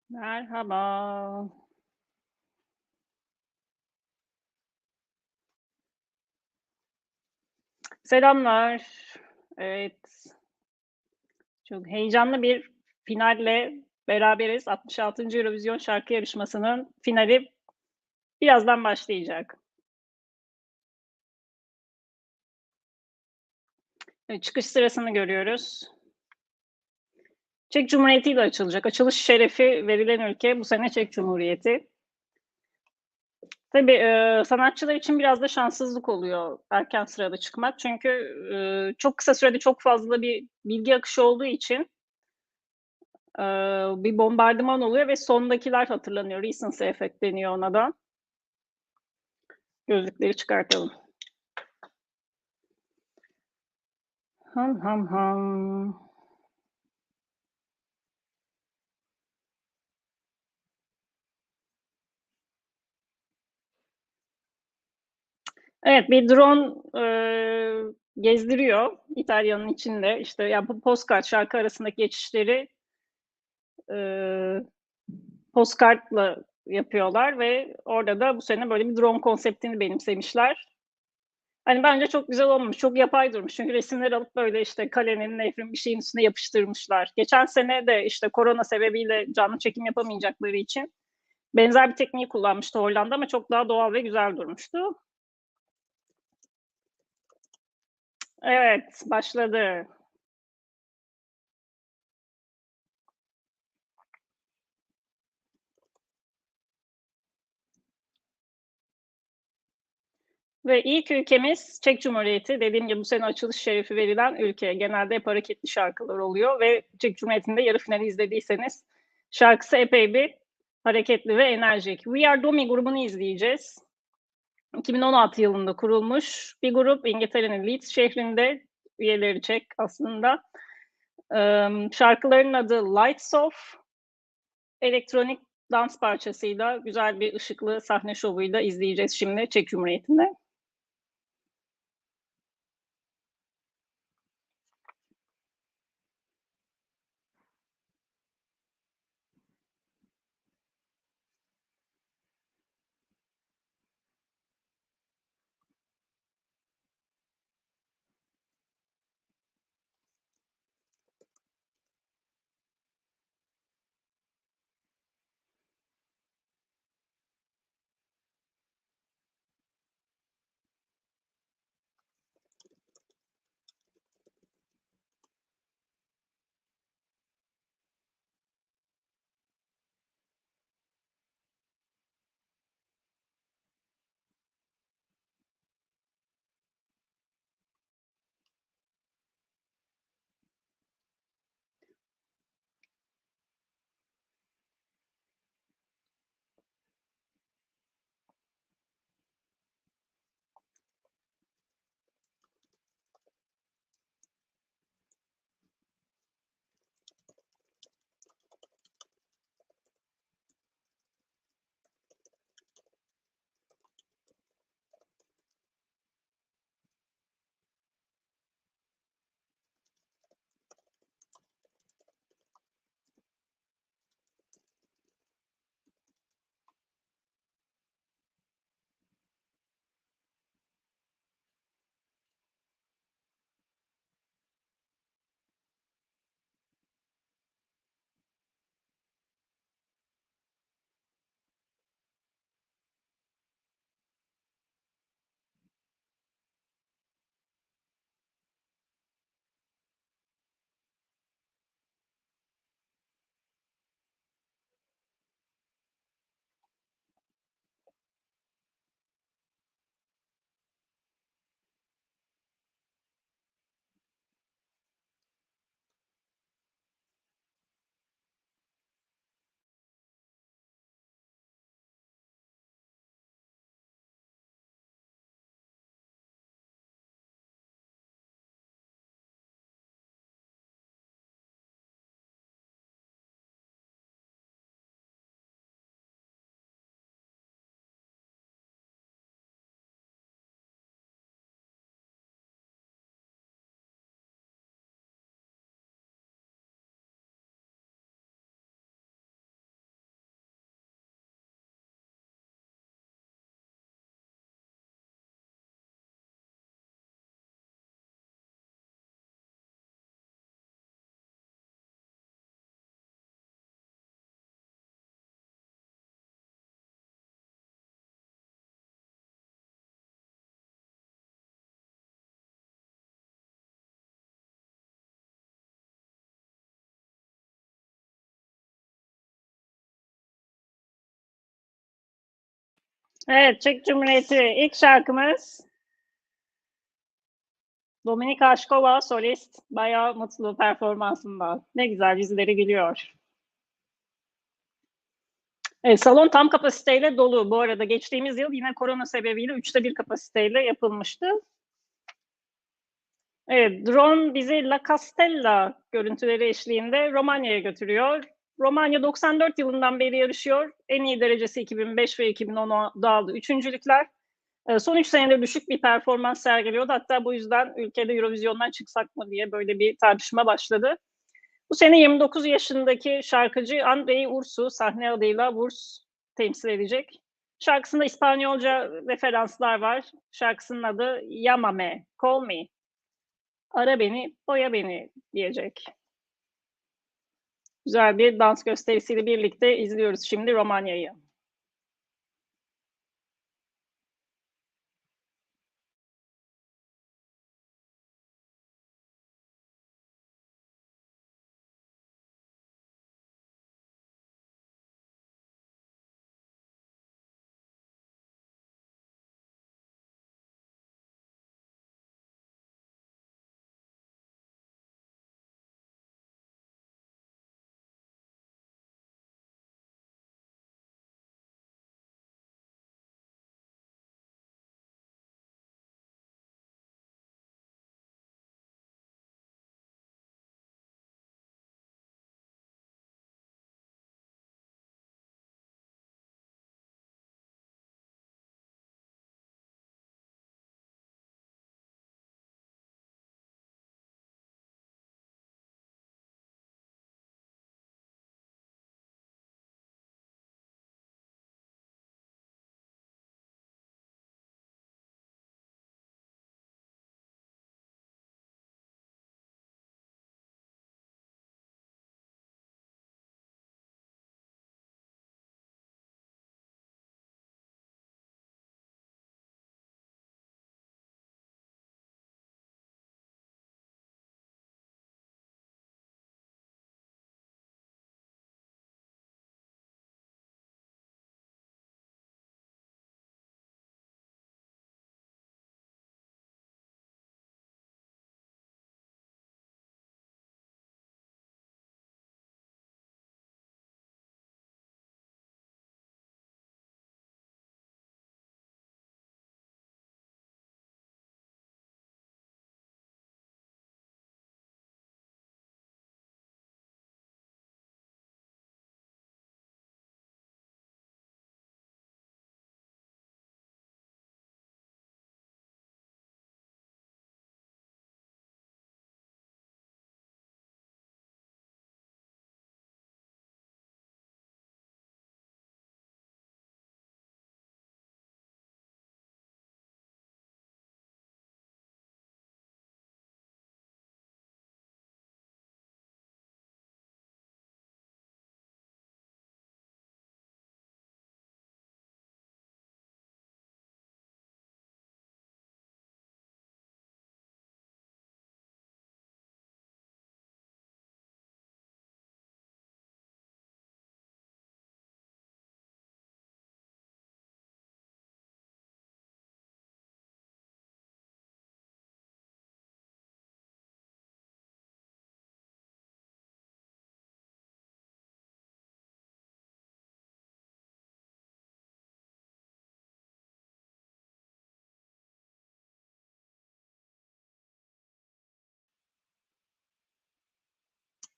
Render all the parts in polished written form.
Merhaba. Selamlar. Evet, çok heyecanlı bir finalle beraberiz. 66. Eurovision Şarkı Yarışması'nın finali birazdan başlayacak. Çıkış sırasını görüyoruz. Çek Cumhuriyeti ile açılacak. Açılış şerefi verilen ülke bu sene Çek Cumhuriyeti. Tabii, sanatçılar için biraz da şanssızlık oluyor erken sırada çıkmak. Çünkü, çok kısa sürede çok fazla bir bilgi akışı olduğu için bir bombardıman oluyor ve sondakiler hatırlanıyor. Recency effect deniyor ona da. Gözlükleri çıkartalım. Ham ham ham. Evet, bir drone gezdiriyor İtalya'nın içinde. İşte ya bu Postkart şarkı arasındaki geçişleri eee Postkart'la yapıyorlar ve orada da bu sene böyle bir drone konseptini benimsemişler. Hani bence çok güzel olmamış, çok yapay durmuş. Çünkü resimleri alıp böyle işte kalenin, nehrin bir şeyin üstüne yapıştırmışlar. Geçen sene de işte korona sebebiyle canlı çekim yapamayacakları için benzer bir tekniği kullanmıştı Hollanda ama çok daha doğal ve güzel durmuştu. Evet, başladı. Ve ilk ülkemiz Çek Cumhuriyeti. Dediğim gibi bu sene açılış şerefi verilen ülke. Genelde hep hareketli şarkılar oluyor ve Çek Cumhuriyeti'nde yarı finali izlediyseniz şarkısı epey bir hareketli ve enerjik. We Are Domi grubunu izleyeceğiz. 2016 yılında kurulmuş bir grup. İngiltere'nin Leeds şehrinde, üyeleri Çek aslında. Şarkılarının adı Lights Off. Elektronik dans parçasıyla güzel bir ışıklı sahne şovuyla izleyeceğiz şimdi Çek Cumhuriyeti'nde. Evet, Çek Cumhuriyeti ilk şarkımız Dominika Aşkova solist. Bayağı mutlu performansından. Ne güzel yüzleri gülüyor. Salon tam kapasiteyle dolu. Bu arada geçtiğimiz yıl yine korona sebebiyle 1/3 kapasiteyle yapılmıştı. Evet, drone bizi La Castella görüntüleri eşliğinde Romanya'ya götürüyor. Romanya 94 yılından beri yarışıyor. En iyi derecesi 2005 ve 2010'a aldı üçüncülükler. Son 3 senedir düşük bir performans sergiliyordu. Hatta bu yüzden ülkede Eurovision'dan çıksak mı diye böyle bir tartışma başladı. Bu sene 29 yaşındaki şarkıcı Andrei Ursu sahne adıyla Urs temsil edecek. Şarkısında İspanyolca referanslar var. Şarkısının adı Llámame, Call Me. Ara beni, boya beni diyecek. Güzel bir dans gösterisiyle birlikte izliyoruz şimdi Romanya'yı.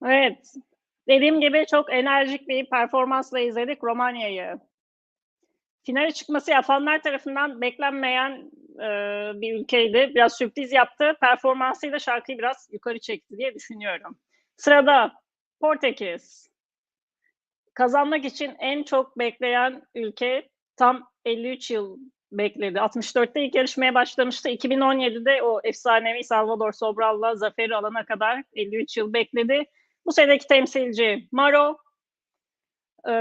Evet, dediğim gibi çok enerjik bir performansla izledik Romanya'yı. Finale çıkması yapanlar tarafından beklenmeyen bir ülkeydi. Biraz sürpriz yaptı. Performansıyla şarkıyı biraz yukarı çekti diye düşünüyorum. Sırada Portekiz. Kazanmak için en çok bekleyen ülke tam 53 yıl bekledi. 64'te ilk yarışmaya başlamıştı. 2017'de o efsanevi Salvador Sobral'la zaferi alana kadar 53 yıl bekledi. Bu seneki temsilci Maro.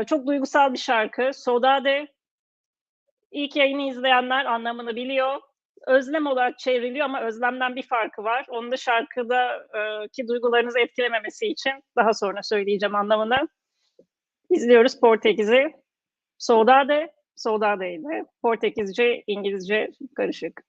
Çok duygusal bir şarkı. Sodade. İlk yayını izleyenler anlamını biliyor. Özlem olarak çevriliyor ama özlemden bir farkı var. Onu da şarkıdaki duygularınızı etkilememesi için daha sonra söyleyeceğim anlamını. İzliyoruz Portekiz'i. Saudade Saudade'ydi. Portekizce, İngilizce karışık.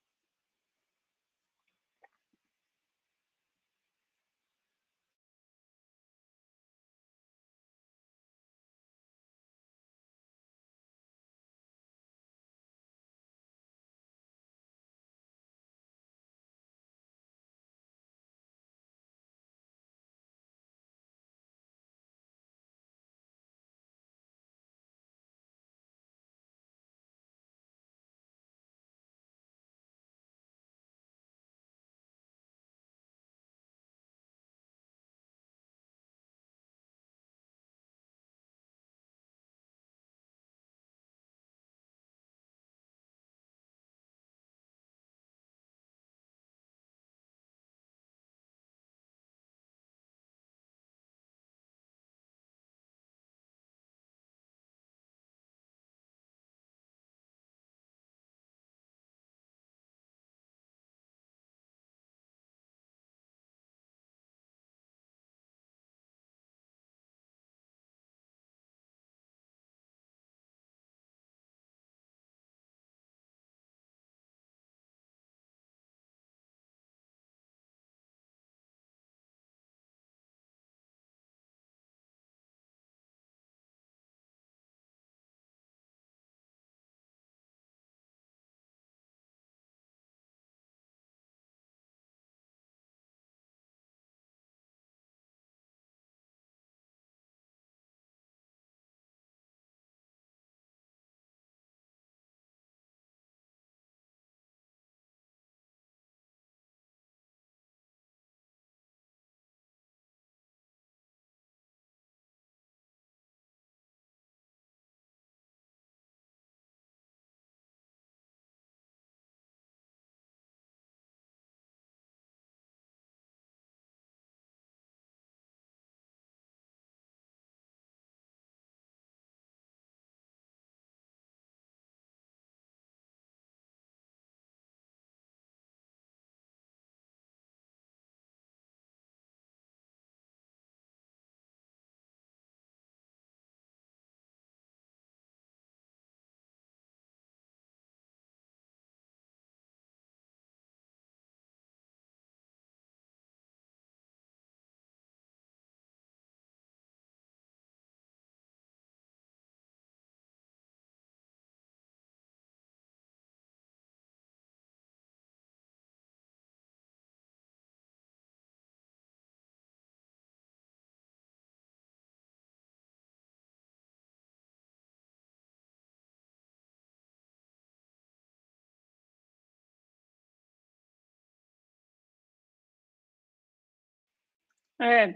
Evet.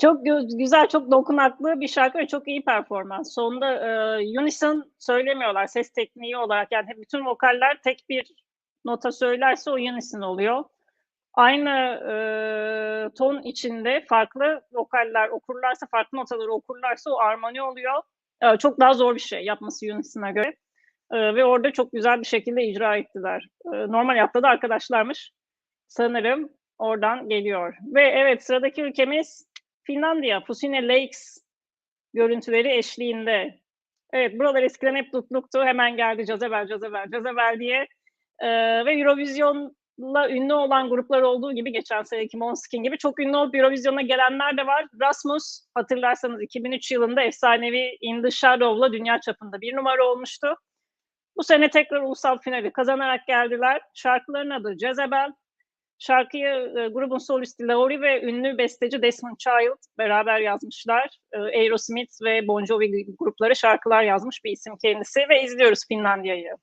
Çok güzel, çok dokunaklı bir şarkı ve çok iyi performans. Sonunda, unison söylemiyorlar ses tekniği olarak. Yani bütün vokaller tek bir nota söylerse o unison oluyor. Aynı, ton içinde farklı vokaller okurlarsa, farklı notaları okurlarsa o armoni oluyor. Çok daha zor bir şey yapması unison'a göre. Ve orada çok güzel bir şekilde icra ettiler. Normal yaptığı da arkadaşlarmış. Sanırım oradan geliyor. Ve evet, sıradaki ülkemiz Finlandiya. Fusine Lakes görüntüleri eşliğinde. Evet, buralar eskiden hep dutluktu. Hemen geldi Jezebel, Jezebel, Jezebel diye. Ve Eurovision'la ünlü olan gruplar olduğu gibi geçen seneki Måneskin gibi çok ünlü olup Eurovision'a gelenler de var. Rasmus, hatırlarsanız 2003 yılında efsanevi In the Shadow'la dünya çapında bir numara olmuştu. Bu sene tekrar ulusal finali kazanarak geldiler. Şarkıların adı Jezebel. Şarkıyı grubun solisti Laurie ve ünlü besteci Desmond Child beraber yazmışlar. Aerosmith ve Bon Jovi grupları şarkılar yazmış bir isim kendisi ve izliyoruz Finlandiya'yı.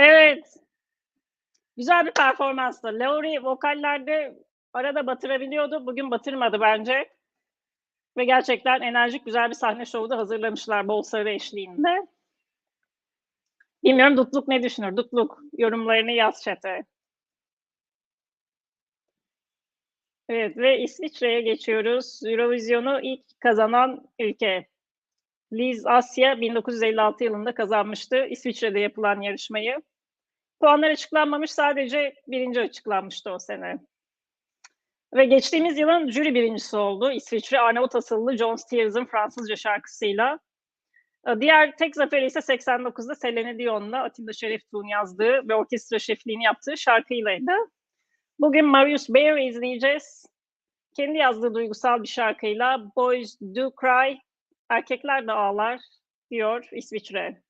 Evet, güzel bir performanstı. Laurie vokallerde arada batırabiliyordu. Bugün batırmadı bence ve gerçekten enerjik, güzel bir sahne şovu da hazırlamışlar bol sarı eşliğinde. Bilmiyorum Dutluk ne düşünür? Dutluk, yorumlarını yaz chat'e. Evet ve İsviçre'ye geçiyoruz. Eurovision'u ilk kazanan ülke. Liz Asya 1956 yılında kazanmıştı İsviçre'de yapılan yarışmayı. Puanlar açıklanmamış, sadece birinci açıklanmıştı o sene. Ve geçtiğimiz yılın jüri birincisi oldu İsviçre, Arnavut asıllı John Stiers'ın Fransızca şarkısıyla. Diğer tek zaferi ise 89'da Celine Dion'la Atilla Şereftuğ'un yazdığı ve orkestra şefliğini yaptığı şarkıylaydı. Bugün Marius Bear'ı izleyeceğiz. Kendi yazdığı duygusal bir şarkıyla Boys Do Cry, erkekler de ağlar diyor İsviçre.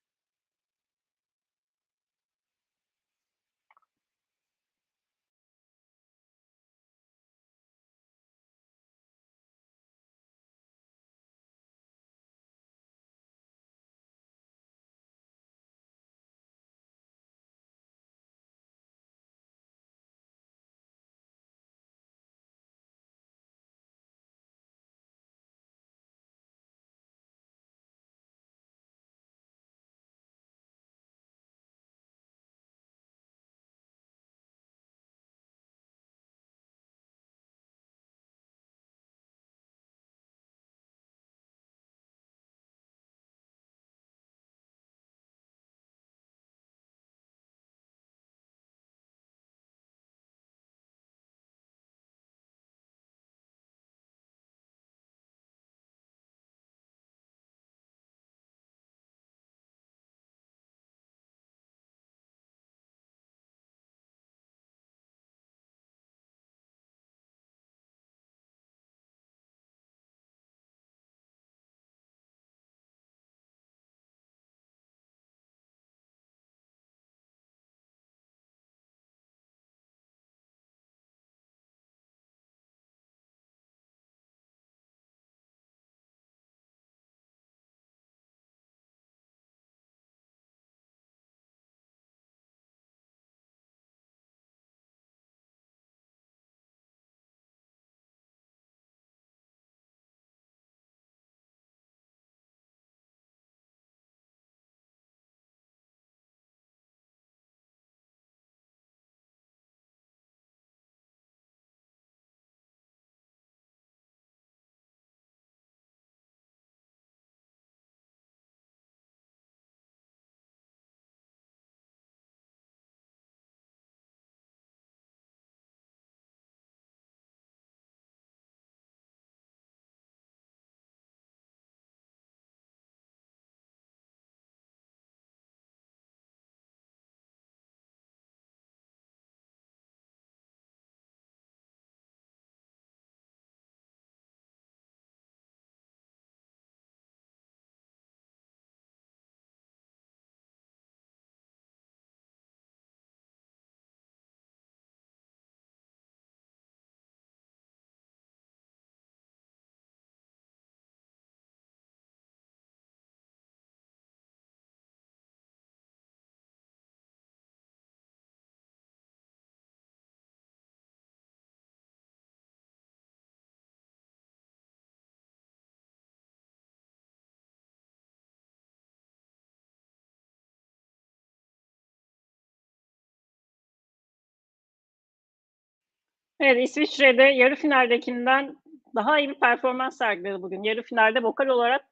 Evet, İsviçre'de yarı finaldekinden daha iyi bir performans sergiledi bugün. Yarı finalde vokal olarak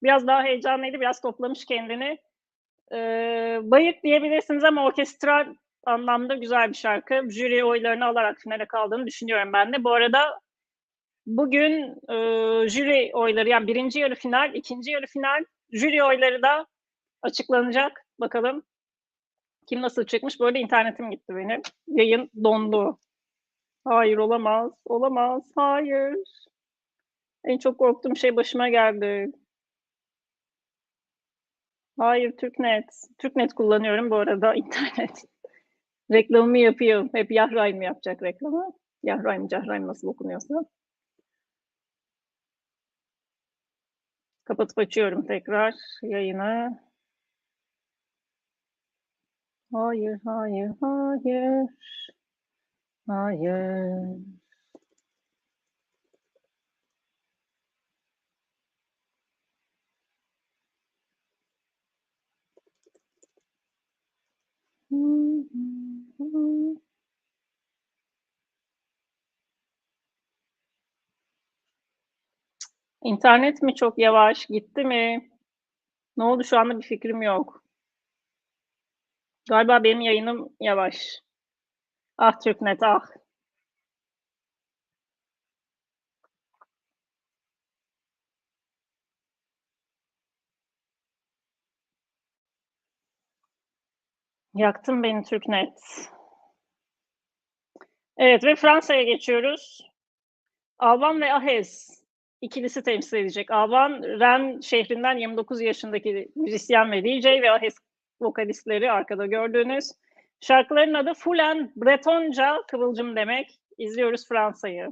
biraz daha heyecanlıydı, biraz toplamış kendini. Bayık diyebilirsiniz ama orkestral anlamda güzel bir şarkı. Jüri oylarını alarak finale kaldığını düşünüyorum ben de. Bu arada bugün jüri oyları, yani birinci yarı final, ikinci yarı final, jüri oyları da açıklanacak. Bakalım kim nasıl çıkmış. Bu arada internetim gitti benim. Yayın dondu. Hayır, olamaz. Olamaz. Hayır. En çok korktuğum şey başıma geldi. Hayır, TürkNet. TürkNet kullanıyorum bu arada, internet. Reklamımı yapıyor. Hep Yahray mı yapacak reklamı? Yahray mı, Cahray mı, nasıl okunuyorsa. Kapatıp açıyorum tekrar yayını. Hayır, hayır, hayır. Hayır. İnternet mi çok yavaş, gitti mi? Ne oldu şu anda bir fikrim yok. Galiba benim yayınım yavaş. Ah Türknet ah. Yaktın beni Türknet. Evet ve Fransa'ya geçiyoruz. Alban ve Ahez ikilisi temsil edecek. Alban, Rennes şehrinden 29 yaşındaki müzisyen ve DJ ve Ahez vokalistleri arkada gördüğünüz. Şarkıların adı Full Bretonca, kıvılcım demek. İzliyoruz Fransa'yı.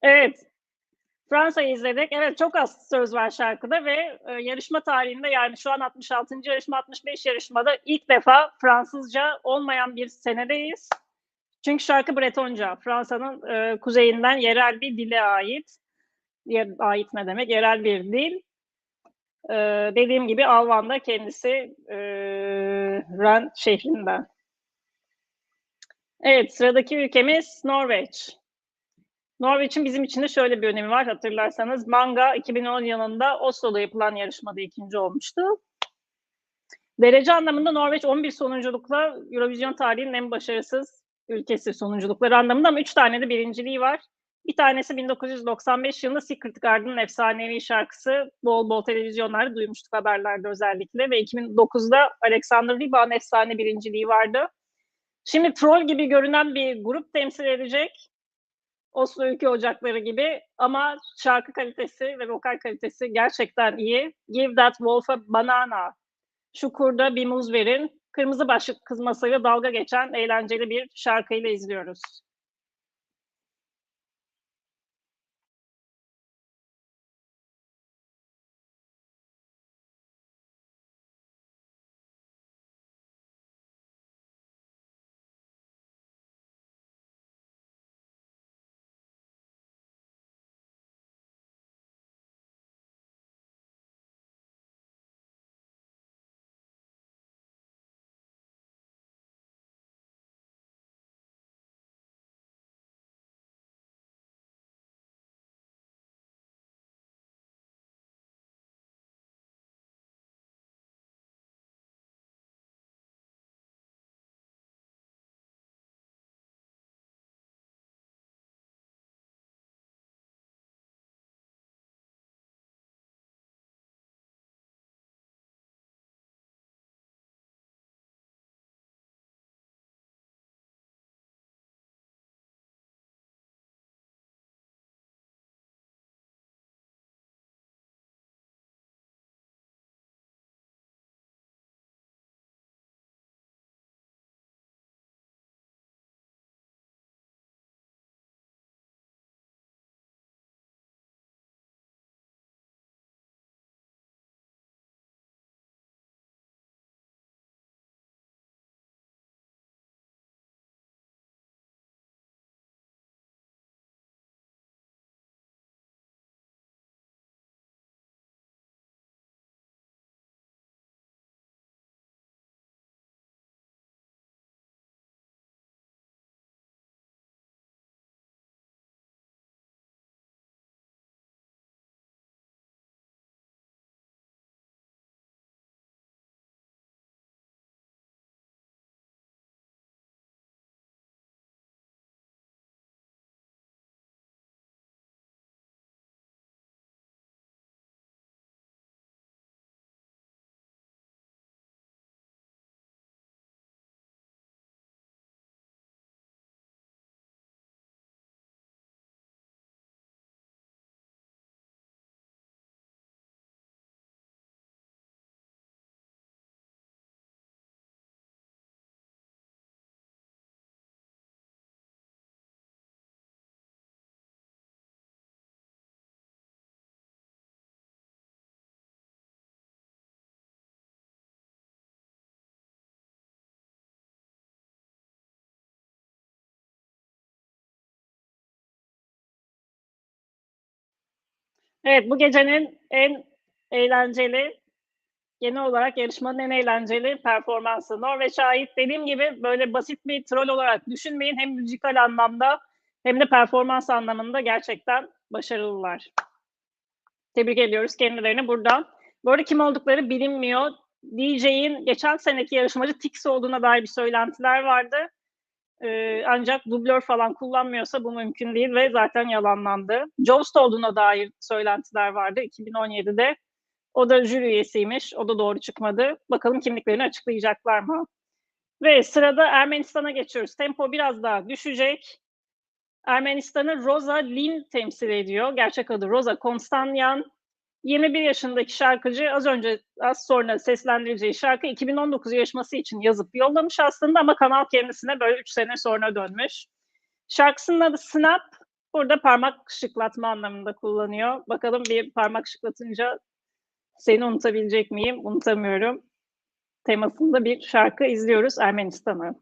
Evet, Fransa'yı izledik. Evet, çok az söz var şarkıda ve yarışma tarihinde, yani şu an 66. yarışma, 65 yarışmada ilk defa Fransızca olmayan bir senedeyiz. Çünkü şarkı Bretonca, Fransa'nın kuzeyinden yerel bir dile ait. Ait ne demek? Yerel bir dil. Dediğim gibi Alvan da kendisi Rennes şehrinden. Evet, sıradaki ülkemiz Norveç. Norveç'in bizim için de şöyle bir önemi var, hatırlarsanız. Manga 2010 yılında Oslo'da yapılan yarışmada ikinci olmuştu. Derece anlamında Norveç 11 sonunculukla Eurovision tarihinin en başarısız ülkesi sonunculukları anlamında, ama 3 tane de birinciliği var. Bir tanesi 1995 yılında Secret Garden'ın efsanevi şarkısı, bol bol televizyonlarda duymuştuk, haberlerde özellikle, ve 2009'da Alexander Rybak'ın efsane birinciliği vardı. Şimdi troll gibi görünen bir grup temsil edecek. Oslo Ülke Ocakları gibi ama şarkı kalitesi ve vokal kalitesi gerçekten iyi. Give That Wolf a Banana. Şu kurda bir muz verin. Kırmızı başlıklı kız masayla dalga geçen eğlenceli bir şarkıyla izliyoruz. Evet, bu gecenin en eğlenceli, genel olarak yarışmanın en eğlenceli performansı. Norveç'e ait, dediğim gibi, böyle basit bir troll olarak düşünmeyin. Hem müzikal anlamda hem de performans anlamında gerçekten başarılılar. Tebrik ediyoruz kendilerini buradan. Bu arada kim oldukları bilinmiyor. DJ'in geçen seneki yarışmacı Tix olduğuna dair bir söylentiler vardı. Ancak dublör falan kullanmıyorsa bu mümkün değil ve zaten yalanlandı. Jost olduğuna dair söylentiler vardı 2017'de. O da jüri üyesiymiş. O da doğru çıkmadı. Bakalım kimliklerini açıklayacaklar mı? Ve sırada Ermenistan'a geçiyoruz. Tempo biraz daha düşecek. Ermenistan'ı Roza Lin temsil ediyor. Gerçek adı Roza Konstanyan. 21 yaşındaki şarkıcı az sonra seslendireceği şarkı 2019 yarışması için yazıp yollamış aslında ama kanal kendisine böyle 3 sene sonra dönmüş. Şarkısının adı Snap. Burada parmak şıklatma anlamında kullanıyor. Bakalım bir parmak şıklatınca seni unutabilecek miyim? Unutamıyorum. Temasında bir şarkı izliyoruz Ermenistan'ı.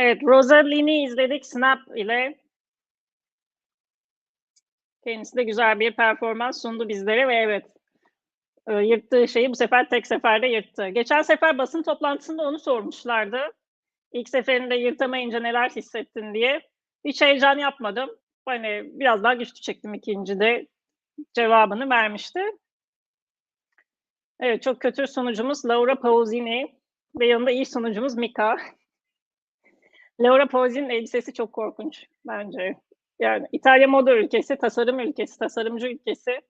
Evet, Rosalini izledik Snap ile. Kendisi de güzel bir performans sundu bizlere ve evet, yırttığı şeyi bu sefer tek seferde yırttı. Geçen sefer basın toplantısında onu sormuşlardı. İlk seferinde yırtamayınca neler hissettin diye. Hiç heyecan yapmadım. Hani biraz daha güçlü çektim ikincide cevabını vermişti. Evet, çok kötü sunucumuz Laura Pausini ve yanında iyi sunucumuz Mika. Laura Pausini'nin elbisesi çok korkunç bence. Yani İtalya moda ülkesi, tasarım ülkesi, tasarımcı ülkesi.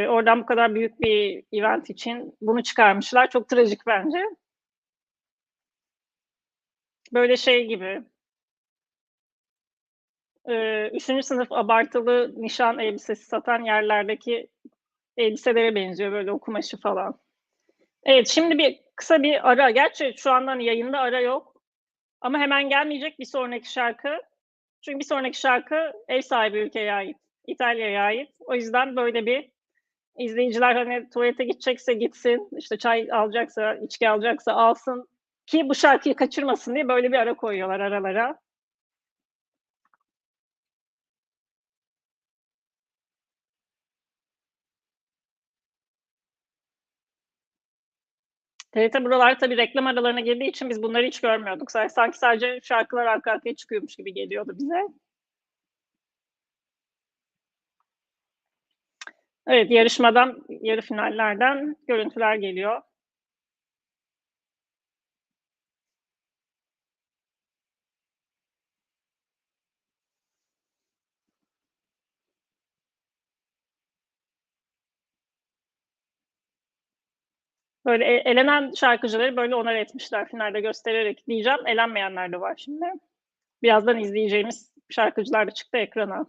Oradan bu kadar büyük bir event için bunu çıkarmışlar. Çok trajik bence. Böyle şey gibi. Üçüncü sınıf abartılı nişan elbisesi satan yerlerdeki elbiselere benziyor böyle o kumaşı falan. Evet, şimdi kısa bir ara. Gerçi şu andan yayında ara yok. Ama hemen gelmeyecek bir sonraki şarkı. Çünkü bir sonraki şarkı ev sahibi ülkeye ait. İtalya'ya ait. O yüzden böyle bir izleyiciler hani tuvalete gidecekse gitsin, işte çay alacaksa, içki alacaksa alsın ki bu şarkıyı kaçırmasın diye böyle bir ara koyuyorlar aralara. TRT buralar tabii reklam aralarına girdiği için biz bunları hiç görmüyorduk. Sanki sadece şarkılar arka arkaya çıkıyormuş gibi geliyordu bize. Evet, yarışmadan, yarı finallerden görüntüler geliyor. Böyle elenen şarkıcıları böyle onar etmişler finalde göstererek diyeceğim. Elenmeyenler de var şimdi. Birazdan izleyeceğimiz şarkıcılar da çıktı ekrana.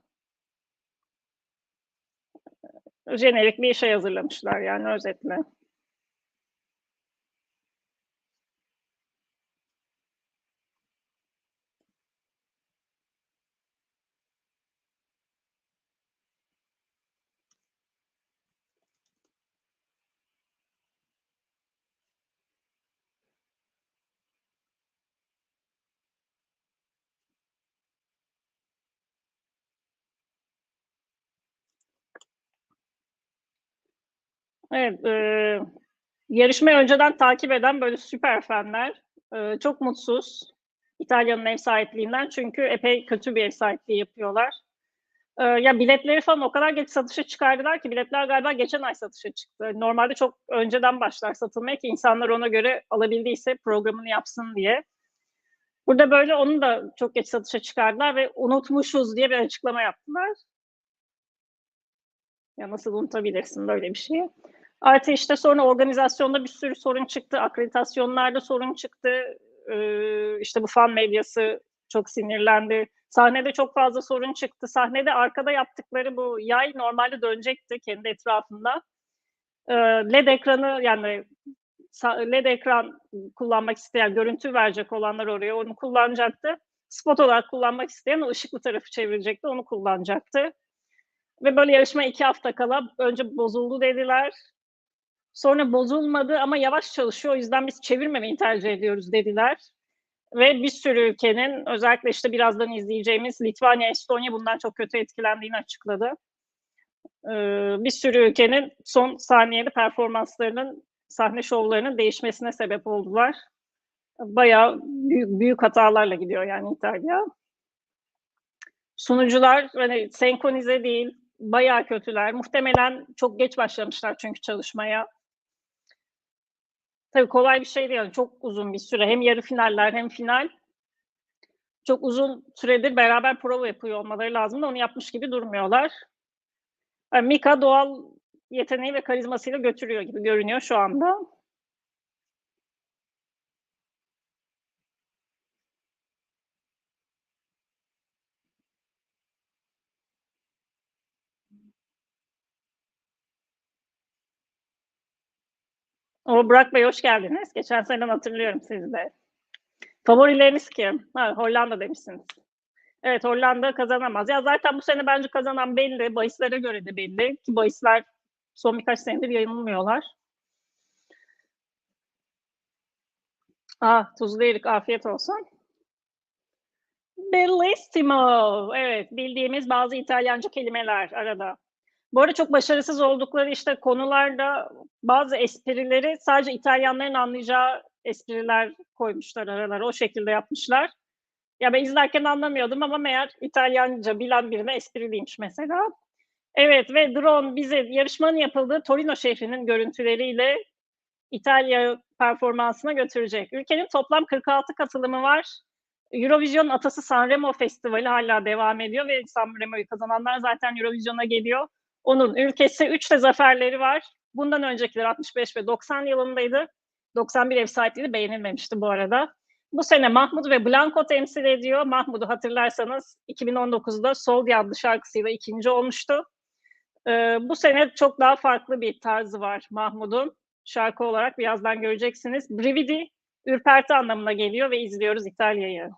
Jenerik bir şey hazırlamışlar yani özetle. Evet, yarışmayı önceden takip eden böyle süper fanlar çok mutsuz İtalya'nın ev sahipliğinden çünkü epey kötü bir ev sahipliği yapıyorlar. Ya biletleri falan o kadar geç satışa çıkardılar ki biletler galiba geçen ay satışa çıktı. Normalde çok önceden başlar satılmaya ki insanlar ona göre alabildiyse programını yapsın diye. Burada böyle onu da çok geç satışa çıkardılar ve unutmuşuz diye bir açıklama yaptılar. Ya nasıl unutabilirsin böyle bir şeyi? Artı işte sonra organizasyonda bir sürü sorun çıktı. Akreditasyonlarda sorun çıktı. İşte bu fan medyası çok sinirlendi. Sahnede çok fazla sorun çıktı. Sahnede arkada yaptıkları bu yay normalde dönecekti kendi etrafında. LED ekranı yani LED ekran kullanmak isteyen, görüntü verecek olanlar oraya onu kullanacaktı. Spot olarak kullanmak isteyen o ışıklı tarafı çevirecekti, onu kullanacaktı. Ve böyle yarışma 2 hafta kala önce bozuldu dediler. Sonra bozulmadı ama yavaş çalışıyor. O yüzden biz çevirmemeyi tercih ediyoruz dediler. Ve bir sürü ülkenin özellikle işte birazdan izleyeceğimiz Litvanya, Estonya bundan çok kötü etkilendiğini açıkladı. Bir sürü ülkenin son saniyeli performanslarının, sahne şovlarının değişmesine sebep oldular. Bayağı büyük hatalarla gidiyor yani İtalya. Sunucular hani senkronize değil, bayağı kötüler. Muhtemelen çok geç başlamışlar çünkü çalışmaya. Tabii kolay bir şey değil. Çok uzun bir süre. Hem yarı finaller hem final. Çok uzun süredir beraber prova yapıyor olmaları lazım da onu yapmış gibi durmuyorlar. Yani Mika doğal yeteneği ve karizmasıyla götürüyor gibi görünüyor şu anda. O Burak Bey hoş geldiniz. Geçen seneden hatırlıyorum sizi de. Favorileriniz kim? Ha, Hollanda demişsiniz. Evet, Hollanda kazanamaz. Ya zaten bu sene bence kazanan belli. Bahislere göre de belli. Ki bahisler son birkaç senedir yayınlanmıyorlar. Ah, tuzlu erik, afiyet olsun. Bellissimo. Evet, bildiğimiz bazı İtalyanca kelimeler arada. Bu arada çok başarısız oldukları, işte, konularda bazı esprileri sadece İtalyanların anlayacağı espriler koymuşlar aralara, o şekilde yapmışlar. Ya, ben izlerken anlamıyordum ama meğer İtalyanca bilen birine espriliymiş mesela. Evet ve drone bizi yarışmanın yapıldığı Torino şehrinin görüntüleriyle İtalya performansına götürecek. Ülkenin toplam 46 katılımı var. Eurovision atası Sanremo Festivali hâlâ devam ediyor ve Sanremo'yu kazananlar zaten Eurovision'a geliyor. Onun ülkesi 3 de zaferleri var. Bundan öncekiler 65 ve 90 yılındaydı. 91 ev sahipliği beğenilmemişti bu arada. Bu sene Mahmut ve Blanco temsil ediyor. Mahmut'u hatırlarsanız 2019'da Soldi adlı şarkısıyla 2'nci olmuştu. Bu sene çok daha farklı bir tarzı var Mahmut'un. Şarkı olarak birazdan göreceksiniz. Brividi, ürperti anlamına geliyor ve izliyoruz İtalya'yı.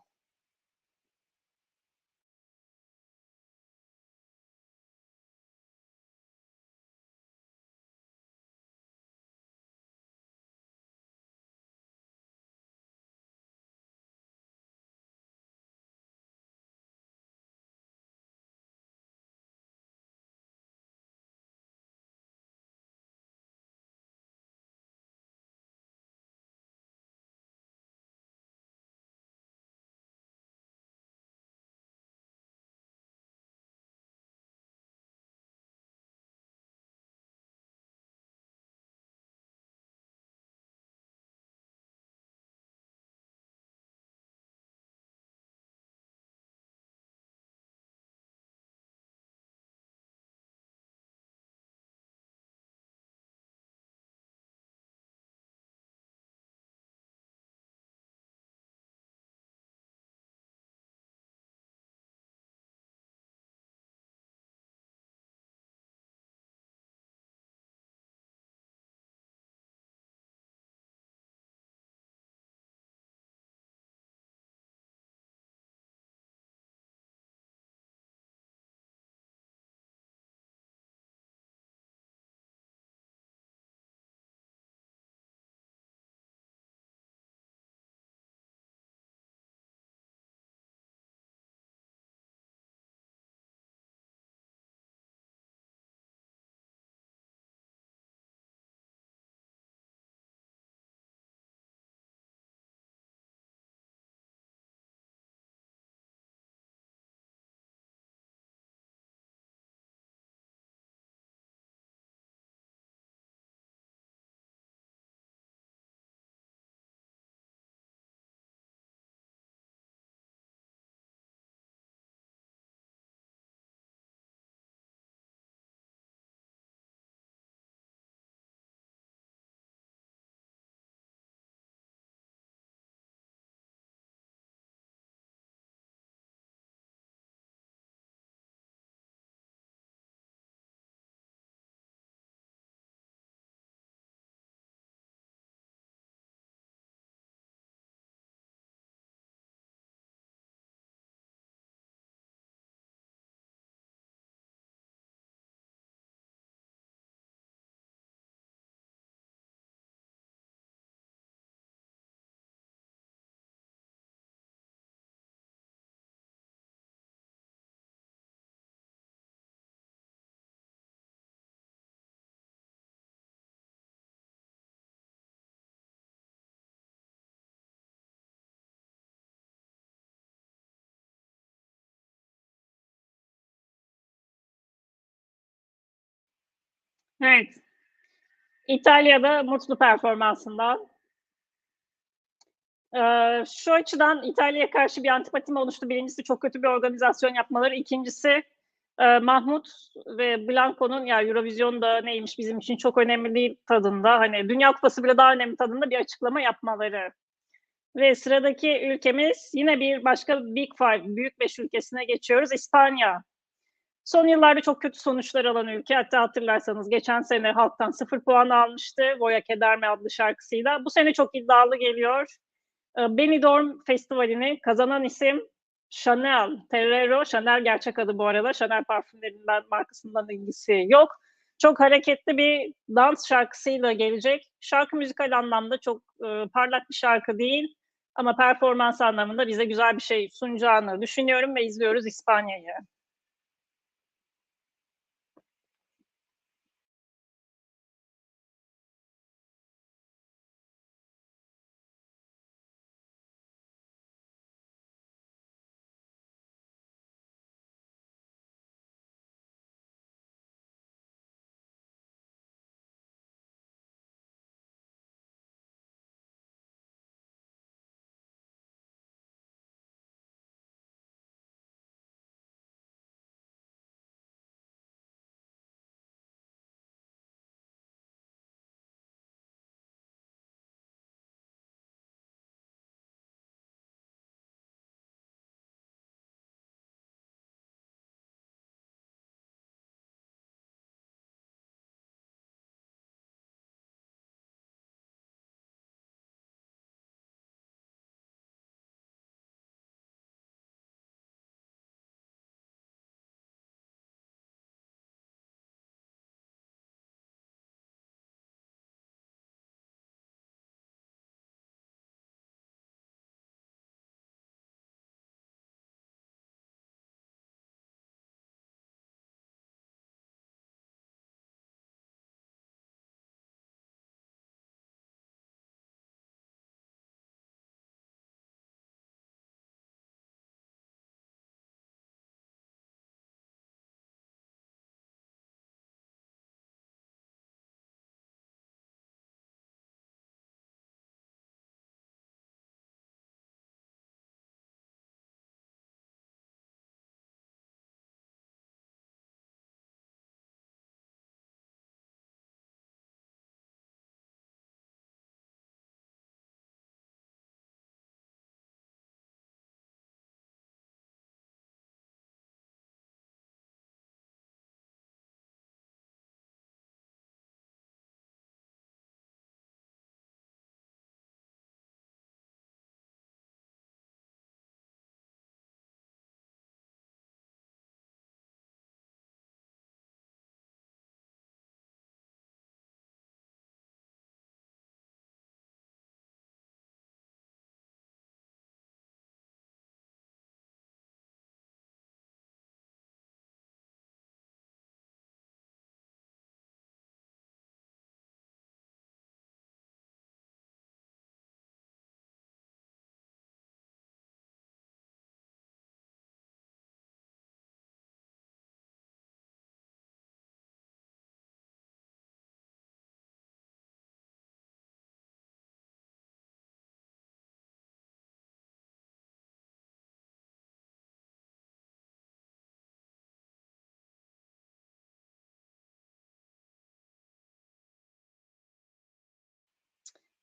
Evet, İtalya'da mutlu performansından. Şu açıdan İtalya'ya karşı bir antipatim oluştu. Birincisi çok kötü bir organizasyon yapmaları. İkincisi Mahmut ve Blanco'nun ya Eurovision'da neymiş bizim için çok önemli değil tadında. Hani Dünya Kupası bile daha önemli tadında bir açıklama yapmaları. Ve sıradaki ülkemiz yine bir başka Big Five, büyük beş ülkesine geçiyoruz. İspanya. Son yıllarda çok kötü sonuçlar alan ülke. Hatta hatırlarsanız geçen sene halktan 0 puan almıştı. Voy Keder adlı şarkısıyla. Bu sene çok iddialı geliyor. Benidorm Festivali'ni kazanan isim Chanel Terrero. Chanel gerçek adı bu arada. Chanel parfümlerinden, markasından ilgisi yok. Çok hareketli bir dans şarkısıyla gelecek. Şarkı müzikal anlamda çok, parlak bir şarkı değil ama performans anlamında bize güzel bir şey sunacağını düşünüyorum ve izliyoruz İspanya'yı.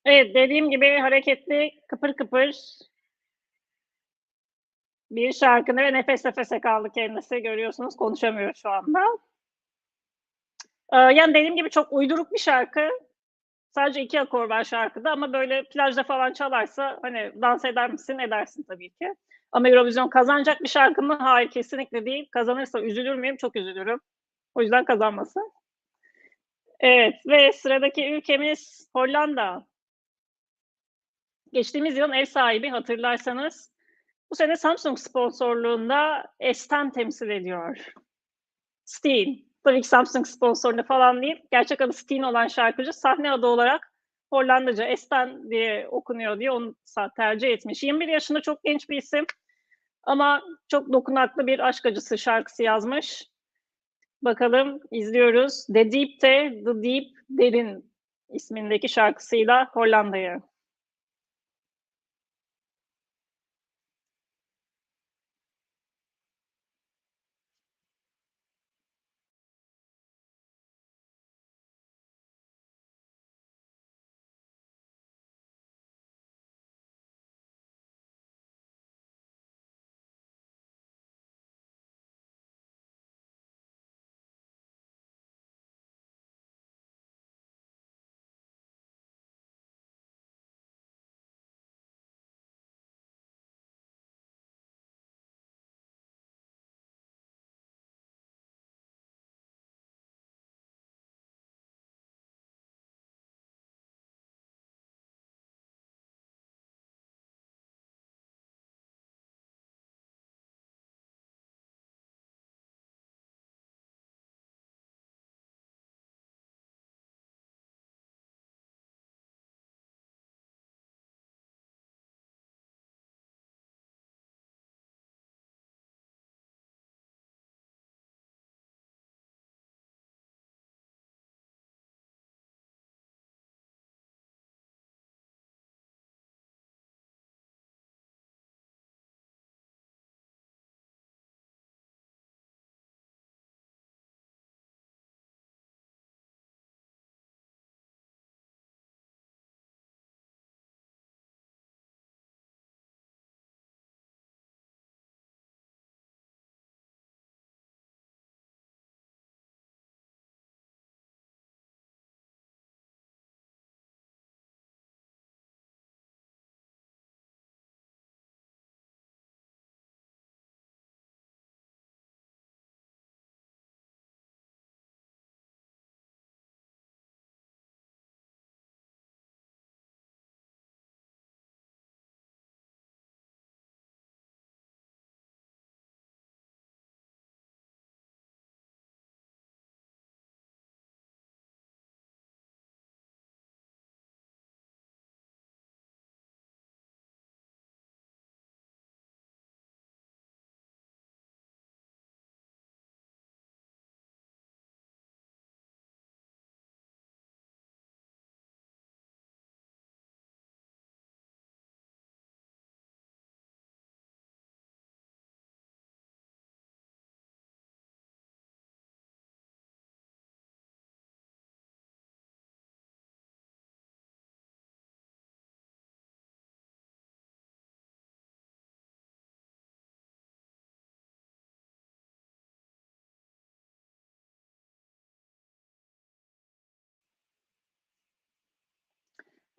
Evet, dediğim gibi hareketli, kıpır kıpır bir şarkı ve nefes nefese kaldı kendisi. Görüyorsunuz konuşamıyor şu anda. Yani dediğim gibi çok uyduruk bir şarkı. Sadece 2 akor var şarkıda ama böyle plajda falan çalarsa, hani, dans eder misin? Edersin tabii ki. Ama Eurovision kazanacak bir şarkı mı? Hayır, kesinlikle değil. Kazanırsa üzülür müyüm? Çok üzülürüm. O yüzden kazanmasın. Evet ve sıradaki ülkemiz Hollanda. Geçtiğimiz yılın ev sahibi hatırlarsanız. Bu sene Samsung sponsorluğunda S'ten temsil ediyor. Steen. Tabii ki Samsung sponsorluğunda falan değil. Gerçek adı Steen olan şarkıcı sahne adı olarak Hollandaca S'ten diye okunuyor diye onu tercih etmiş. 21 yaşında çok genç bir isim ama çok dokunaklı bir aşk acısı şarkısı yazmış. Bakalım izliyoruz. The Deep'te The Deep Derin ismindeki şarkısıyla Hollanda'yı.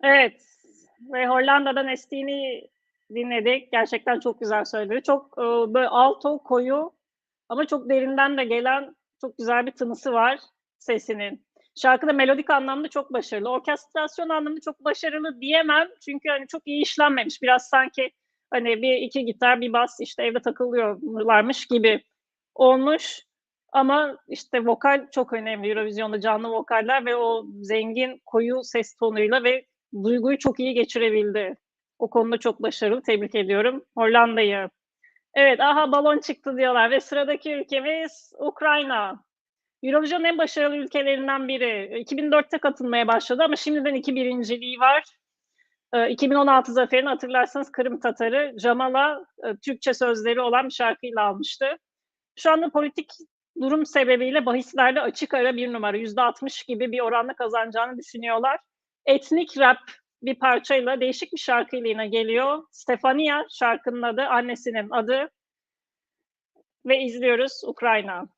Evet ve Hollanda'dan Esti'ni dinledik. Gerçekten çok güzel söyledi. Çok, böyle alto, koyu ama çok derinden de gelen çok güzel bir tınısı var sesinin. Şarkı da melodik anlamda çok başarılı. Orkestrasyon anlamında çok başarılı diyemem çünkü, hani, çok iyi işlenmemiş. Biraz sanki, hani, 1-2 gitar, bir bas, işte, evde takılıyorlarmış gibi olmuş ama, işte, vokal çok önemli Eurovision'da canlı vokaller ve o zengin, koyu ses tonuyla ve duyguyu çok iyi geçirebildi. O konuda çok başarılı, tebrik ediyorum Hollanda'yı. Evet, aha balon çıktı diyorlar ve sıradaki ülkemiz Ukrayna. Eurovision'un en başarılı ülkelerinden biri. 2004'te katılmaya başladı ama şimdiden 2 birinciliği var. 2016 zaferini hatırlarsanız Kırım Tatarı Jamala Türkçe sözleri olan bir şarkıyla almıştı. Şu anda politik durum sebebiyle bahislerde açık ara bir numara. %60 gibi bir oranla kazanacağını düşünüyorlar. Etnik rap bir parçayla, değişik bir şarkıyla yine geliyor. Stefania şarkının adı, annesinin adı ve izliyoruz Ukrayna.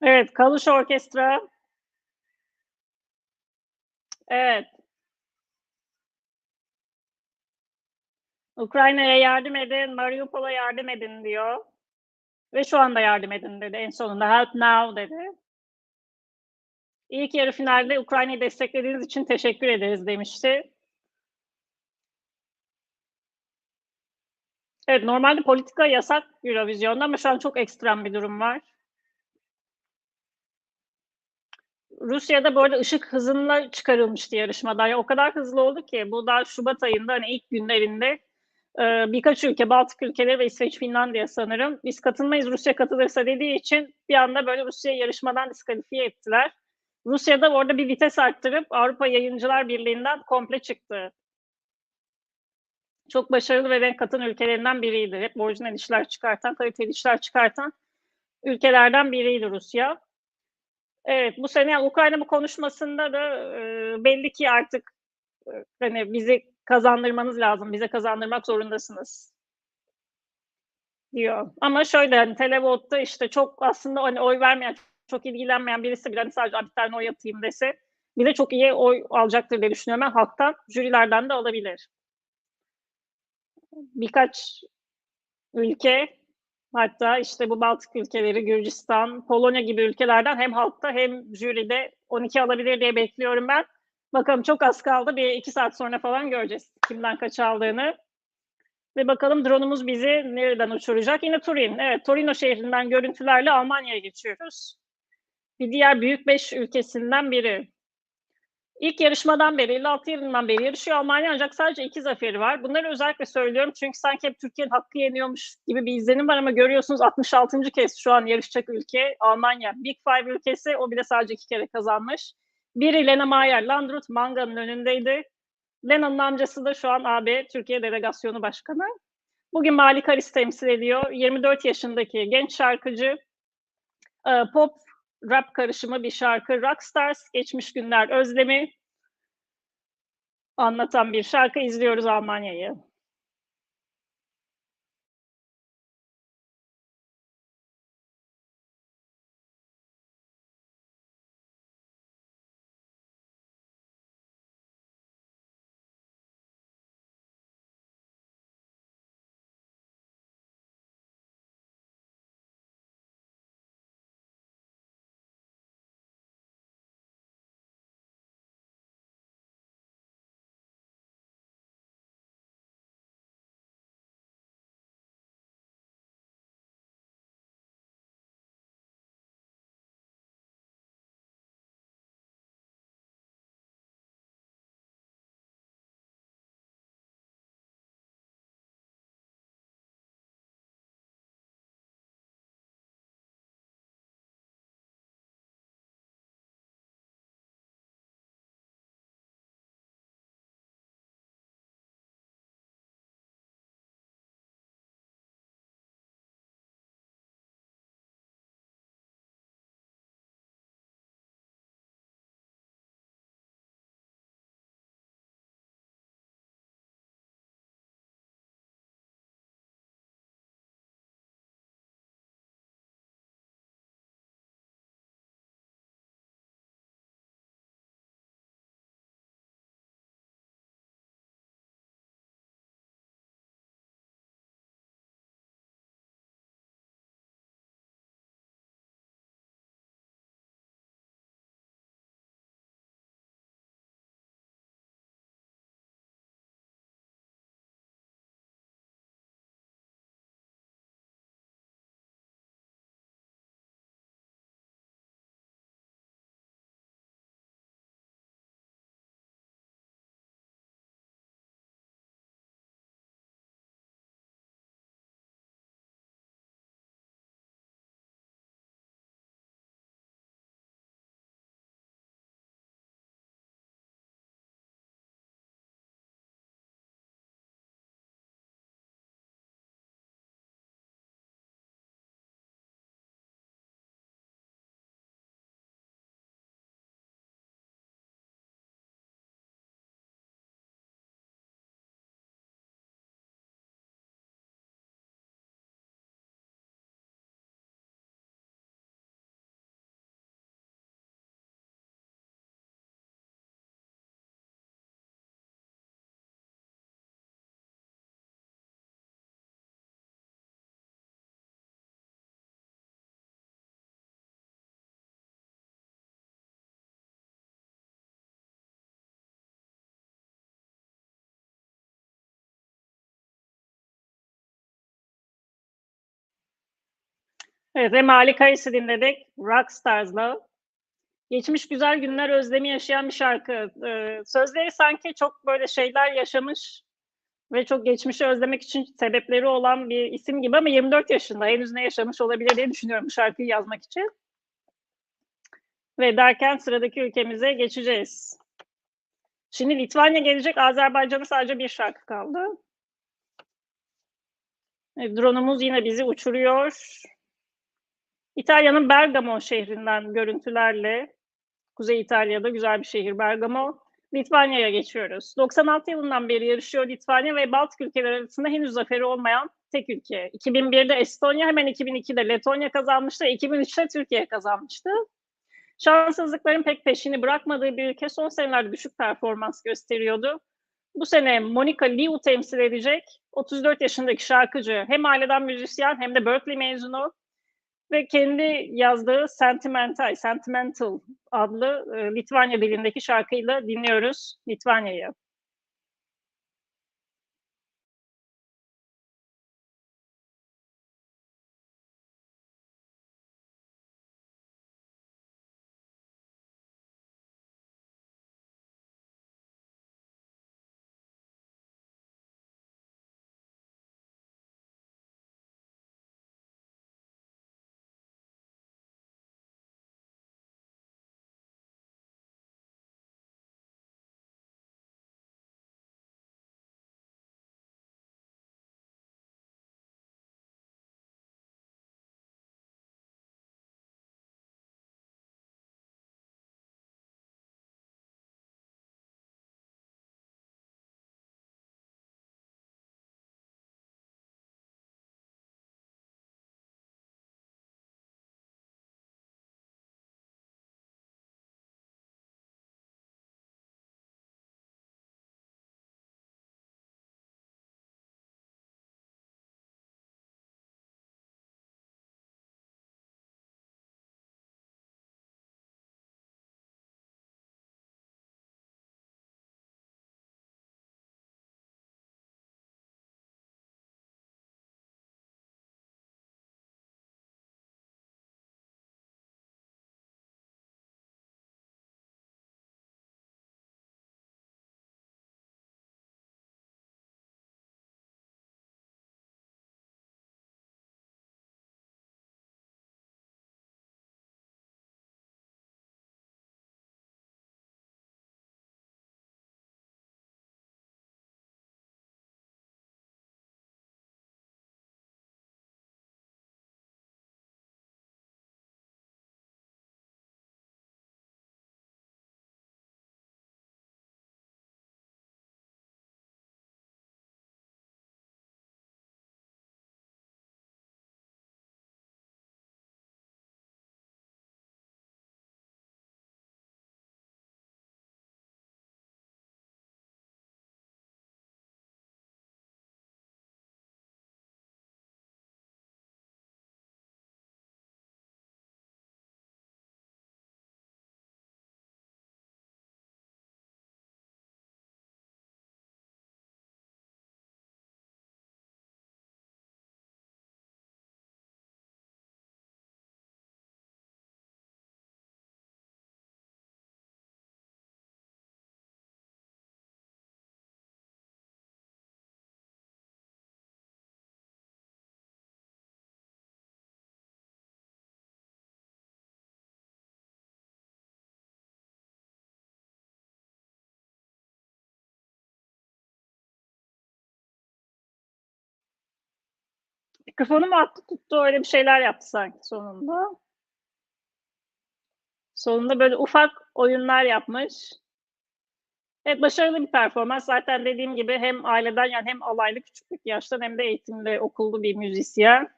Evet, Kaluş Orkestra. Evet, Ukrayna'ya yardım edin, Mariupol'a yardım edin diyor ve şu anda yardım edin dedi en sonunda. Help now dedi. İlk yarı finalde Ukrayna'yı desteklediğiniz için teşekkür ederiz demişti. Evet, normalde politika yasak Eurovision'da ama şu an çok ekstrem bir durum var. Rusya'da bu arada ışık hızıyla çıkarılmıştı yarışmadan. Ya, o kadar hızlı oldu ki bu daha şubat ayında, hani, ilk günlerinde, birkaç ülke, Baltık ülkeleri ve İsveç, Finlandiya sanırım, "Biz katılmayız, Rusya katılırsa." dediği için bir anda böyle Rusya'yı yarışmadan diskalifiye ettiler. Rusya da orada bir vites arttırıp Avrupa Yayıncılar Birliği'nden komple çıktı. Çok başarılı ve renk katan ülkelerinden biriydi. Hep orijinal işler çıkartan, kaliteli işler çıkartan ülkelerden biriydi Rusya. Evet, bu sene Ukrayna bu konuşmasında da belli ki artık hani bizi kazandırmanız lazım, bize kazandırmak zorundasınız diyor. Ama şöyle hani televote'da işte çok aslında hani oy vermeyen, çok ilgilenmeyen birisi bile hani sadece bir tane oy atayım dese bile çok iyi oy alacaktır diye düşünüyorum ben halktan, jürilerden de alabilir. Birkaç ülke hatta işte bu Baltık ülkeleri, Gürcistan, Polonya gibi ülkelerden hem halkta hem jüride 12 alabilir diye bekliyorum ben. Bakalım çok az kaldı. Bir 2 saat sonra falan göreceğiz kimden kaç aldığını. Ve bakalım drone'umuz bizi nereden uçuracak? Yine Turin. Evet, Torino şehrinden görüntülerle Almanya'ya geçiyoruz. Bir diğer büyük 5 ülkesinden biri. İlk yarışmadan beri, 56 yılından beri yarışıyor Almanya ancak sadece 2 zaferi var. Bunları özellikle söylüyorum çünkü sanki hep Türkiye'nin hakkı yeniyormuş gibi bir izlenim var ama görüyorsunuz 66. kez şu an yarışacak ülke Almanya. Big Five ülkesi, o bile sadece 2 kere kazanmış. Biri Lena Meyer-Landrut, Manga'nın önündeydi. Lena'nın amcası da şu an AB Türkiye Delegasyonu Başkanı. Bugün Malik Haris temsil ediyor. 24 yaşındaki genç şarkıcı, pop rap karışımı bir şarkı. Rockstars, Geçmiş Günler Özlemi anlatan bir şarkı. İzliyoruz Almanya'yı. Evet, ve Malik Haris'i dinledik. Rockstars'la. Geçmiş güzel günler özlemi yaşayan bir şarkı. Sözleri sanki çok böyle şeyler yaşamış ve çok geçmişi özlemek için sebepleri olan bir isim gibi ama 24 yaşında. Henüz ne yaşamış olabilir diye düşünüyorum bu şarkıyı yazmak için. Ve derken sıradaki ülkemize geçeceğiz. Şimdi Litvanya gelecek, Azerbaycan'a sadece bir şarkı kaldı. Drone'umuz yine bizi uçuruyor. İtalya'nın Bergamo şehrinden görüntülerle, Kuzey İtalya'da güzel bir şehir Bergamo. Litvanya'ya geçiyoruz. 96 yılından beri yarışıyor Litvanya ve Baltık ülkeleri arasında henüz zaferi olmayan tek ülke. 2001'de Estonya, hemen 2002'de Letonya kazanmıştı, 2003'te Türkiye kazanmıştı. Şanssızlıkların pek peşini bırakmadığı bir ülke son senelerde düşük performans gösteriyordu. Bu sene Monica Liu temsil edecek. 34 yaşındaki şarkıcı, hem aileden müzisyen hem de Berkeley mezunu ve kendi yazdığı Sentimental adlı Litvanya dilindeki şarkıyla dinliyoruz Litvanya'yı. Mikrofonu mu attı tuttu, öyle bir şeyler yaptı sanki sonunda. Sonunda böyle ufak oyunlar yapmış. Evet, başarılı bir performans. Zaten dediğim gibi hem aileden, yani hem alaylı küçüklük yaştan hem de eğitimli, okullu bir müzisyen.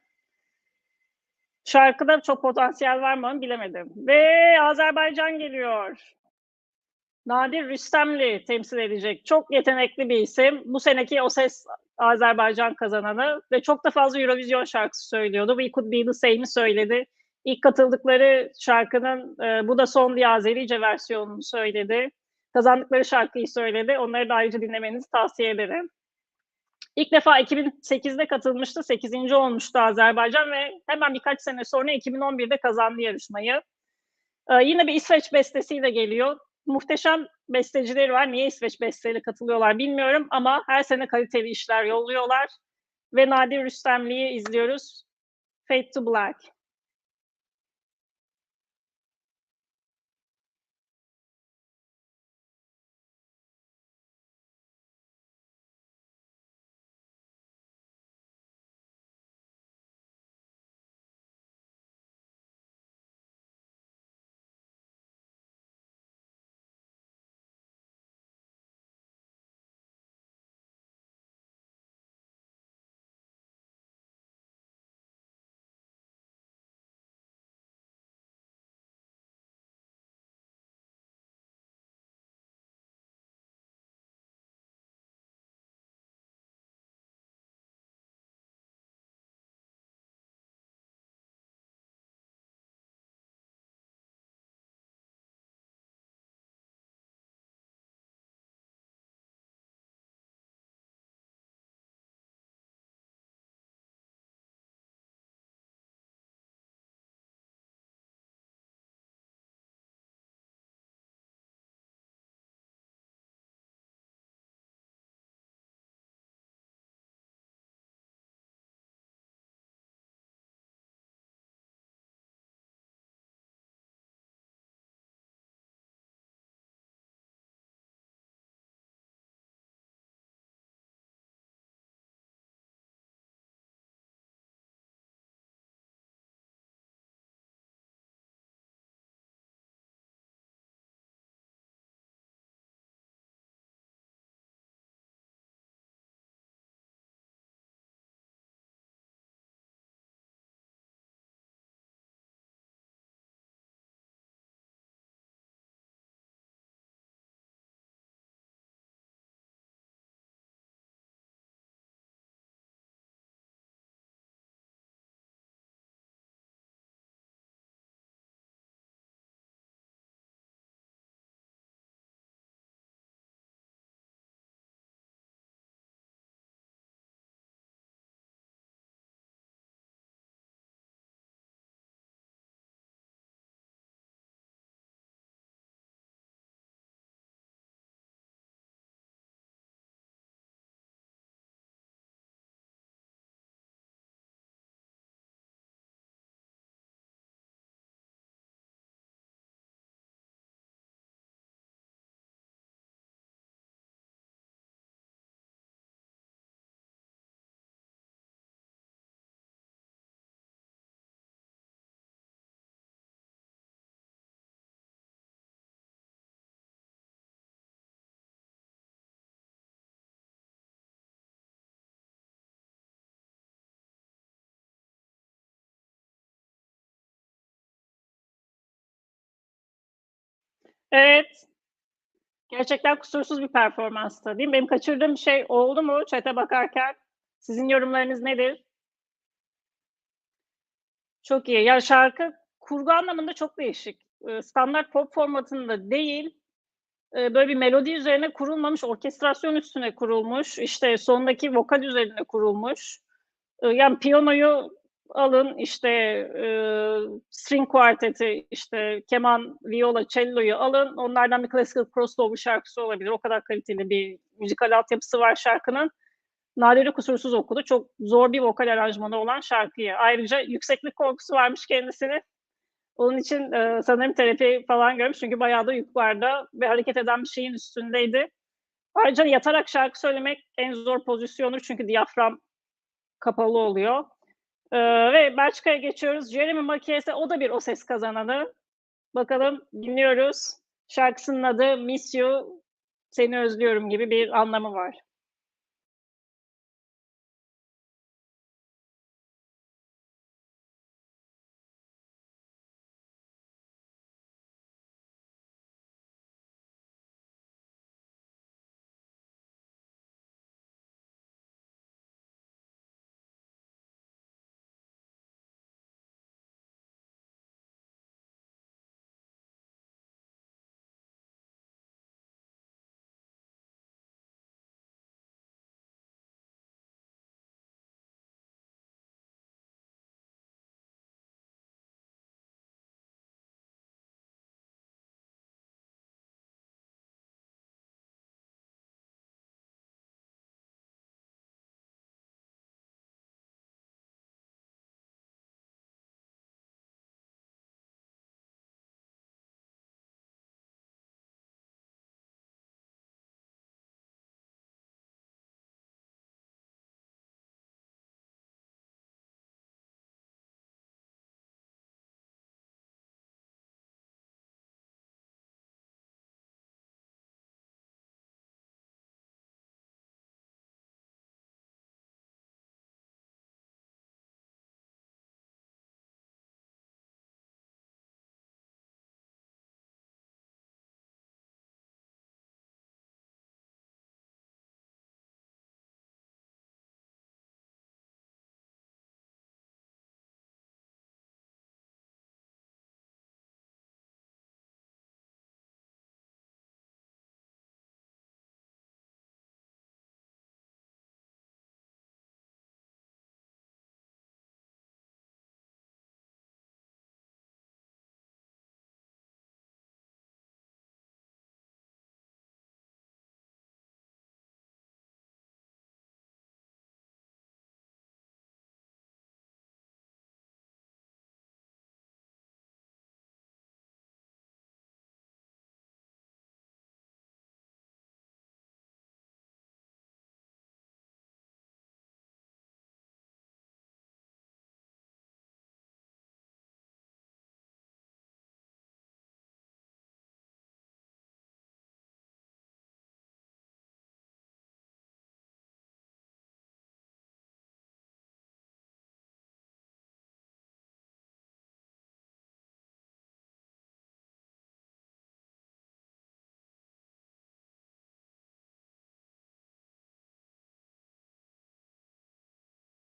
Şarkıda çok potansiyel var mı bilemedim. Ve Azerbaycan geliyor. Nadir Rüstemli temsil edecek. Çok yetenekli bir isim. Bu seneki O Ses Azerbaycan kazananı ve çok da fazla Eurovision şarkısı söylüyordu. We Could Be The Same'i söyledi. İlk katıldıkları şarkının Bu Da Son diye Azerice versiyonunu söyledi. Kazandıkları şarkıyı söyledi. Onları da ayrıca dinlemenizi tavsiye ederim. İlk defa 2008'de katılmıştı. 8. olmuştu Azerbaycan ve hemen birkaç sene sonra 2011'de kazandı yarışmayı. Yine bir İsveç bestesiyle geliyor. Muhteşem bestecileri var. Niye İsveç besteleri katılıyorlar bilmiyorum ama her sene kaliteli işler yolluyorlar. Ve Nadir Rüstemli'yi izliyoruz. Fade to Black. Evet, gerçekten kusursuz bir performanstı, değil mi? Benim kaçırdığım bir şey oldu mu chat'e bakarken? Sizin yorumlarınız nedir? Çok iyi. Ya, şarkı kurgu anlamında çok değişik. Standart pop formatında değil, böyle bir melodi üzerine kurulmamış, orkestrasyon üstüne kurulmuş, işte, sondaki vokal üzerine kurulmuş. Yani piyanoyu alın, işte, string kuarteti, işte, keman, viyola, cello'yu alın, onlardan bir classical crossover şarkısı olabilir. O kadar kaliteli bir müzikal altyapısı var şarkının. Nadire kusursuz okudu. Çok zor bir vokal aranjmanı olan şarkıyı. Ayrıca yükseklik korkusu varmış kendisinin. Onun için, sanırım terapi falan görmüş çünkü bayağı da yukarıda ve hareket eden bir şeyin üstündeydi. Ayrıca yatarak şarkı söylemek en zor pozisyonudur çünkü diyafram kapalı oluyor. Ve Belçika'ya geçiyoruz. Jeremy Marquez'e o da bir O Ses kazananı. Bakalım dinliyoruz. Şarkısının adı Miss You, Seni Özlüyorum gibi bir anlamı var.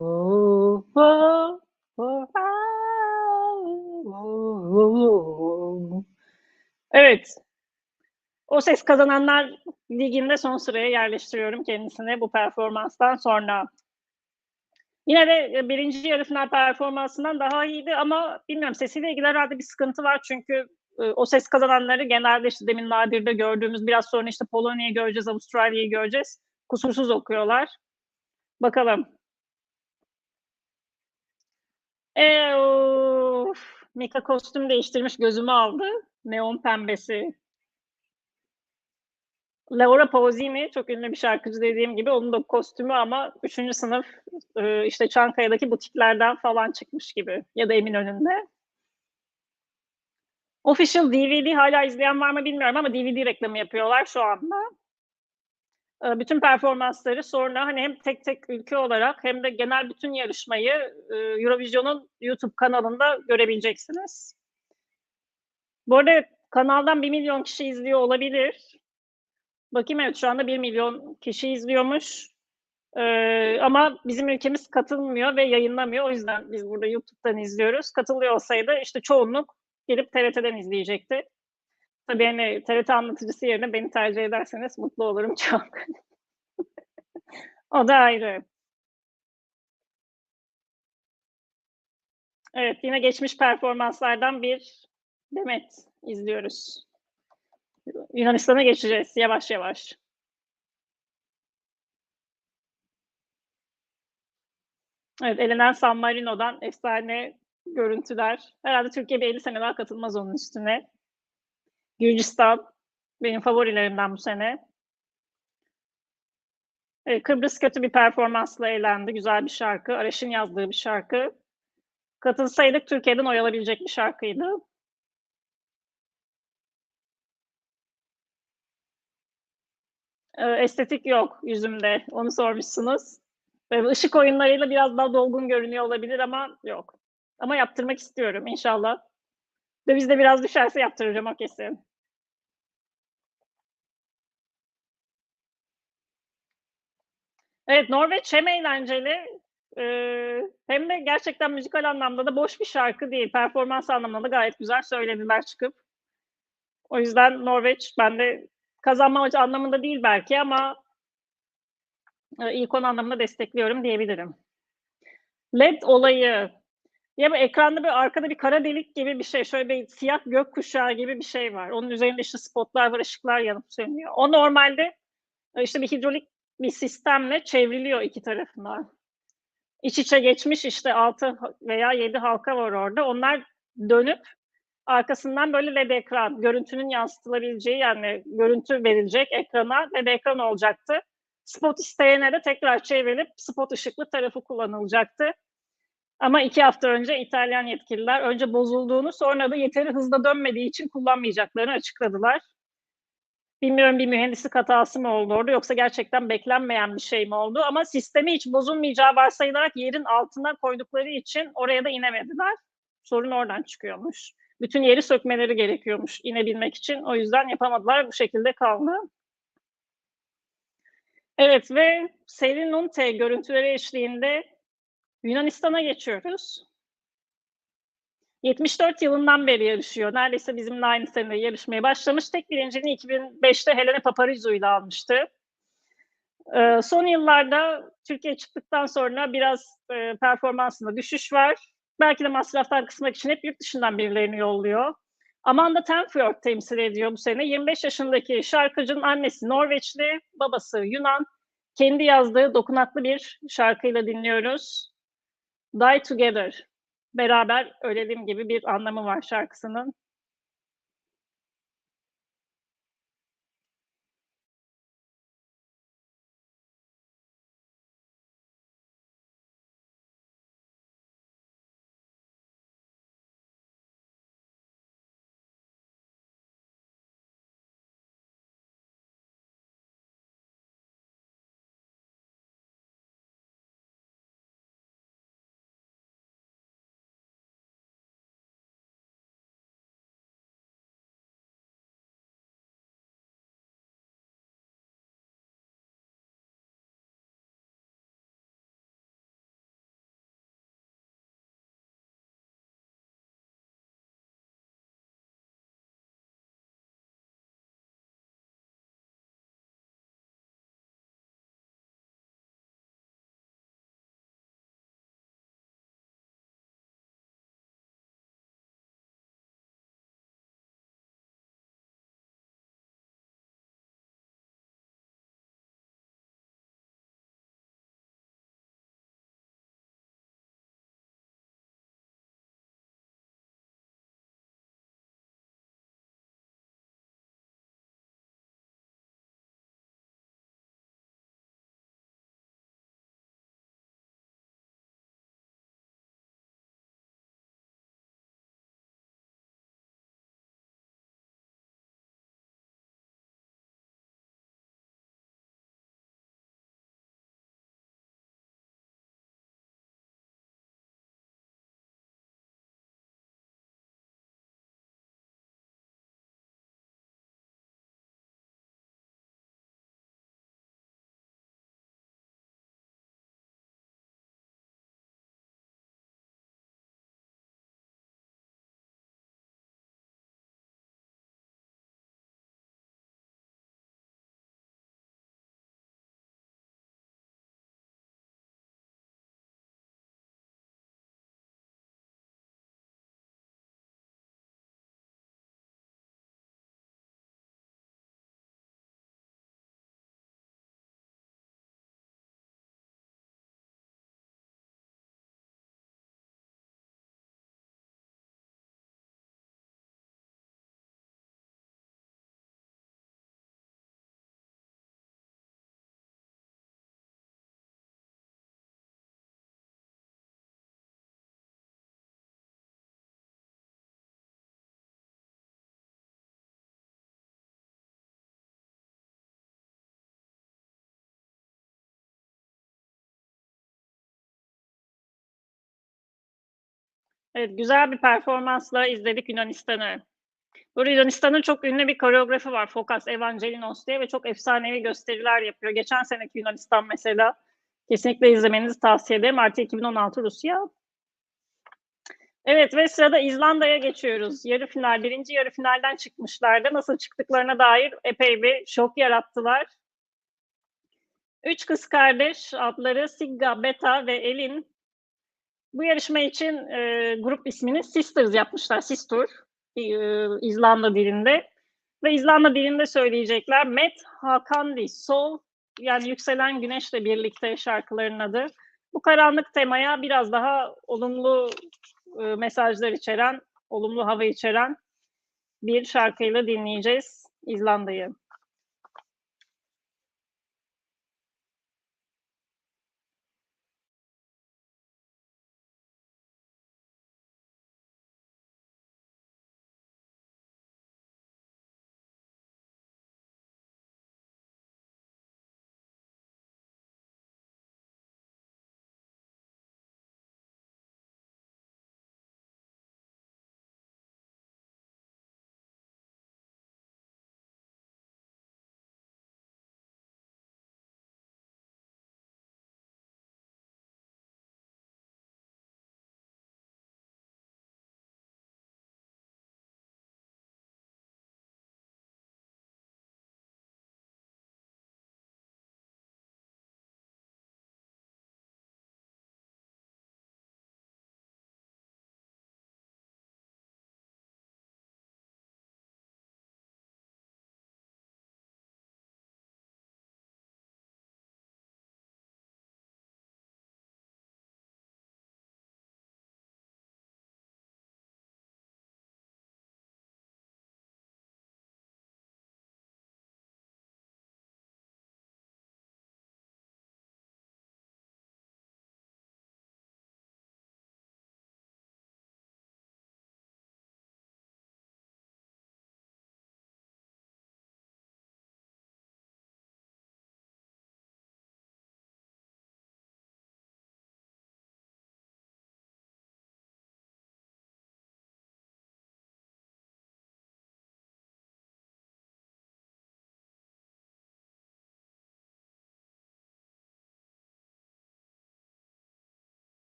Oh, oh, oh, oh. Evet, O Ses Kazananlar Ligi'nde son sıraya yerleştiriyorum kendisini bu performanstan sonra. Yine de birinci yarı final performansından daha iyiydi ama bilmiyorum sesiyle ilgili herhalde bir sıkıntı var çünkü O Ses Kazananları genelde işte demin Nadir'de gördüğümüz biraz sonra işte Polonya'yı göreceğiz, Avustralya'yı göreceğiz. Kusursuz okuyorlar. Bakalım. Of. Mika kostüm değiştirmiş gözümü aldı. Neon pembesi. Laura Pausini çok ünlü bir şarkıcı dediğim gibi onun da kostümü ama 3. sınıf işte Çankaya'daki butiklerden falan çıkmış gibi ya da Eminönü'nde. Official DVD hala izleyen var mı bilmiyorum ama DVD reklamı yapıyorlar şu anda. Bütün performansları sonra hani hem tek tek ülke olarak hem de genel bütün yarışmayı Eurovision'un YouTube kanalında görebileceksiniz. Bu arada Kanaldan 1.000.000 kişi izliyor olabilir. Bakayım, evet, şu anda 1.000.000 kişi izliyormuş. Ama bizim ülkemiz katılmıyor ve yayınlamıyor. O yüzden biz burada YouTube'dan izliyoruz. Katılıyor olsaydı işte çoğunluk gelip TRT'den izleyecekti. Tabii hani TRT anlatıcısı yerine beni tercih ederseniz mutlu olurum çok. O da ayrı. Evet, yine geçmiş performanslardan bir demet izliyoruz. Yunanistan'a geçeceğiz yavaş yavaş. Evet, elenen San Marino'dan efsane görüntüler. Herhalde Türkiye bir 50 sene daha katılmaz onun üstüne. Gürcistan benim favorilerimden bu sene. Kıbrıs kötü bir performansla eğlendi. Güzel bir şarkı. Araş'ın yazdığı bir şarkı. Katılsaydık Türkiye'den oy alabilecek bir şarkıydı. Estetik yok yüzümde. Onu sormuşsunuz. Işık oyunlarıyla biraz daha dolgun görünüyor olabilir ama yok. Ama yaptırmak istiyorum inşallah. Döviz de biraz düşerse yaptıracağım o kesin. Evet, Norveç hem eğlenceli hem de gerçekten müzikal anlamda da boş bir şarkı değil. Performans anlamında da gayet güzel söylediler çıkıp. O yüzden Norveç bende kazanma anlamında değil belki ama ilk 10 anlamında destekliyorum diyebilirim. LED olayı. Ya bu ekranda bir arkada bir kara delik gibi bir şey. Şöyle bir siyah gökkuşağı gibi bir şey var. Onun üzerinde işte spotlar var, ışıklar yanıp sönüyor. O normalde işte bir hidrolik bir sistemle çevriliyor iki tarafına. İç içe geçmiş işte 6 veya 7 halka var orada. Onlar dönüp arkasından böyle LED ekran, görüntünün yansıtılabileceği yani görüntü verilecek ekrana LED ekran olacaktı. Spot isteyene de tekrar çevrilip spot ışıklı tarafı kullanılacaktı. Ama 2 hafta önce İtalyan yetkililer önce bozulduğunu sonra da yeteri hızla dönmediği için kullanmayacaklarını açıkladılar. Bilmiyorum bir mühendislik hatası mı oldu orada yoksa gerçekten beklenmeyen bir şey mi oldu ama sistemi hiç bozulmayacağı varsayılarak yerin altına koydukları için oraya da inemediler. Sorun oradan çıkıyormuş. Bütün yeri sökmeleri gerekiyormuş inebilmek için. O yüzden yapamadılar. Bu şekilde kaldı. Evet ve Selin Nunte görüntüleri eşliğinde Yunanistan'a geçiyoruz. 74 yılından beri yarışıyor. Neredeyse bizimle aynı sene yarışmaya başlamış. Tek birinciliğini 2005'te Helena Paparizou ile almıştı. Son yıllarda Türkiye çıktıktan sonra biraz performansında düşüş var. Belki de masraftan kısmak için hep yurt dışından birilerini yolluyor. Amanda Tenfjord temsil ediyor bu sene. 25 yaşındaki şarkıcının annesi Norveçli, babası Yunan. Kendi yazdığı dokunaklı bir şarkıyla dinliyoruz. Die Together. Beraber ölelim gibi bir anlamı var şarkısının. Evet, güzel bir performansla izledik Yunanistan'ı. Böyle Yunanistan'ın çok ünlü bir koreografi var, Fokas Evangelinos diye ve çok efsanevi gösteriler yapıyor. Geçen seneki Yunanistan mesela, kesinlikle izlemenizi tavsiye ederim. Artı 2016 Rusya. Evet ve sırada İzlanda'ya geçiyoruz. Yarı final, birinci yarı finalden çıkmışlardı. Nasıl çıktıklarına dair epey bir şok yarattılar. Üç kız kardeş, adları Sigga, Beta ve Elin. Bu yarışma için grup ismini Sisters yapmışlar. Sister, İzlanda dilinde. Ve İzlanda dilinde söyleyecekler. Met Hakandi Sol, yani yükselen güneşle birlikte şarkıların adı. Bu karanlık temaya biraz daha olumlu mesajlar içeren, olumlu hava içeren bir şarkıyla dinleyeceğiz İzlanda'yı.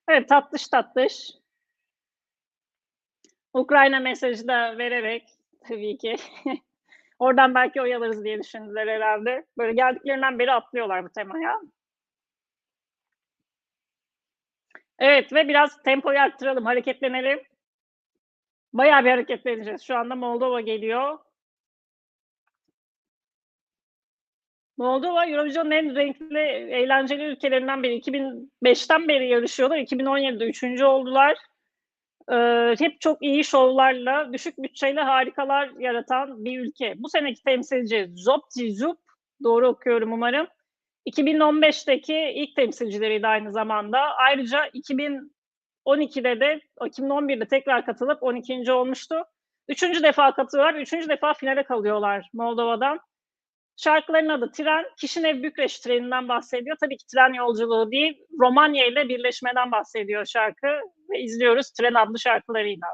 Evet, tatlış tatlış. Ukrayna mesajı da vererek tabii ki oradan belki oy alırız diye düşündüler herhalde. Böyle geldiklerinden beri atlıyorlar bu temaya. Evet ve biraz tempoyu arttıralım, hareketlenelim. Bayağı bir hareketleneceğiz. Şu anda Moldova geliyor. Moldova Eurovision'un en renkli, eğlenceli ülkelerinden biri. 2005'ten beri yarışıyorlar. 2017'de üçüncü oldular. Hep çok iyi şovlarla, düşük bütçeyle harikalar yaratan bir ülke. Bu seneki temsilci Zopti Zup, doğru okuyorum umarım. 2015'teki ilk temsilcileriydi aynı zamanda. Ayrıca 2012'de de, 2011'de tekrar katılıp 12. olmuştu. Üçüncü defa katılıyorlar. Üçüncü defa finale kalıyorlar Moldova'dan. Şarkıların adı Tren, Kişinev-Bükreş treninden bahsediyor. Tabii ki tren yolculuğu değil, Romanya ile birleşmeden bahsediyor şarkı ve izliyoruz Tren adlı şarkılarıyla.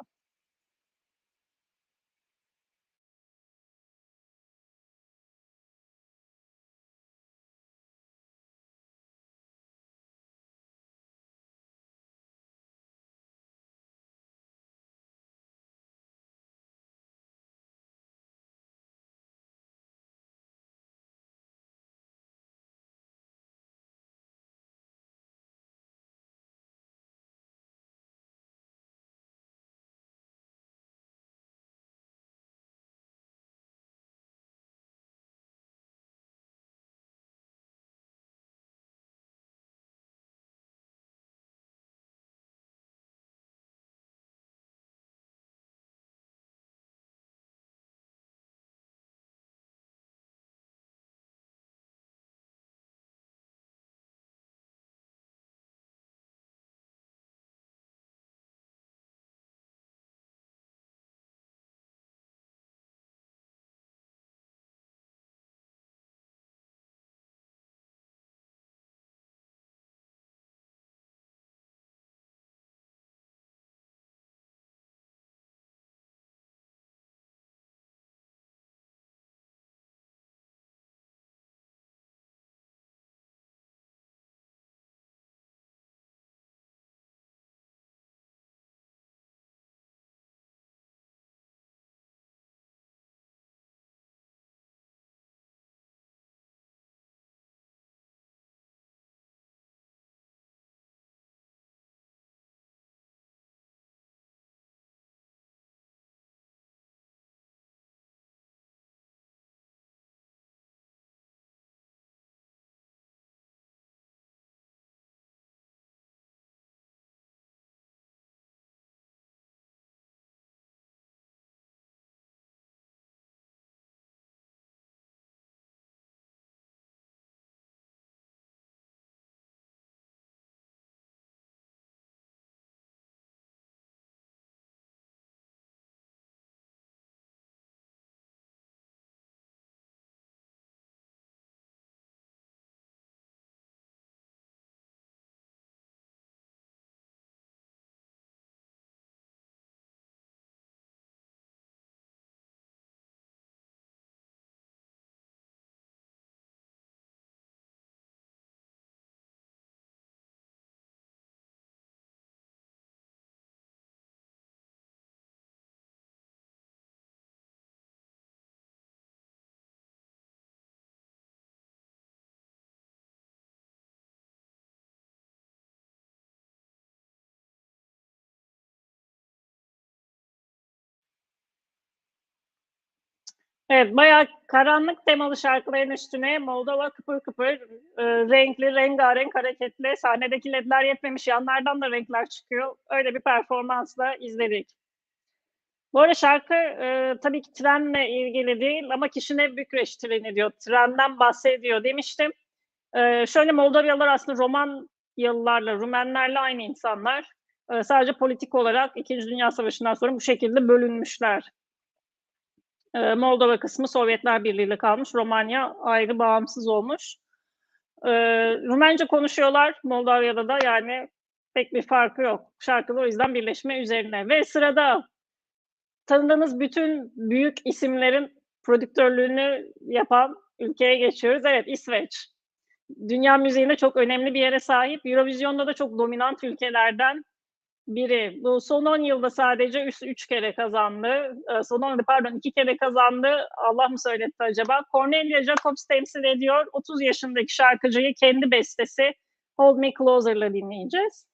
Evet, bayağı karanlık temalı şarkıların üstüne Moldova kıpır kıpır, renkli, rengarenk, hareketli, sahnedeki ledler yetmemiş, yanlardan da renkler çıkıyor. Öyle bir performansla izledik. Bu arada şarkı tabii ki trenle ilgili değil ama Kişinev Bükreş treni diyor. Trenden bahsediyor demiştim. Şöyle Moldovyalılar aslında Romanyalılarla, Rumenlerle aynı insanlar. Sadece politik olarak İkinci Dünya Savaşı'ndan sonra bu şekilde bölünmüşler. Moldova kısmı Sovyetler Birliği'yle kalmış, Romanya ayrı bağımsız olmuş. Rumence konuşuyorlar Moldavya'da da yani pek bir farkı yok. Şarkıda o yüzden birleşme üzerine. Ve sırada tanıdığınız bütün büyük isimlerin prodüktörlüğünü yapan ülkeye geçiyoruz. Evet, İsveç. Dünya müziğinde çok önemli bir yere sahip. Eurovision'da da çok dominant ülkelerden biri. Bu son 10 yılda sadece 3 kere kazandı. Son 10 yılda pardon 2 kere kazandı. Allah mı söyletti acaba? Cornelia Jacobs temsil ediyor. 30 yaşındaki şarkıcıyı kendi bestesi Hold Me Closer'la dinleyeceğiz.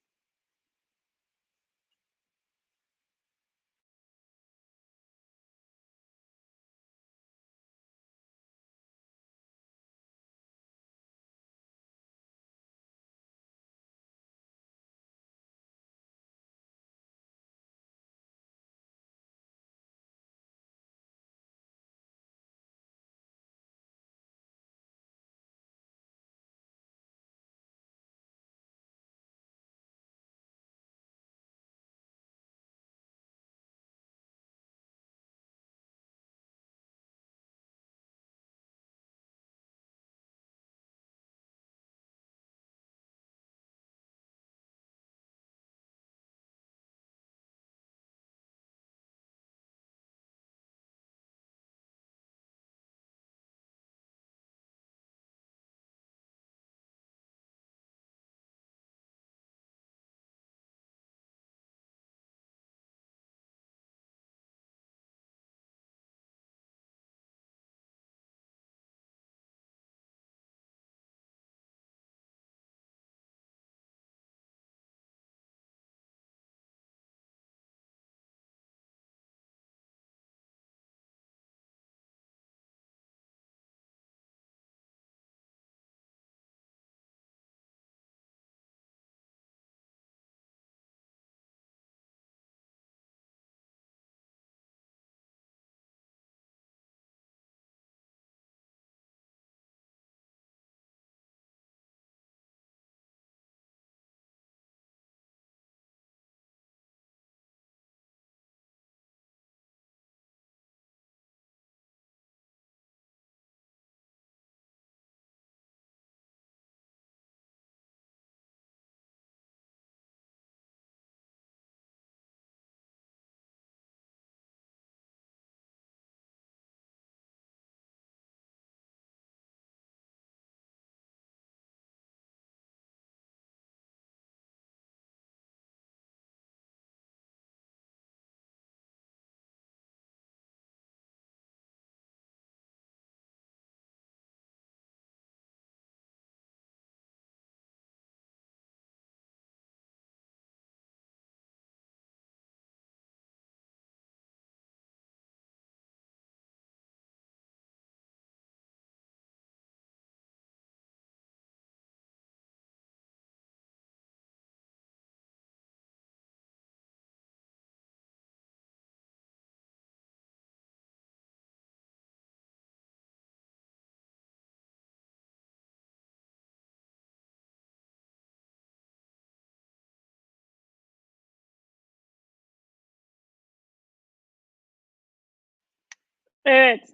Evet,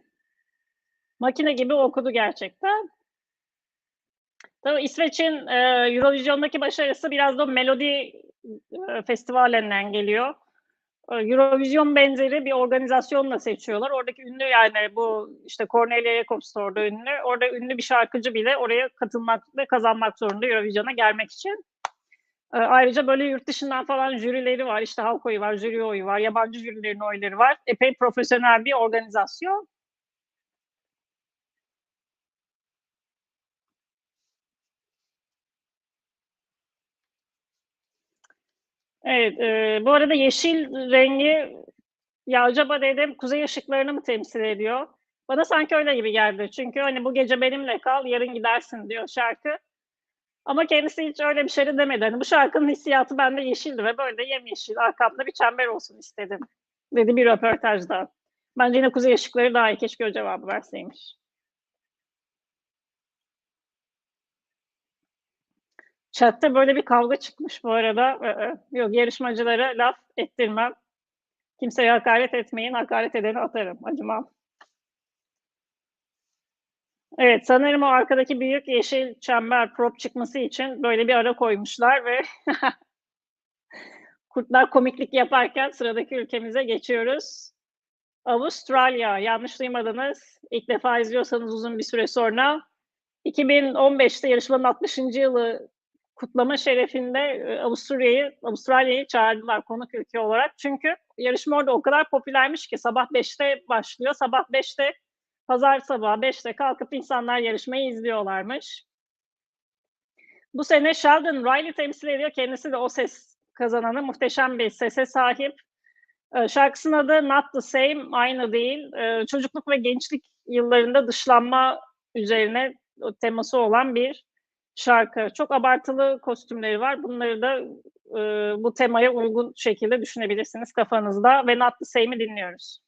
makine gibi okudu gerçekten. Tabii İsveç'in, Eurovision'daki başarısı biraz da o Melodi, Festivali'nden geliyor. Eurovision benzeri bir organizasyonla seçiyorlar. Oradaki ünlü, yani bu, işte, Cornelia Jacobs da orada ünlü. Orada ünlü bir şarkıcı bile oraya katılmak ve kazanmak zorunda Eurovision'a gelmek için. Ayrıca böyle yurt dışından falan jürileri var. İşte halk oyu var, jüri oyu var, yabancı jürilerin oyları var. Epey profesyonel bir organizasyon. Evet, bu arada yeşil rengi, ya acaba dedim kuzey ışıklarını mı temsil ediyor? Bana sanki öyle gibi geldi. Çünkü hani bu gece benimle kal, yarın gidersin diyor şarkı. Ama kendisi hiç öyle bir şey de demedi. Hani bu şarkının hissiyatı bende yeşildi ve böyle yemyeşil arkamda bir çember olsun istedim dedi bir röportajda. Bence yine kuzey ışıkları daha iyi. Keşke o cevabı verseymiş. Chat'te böyle bir kavga çıkmış bu arada. Yok, yarışmacılara laf ettirmem. Kimseye hakaret etmeyin. Hakaret edeni atarım. Acımam. Evet, sanırım o arkadaki büyük yeşil çember prop çıkması için böyle bir ara koymuşlar ve kurtlar komiklik yaparken sıradaki ülkemize geçiyoruz. Avustralya, yanlış duymadınız. İlk defa izliyorsanız uzun bir süre sonra. 2015'te yarışmanın 60. yılı kutlama şerefinde Avustralya'yı çağırdılar konuk ülke olarak. Çünkü yarışma orada o kadar popülermiş ki sabah 5'te başlıyor. Sabah 5'te, pazar sabahı 5'te kalkıp insanlar yarışmayı izliyorlarmış. Bu sene Sheldon Riley temsil ediyor. Kendisi de o ses kazananı. Muhteşem bir sese sahip. Şarkısının adı Not the Same, aynı değil. Çocukluk ve gençlik yıllarında dışlanma üzerine teması olan bir şarkı. Çok abartılı kostümleri var. Bunları da bu temaya uygun şekilde düşünebilirsiniz kafanızda ve Not the Same'i dinliyoruz.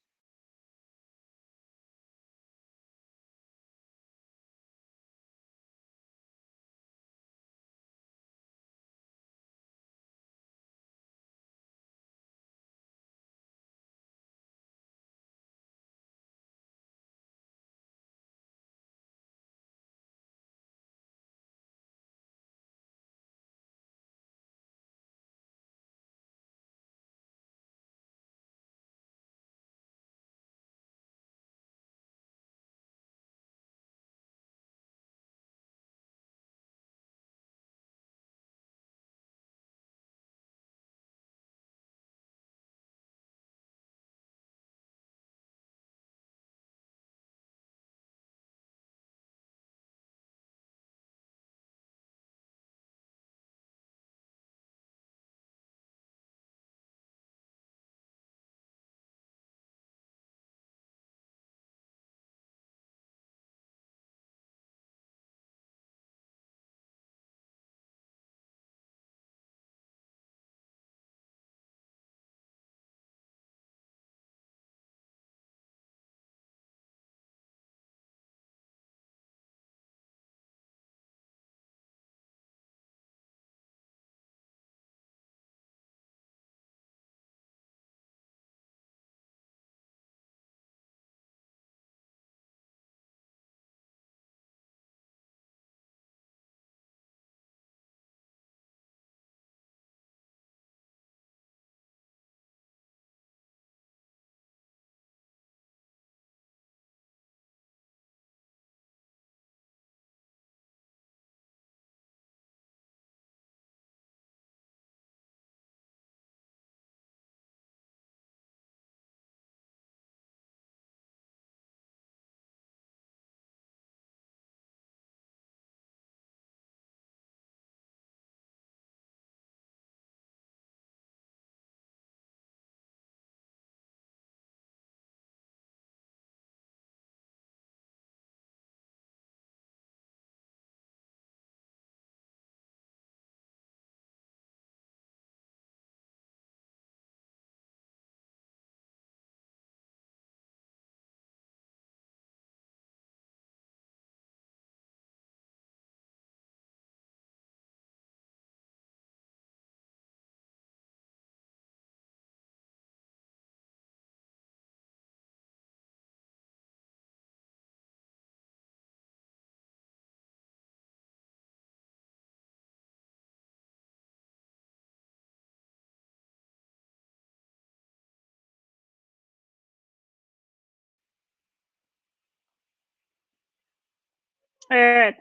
Evet.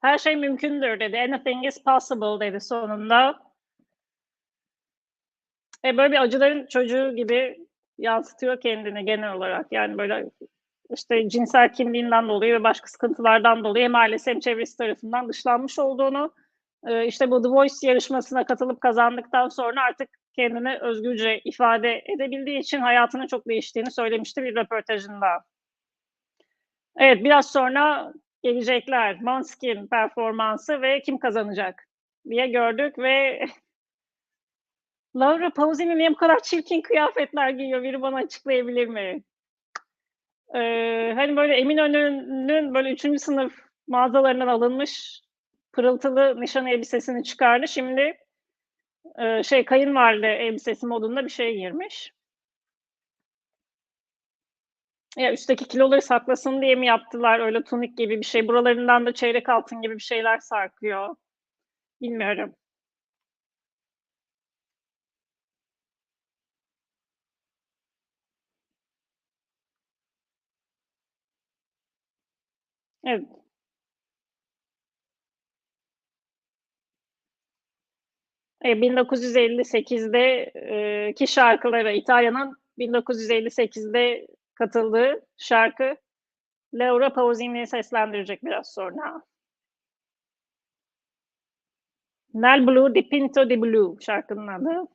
Her şey mümkündür dedi. Anything is possible dedi sonunda. Böyle bir acıların çocuğu gibi yansıtıyor kendini genel olarak. Yani böyle işte cinsel kimliğinden dolayı ve başka sıkıntılardan dolayı hem ailesi hem çevresi tarafından dışlanmış olduğunu, işte bu The Voice yarışmasına katılıp kazandıktan sonra artık kendini özgürce ifade edebildiği için hayatının çok değiştiğini söylemişti bir röportajında. Evet, biraz sonra gelecekler. Måneskin performansı ve kim kazanacak diye gördük ve Laura Pausini niye bu kadar çirkin kıyafetler giyiyor? Biri bana açıklayabilir mi? Hani, böyle Eminönü'nün böyle 3. sınıf mağazalarından alınmış pırıltılı nişan elbisesini çıkardı. Şimdi, kayınvalide elbisesi modunda bir şey giymiş. Ya, üstteki kiloları saklasın diye mi yaptılar? Öyle tunik gibi bir şey. Buralarından da çeyrek altın gibi bir şeyler sarkıyor. Bilmiyorum. Evet. 1958'de ki şarkıları İtalya'nın 1958'de katıldığı şarkı Laura Pausini seslendirecek biraz sonra. Nel blu dipinto di blu şarkının adı.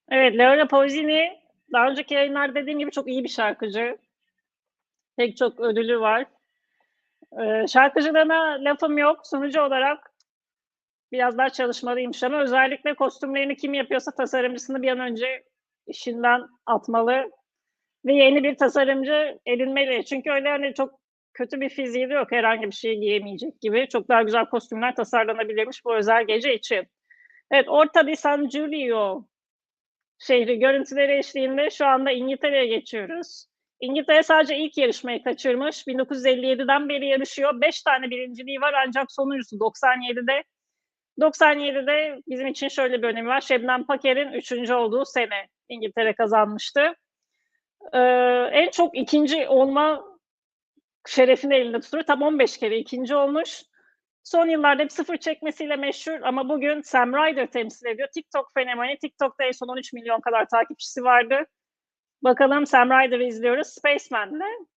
Evet, Laura Pausini daha önceki yayınlarda dediğim gibi çok iyi bir şarkıcı. Pek çok ödülü var. Şarkıcılığına lafım yok. Sunucu olarak biraz daha çalışmalıymış ama özellikle kostümlerini kim yapıyorsa tasarımcısını bir an önce işinden atmalı ve yeni bir tasarımcı edinmeli. Çünkü öyle, hani, çok kötü bir fiziği de yok, herhangi bir şey giyemeyecek gibi. Çok daha güzel kostümler tasarlanabilirmiş bu özel gece için. Evet, orta bir San Giulio şehri görüntüleri eşliğinde şu anda İngiltere'ye geçiyoruz. İngiltere sadece ilk yarışmayı kaçırmış. 1957'den beri yarışıyor. 5 tane birinciliği var ancak sonuncusu 97'de. 97'de bizim için şöyle bir önemi var. Şebnem Paker'in 3. olduğu sene İngiltere kazanmıştı. En çok ikinci olma şerefini elinde tutuyor. Tam 15 kere ikinci olmuş. Son yıllarda hep sıfır çekmesiyle meşhur ama bugün Sam Ryder temsil ediyor. TikTok fenomeni. TikTok'ta en son 13 milyon kadar takipçisi vardı. Bakalım Sam Ryder'ı izliyoruz. Spaceman'le.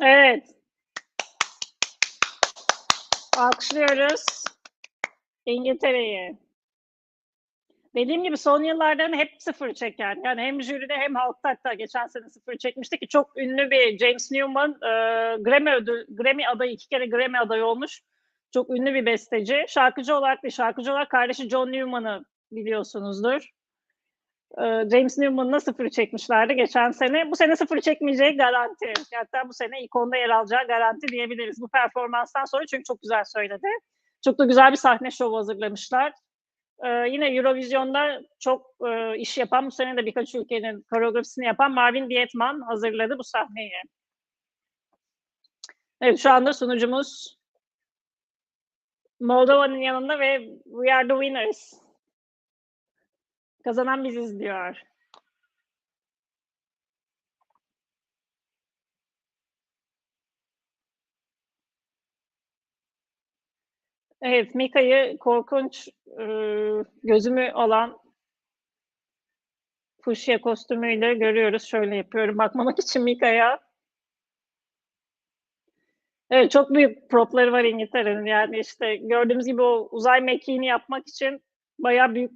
Evet, alkışlıyoruz İngiltere'yi. Dediğim gibi son yıllardan hep sıfır çeken, yani hem jüride hem halkta, hatta geçen sene sıfır çekmişti ki çok ünlü bir James Newman, Grammy adayı, 2 kere Grammy adayı olmuş. Çok ünlü bir besteci. Şarkıcı olarak değil, şarkıcı olarak kardeşi John Newman'ı biliyorsunuzdur. James Newman'la sıfır çekmişlerdi geçen sene. Bu sene sıfır çekmeyeceği garanti. Hatta bu sene ilk onda yer alacağı garanti diyebiliriz bu performanstan sonra, çünkü çok güzel söyledi. Çok da güzel bir sahne şovu hazırlamışlar. Yine Eurovision'da çok iş yapan, bu sene de birkaç ülkenin koreografisini yapan Marvin Dietman hazırladı bu sahneyi. Evet, şu anda sunucumuz Moldova'nın yanında ve We are the winners. Kazanan biziz diyor. Evet, Mika'yı korkunç, gözümü alan fuşya kostümüyle görüyoruz. Şöyle yapıyorum bakmamak için Mika'ya. Evet, çok büyük propları var İngiltere'nin. Yani işte gördüğümüz gibi o uzay mekiğini yapmak için bayağı büyük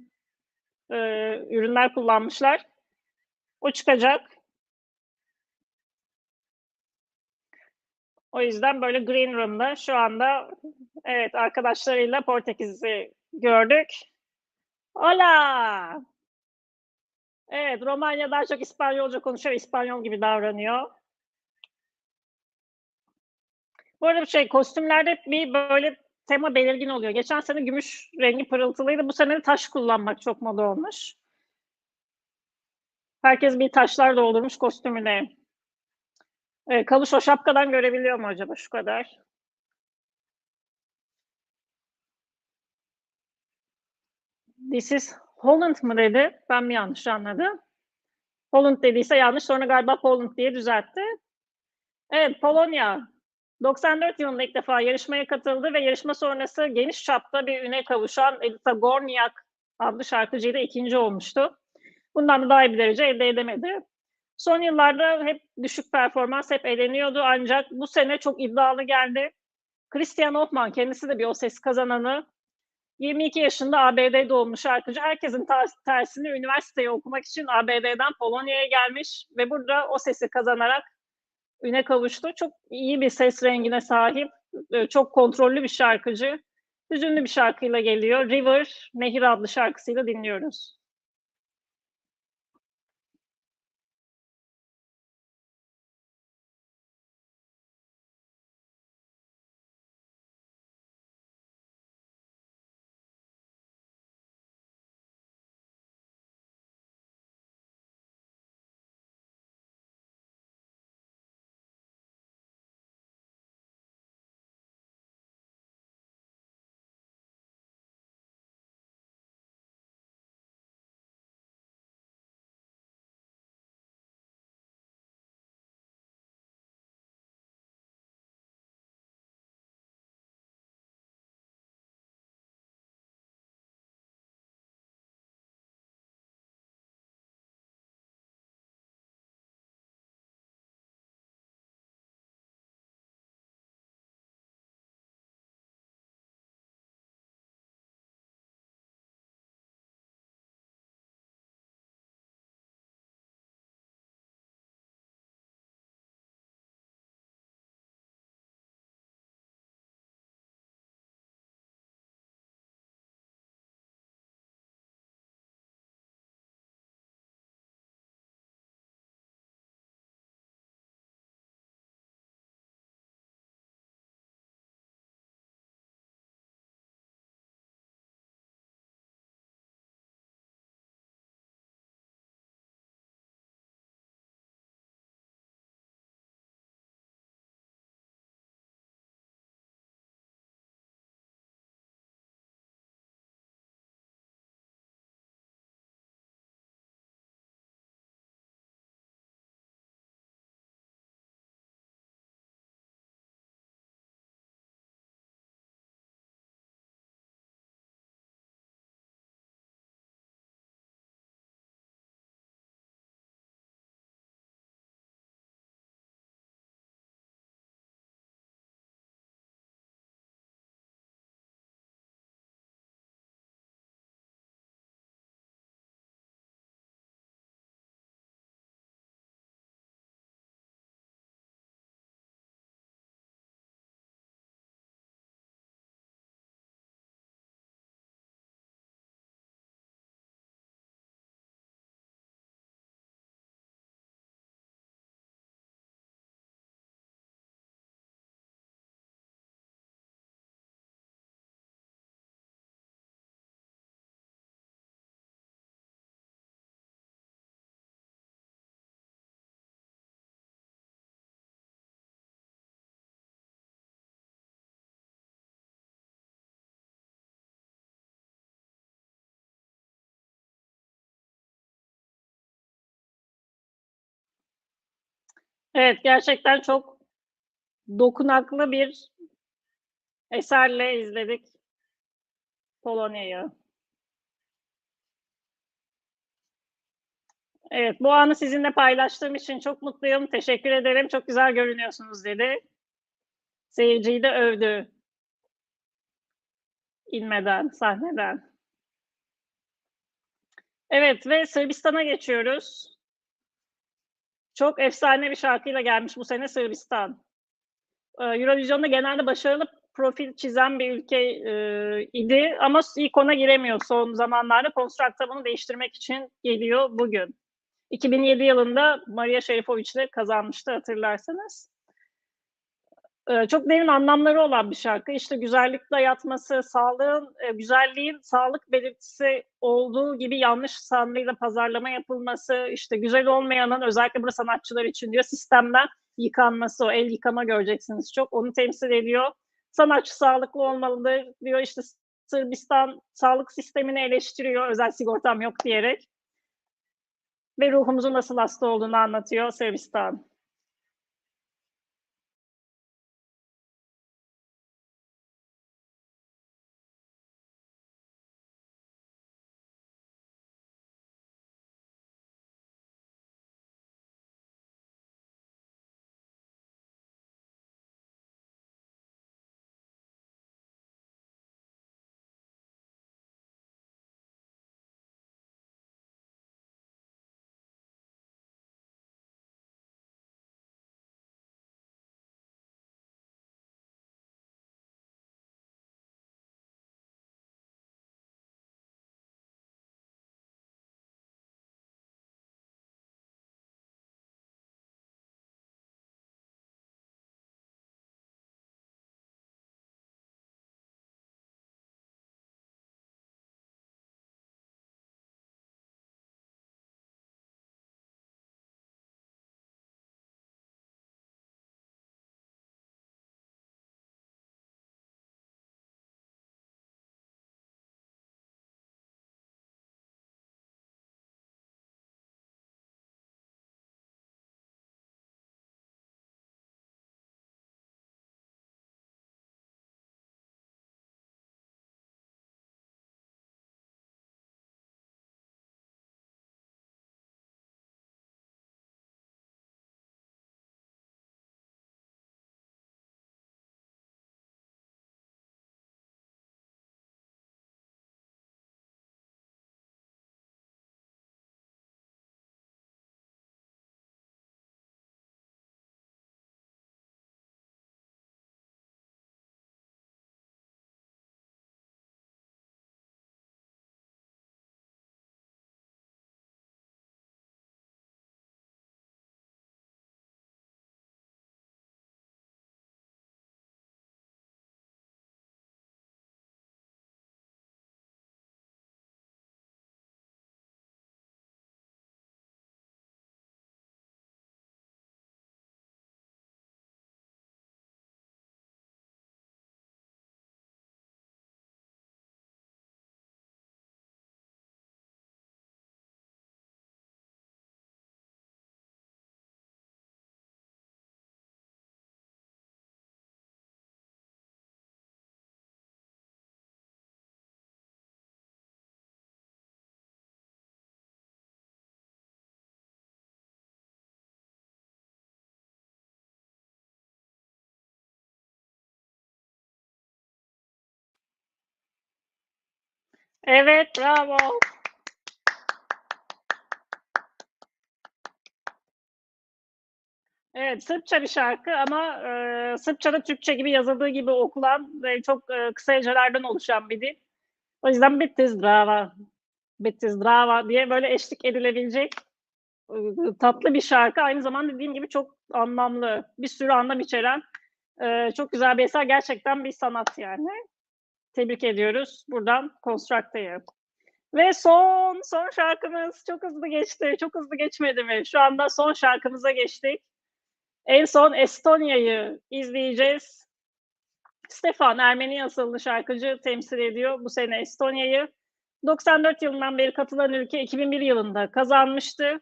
ürünler kullanmışlar. O çıkacak. O yüzden böyle Green Room'da şu anda, evet, arkadaşlarıyla Portekiz'i gördük. Hola! Evet, Romanya daha çok İspanyolca konuşuyor, İspanyol gibi davranıyor. Bu arada bir şey, kostümlerde bir böyle tema belirgin oluyor. Geçen sene gümüş rengi pırıltılıydı. Bu sene de taş kullanmak çok moda olmuş. Herkes bir taşlar doldurmuş kostümüne. Kavuş o şapkadan görebiliyor mu acaba şu kadar? This is Holland mı dedi? Ben mi yanlış anladım? Holland dediyse yanlış. Sonra galiba Poland diye düzeltti. Evet, Polonya. 94 yılında ilk defa yarışmaya katıldı ve yarışma sonrası geniş çapta bir üne kavuşan Elisa Gorniak adlı şarkıcıyla ikinci olmuştu. Bundan da daha iyi bir derece elde edemedi. Son yıllarda hep düşük performans, hep eleniyordu, ancak bu sene çok iddialı geldi. Christian Othman, kendisi de bir O Ses kazananı. 22 yaşında ABD doğumlu şarkıcı. Herkesin tersini üniversiteyi okumak için ABD'den Polonya'ya gelmiş ve burada O Ses'i kazanarak üne kavuştu. Çok iyi bir ses rengine sahip, çok kontrollü bir şarkıcı. Hüzünlü bir şarkıyla geliyor. River, Nehir adlı şarkısıyla dinliyoruz. Evet, gerçekten çok dokunaklı bir eserle izledik Polonya'yı. Evet, bu anı sizinle paylaştığım için çok mutluyum. Teşekkür ederim. Çok güzel görünüyorsunuz dedi. Seyirciyi de övdü inmeden, sahneden. Evet ve Sırbistan'a geçiyoruz. Çok efsane bir şarkıyla gelmiş bu sene Sırbistan. Eurovision'da genelde başarılı profil çizen bir ülke idi ama ilk ona giremiyor son zamanlarda. Konstrakta bunu değiştirmek için geliyor bugün. 2007 yılında Maria Şerifoviç'le kazanmıştı hatırlarsanız. Çok derin anlamları olan bir şarkı. İşte güzellik dayatması, sağlığın, güzelliğin sağlık belirtisi olduğu gibi yanlış sanrıyla pazarlama yapılması, işte güzel olmayanın özellikle burada sanatçılar için diyor sistemden yıkanması, o el yıkama göreceksiniz çok. Onu temsil ediyor. Sanatçı sağlıklı olmalıdır diyor. İşte Sırbistan sağlık sistemini eleştiriyor özel sigortam yok diyerek. Ve ruhumuzun nasıl hasta olduğunu anlatıyor Sırbistan. Evet, bravo. Evet, Sırpça bir şarkı ama Sırpça da Türkçe gibi yazıldığı gibi okulan ve çok kısa hecelerden oluşan bir dil. O yüzden Bitti zdrava, Bitti zdrava diye böyle eşlik edilebilecek tatlı bir şarkı. Aynı zamanda dediğim gibi çok anlamlı, bir sürü anlam içeren çok güzel bir eser. Gerçekten bir sanat yani. Tebrik ediyoruz buradan Constructa'yı. Ve son şarkımız çok hızlı geçti. Çok hızlı geçmedi mi? Şu anda son şarkımıza geçtik. En son Estonya'yı izleyeceğiz. Stefan Ermeni asıllı şarkıcı temsil ediyor bu sene Estonya'yı. 94 yılından beri katılan ülke 2001 yılında kazanmıştı.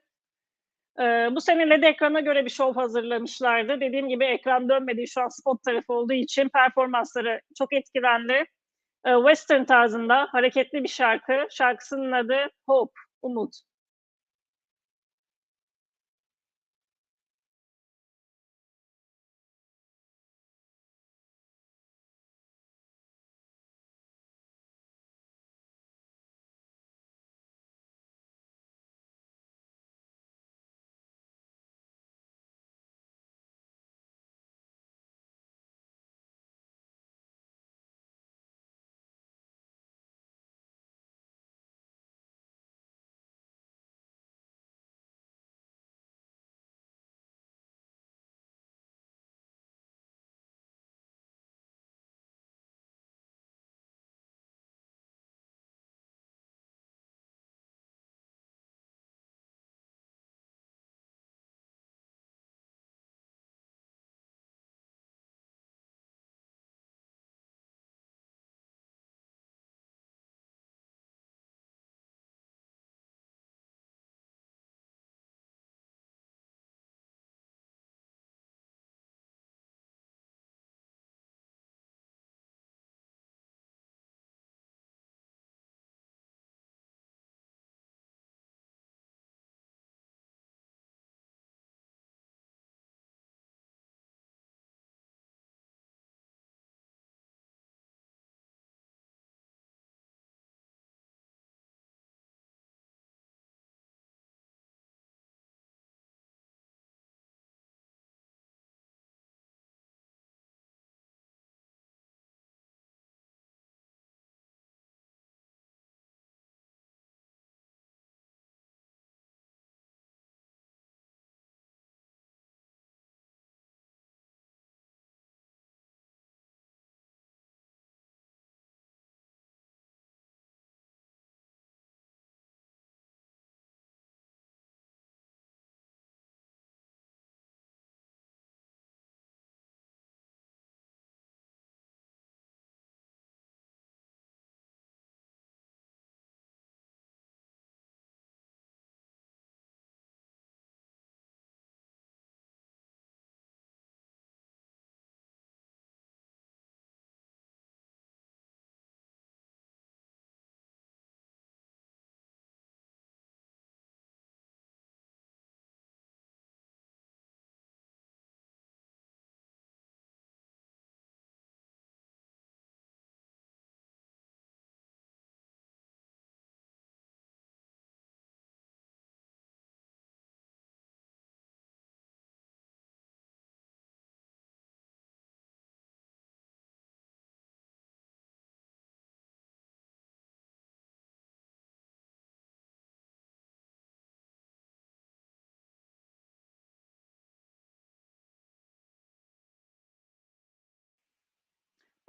Bu sene LED ekrana göre bir şov hazırlamışlardı. Dediğim gibi ekran dönmediği şu an spot tarafı olduğu için performansları çok etkilendi. Western tarzında hareketli bir şarkı. Şarkısının adı Hope, Umut.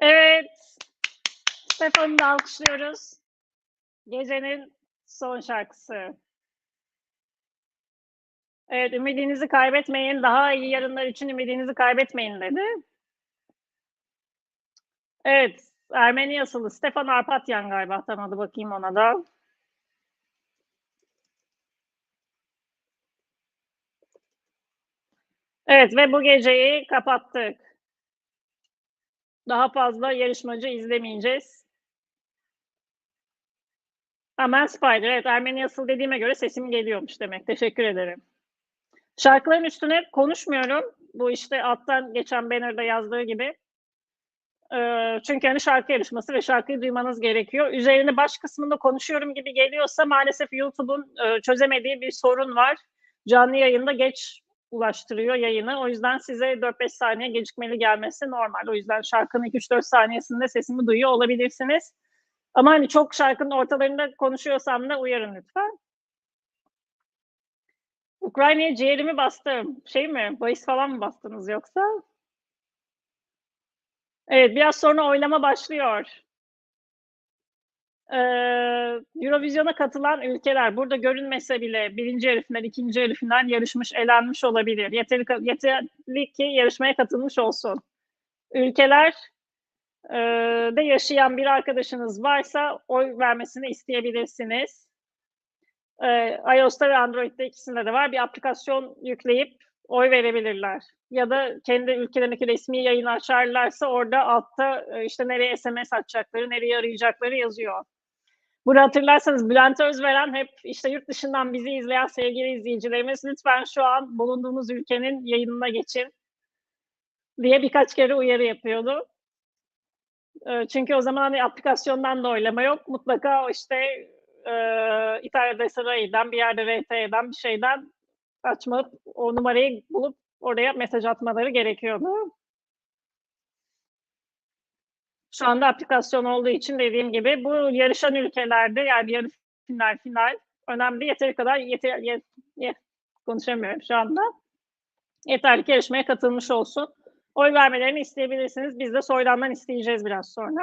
Evet, Stefan'ı da alkışlıyoruz. Gecenin son şarkısı. Evet, ümidinizi kaybetmeyin. Daha iyi yarınlar için ümidinizi kaybetmeyin dedi. Evet, Ermeni asıllı Stefan Arpatyan galiba. Tam adı, bakayım ona da. Evet ve bu geceyi kapattık. Daha fazla yarışmacı izlemeyeceğiz. Hemen Spider. Evet, Ermeni asıl dediğime göre sesim geliyormuş demek. Teşekkür ederim. Şarkıların üstüne konuşmuyorum. Bu işte alttan geçen banner'da yazdığı gibi. Çünkü hani şarkı yarışması ve şarkıyı duymanız gerekiyor. Üzerine baş kısmında konuşuyorum gibi geliyorsa maalesef YouTube'un çözemediği bir sorun var. Canlı yayında geç ulaştırıyor yayını. O yüzden size 4-5 saniye gecikmeli gelmesi normal. O yüzden şarkının 2-3-4 saniyesinde sesimi duyuyor olabilirsiniz. Ama hani çok şarkının ortalarında konuşuyorsam da uyarın lütfen. Ukrayna'ya ciğerimi bastım. Şey mi? Bahis falan mı bastınız yoksa? Evet, biraz sonra oylama başlıyor. Eurovision'a katılan ülkeler burada görünmese bile birinci yarı final, ikinci yarı final yarışmış, elenmiş olabilir. Yeterli ki yarışmaya katılmış olsun. Ülkeler de yaşayan bir arkadaşınız varsa oy vermesini isteyebilirsiniz. iOS'ta ve Android'de ikisinde de var. Bir aplikasyon yükleyip oy verebilirler. Ya da kendi ülkelerindeki resmi yayını açarlarsa orada altta işte nereye SMS atacakları, nereye arayacakları yazıyor. Burada hatırlarsanız Bülent Özveren hep işte yurt dışından bizi izleyen sevgili izleyicilerimiz lütfen şu an bulunduğunuz ülkenin yayınına geçin diye birkaç kere uyarı yapıyordu. Çünkü o zaman hani aplikasyondan da oylama yok. Mutlaka işte İtalya'da Rai'den bir yerde RT'den bir şeyden açıp o numarayı bulup oraya mesaj atmaları gerekiyordu. Şu anda aplikasyon olduğu için dediğim gibi bu yarışan ülkelerde yani yarı final önemli. Yeteri kadar konuşamıyorum şu anda. Yeter ki yarışmaya katılmış olsun. Oy vermelerini isteyebilirsiniz. Biz de Soydan'dan isteyeceğiz biraz sonra.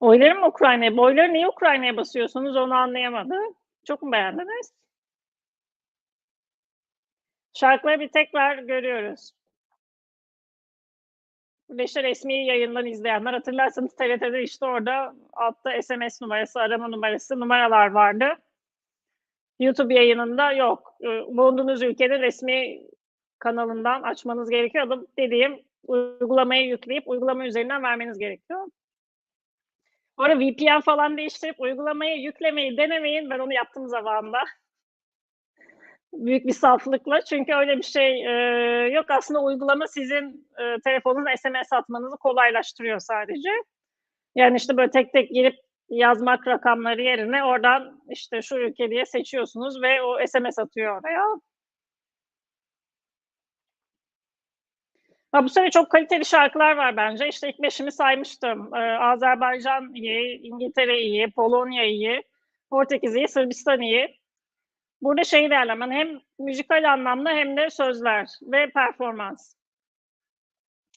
Oyları mı Ukrayna'ya? Oyları niye Ukrayna'ya basıyorsunuz onu anlayamadım. Çok mu beğendiniz? Şarkıları bir tekrar görüyoruz. İşte resmi yayından izleyenler hatırlarsanız TRT'de işte orada altta SMS numarası, arama numarası, numaralar vardı. YouTube yayınında yok. Bulunduğunuz ülkenin resmi kanalından açmanız gerekiyor. Dediğim uygulamayı yükleyip uygulama üzerinden vermeniz gerekiyor. Bu arada VPN falan değiştirip uygulamayı yüklemeyi denemeyin. Ben onu yaptım zamanında. Büyük bir saflıkla. Çünkü öyle bir şey yok. Aslında uygulama sizin telefonun SMS atmanızı kolaylaştırıyor sadece. Yani işte böyle tek tek girip yazmak rakamları yerine oradan işte şu ülke diye seçiyorsunuz ve o SMS atıyor oraya. Ha, bu sene çok kaliteli şarkılar var bence. İşte ilk beşimi saymıştım. Azerbaycan iyi, İngiltere iyi, Polonya iyi, Portekiz iyi, Sırbistan iyi. Burada şeyi değerlendirmem hem müzikal anlamda hem de sözler ve performans.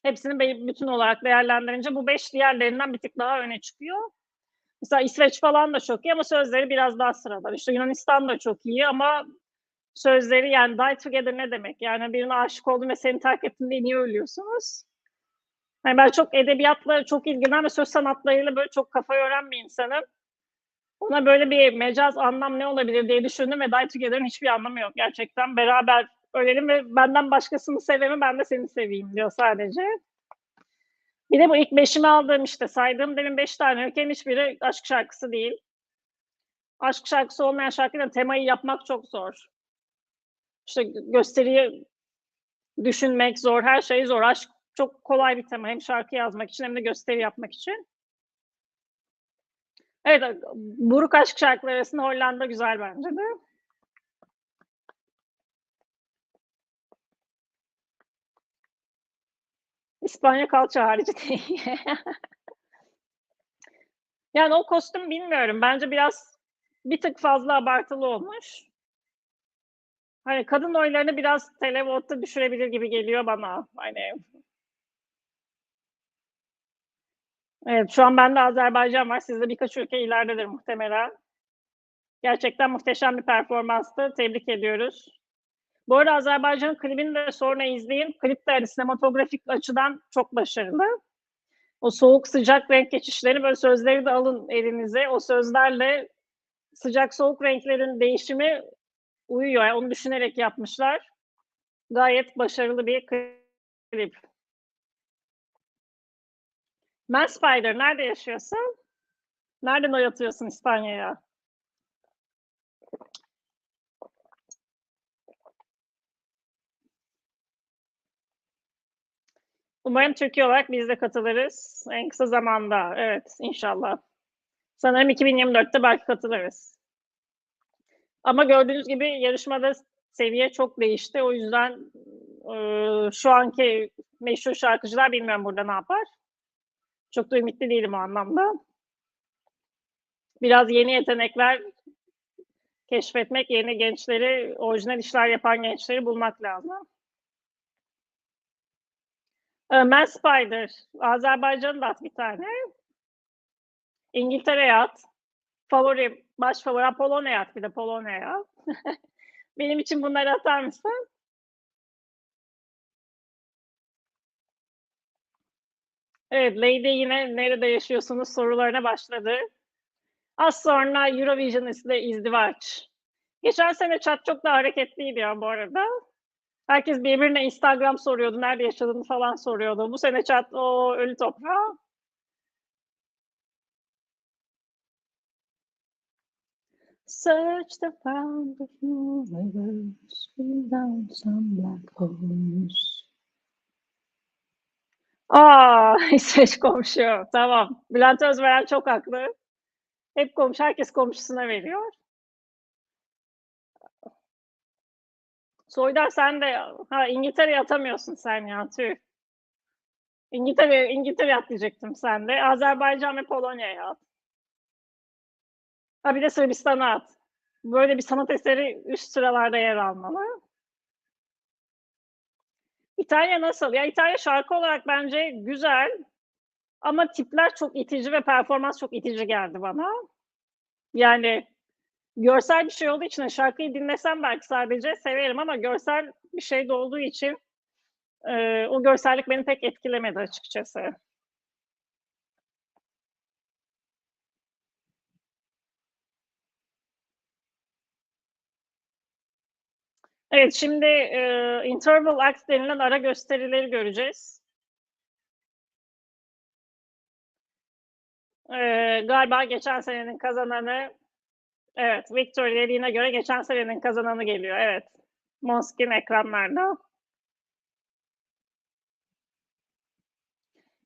Hepsini bütün olarak değerlendirince bu 5 diğerlerinden bir tık daha öne çıkıyor. Mesela İsveç falan da çok iyi ama sözleri biraz daha sıradan. İşte Yunanistan da çok iyi ama sözleri yani die together ne demek? Yani birine aşık oldun ve seni terk ettiğinde niye ölüyorsunuz? Yani ben çok edebiyatla çok ilgilenen ve söz sanatlarıyla böyle çok kafa yoran bir insanım. Ona böyle bir mecaz anlam ne olabilir diye düşündüm ve Die Together'ın hiçbir anlamı yok gerçekten. Beraber ölelim ve benden başkasını sevemi ben de seni seveyim diyor sadece. Bir de bu ilk beşimi aldığım işte saydığım demin 5 tane ülkenin hiçbiri aşk şarkısı değil. Aşk şarkısı olmayan şarkıyla temayı yapmak çok zor. İşte gösteriyi düşünmek zor, her şey zor. Aşk çok kolay bir tema hem şarkı yazmak için hem de gösteri yapmak için. Evet, buruk aşk şarkıları arasında Hollanda güzel bence de. İspanya kalça harici değil. Yani o kostüm bilmiyorum. Bence biraz bir tık fazla abartılı olmuş. Hani kadın oylarını biraz televote'da düşürebilir gibi geliyor bana. Hani evet, şu an bende Azerbaycan var. Sizde birkaç ülke ileridedir muhtemelen. Gerçekten muhteşem bir performanstı. Tebrik ediyoruz. Bu arada Azerbaycan'ın klibini de sonra izleyin. Klip de hani sinematografik açıdan çok başarılı. O soğuk sıcak renk geçişleri böyle sözleri de alın elinize. O sözlerle sıcak soğuk renklerin değişimi uyuyor. Yani onu düşünerek yapmışlar. Gayet başarılı bir klip. Man Spider nerede yaşıyorsun? Nereden oy atıyorsun İspanya'ya? Umarım Türkiye olarak biz de katılırız en kısa zamanda. Evet, inşallah. Sanırım 2024'te belki katılırız. Ama gördüğünüz gibi yarışmada seviye çok değişti. O yüzden şu anki meşhur şarkıcılar bilmiyorum burada ne yapar. Çok da ümitli değilim o anlamda. Biraz yeni yetenekler keşfetmek, yeni gençleri, orijinal işler yapan gençleri bulmak lazım. Man Spider, Azerbaycan'da at bir tane. İngiltere'ye at. Baş favori Polonya'ya at, bir de Polonya'ya. Benim için bunları atar mısın? Evet, Lady yine nerede yaşıyorsunuz sorularına başladı. Az sonra Eurovision izdivaç. Geçen sene chat çok da hareketliydi ya bu arada. Herkes birbirine Instagram soruyordu, nerede yaşadığını falan soruyordu. Bu sene chat o ölü toprağa. Search the found of universe down some black holes. Aa, İsveç komşu. Tamam. Bülent Özveren çok haklı. Hep komşu, herkes komşusuna veriyor. Soydar sen de İngiltere'ye atamıyorsun sen ya. Tüh. İngiltere at diyecektim sen de. Azerbaycan ve Polonya'ya at. Ha bir de Sırbistan'a at. Böyle bir sanat eseri üst sıralarda yer almalı. İtalya nasıl? Ya İtalya şarkı olarak bence güzel ama tipler çok itici ve performans çok itici geldi bana. Yani görsel bir şey olduğu için şarkıyı dinlesem belki sadece severim ama görsel bir şey de olduğu için o görsellik beni pek etkilemedi açıkçası. Evet, şimdi interval act denilen ara gösterileri göreceğiz. Galiba geçen senenin kazananı, evet, Victoria dediğine göre geçen senenin kazananı geliyor. Evet, Måneskin ekranlarda.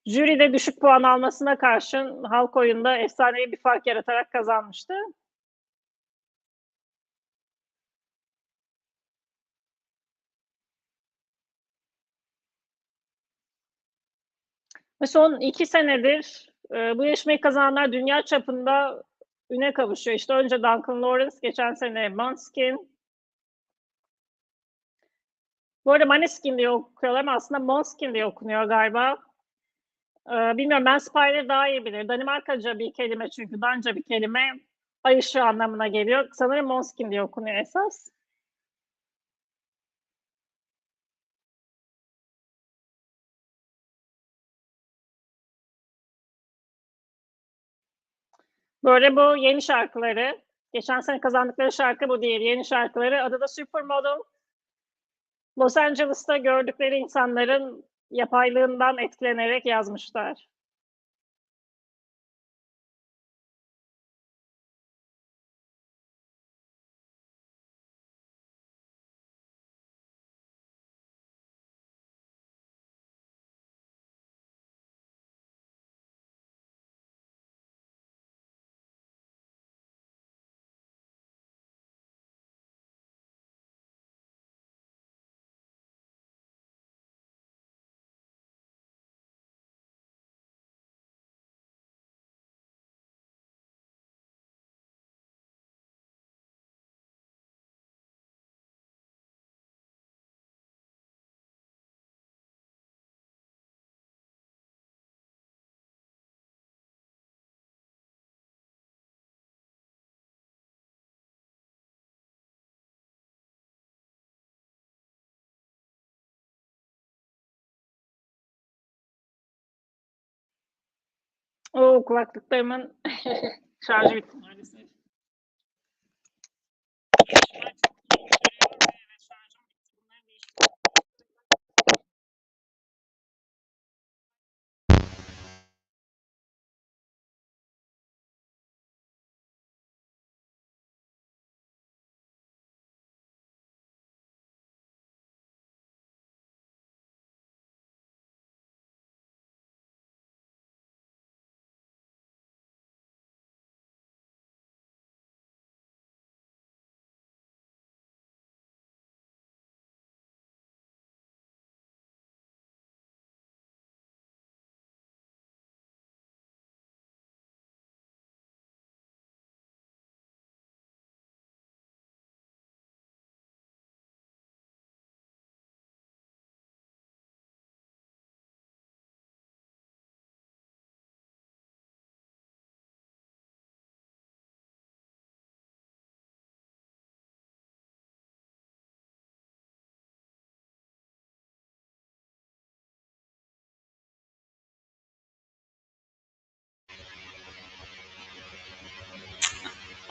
Jüride düşük puan almasına karşın halk oyunda efsanevi bir fark yaratarak kazanmıştı. Ve son 2 senedir bu yarışmayı kazananlar dünya çapında üne kavuşuyor. İşte önce Duncan Lawrence, geçen sene Måneskin. Bu arada Maneskin diye okuyorlar ama aslında Måneskin diye okunuyor galiba. Bilmiyorum, ben Spider daha iyi bilir. Danimarkaca bir kelime çünkü. Danca bir kelime. Ay ışığı anlamına geliyor. Sanırım Måneskin diye okunuyor esas. Böyle bu yeni şarkıları, geçen sene kazandıkları şarkı bu değil. Yeni şarkıları adı da Supermodel. Los Angeles'ta gördükleri insanların yapaylığından etkilenerek yazmışlar. O kulaklıklarımın şarjı bitti maalesef.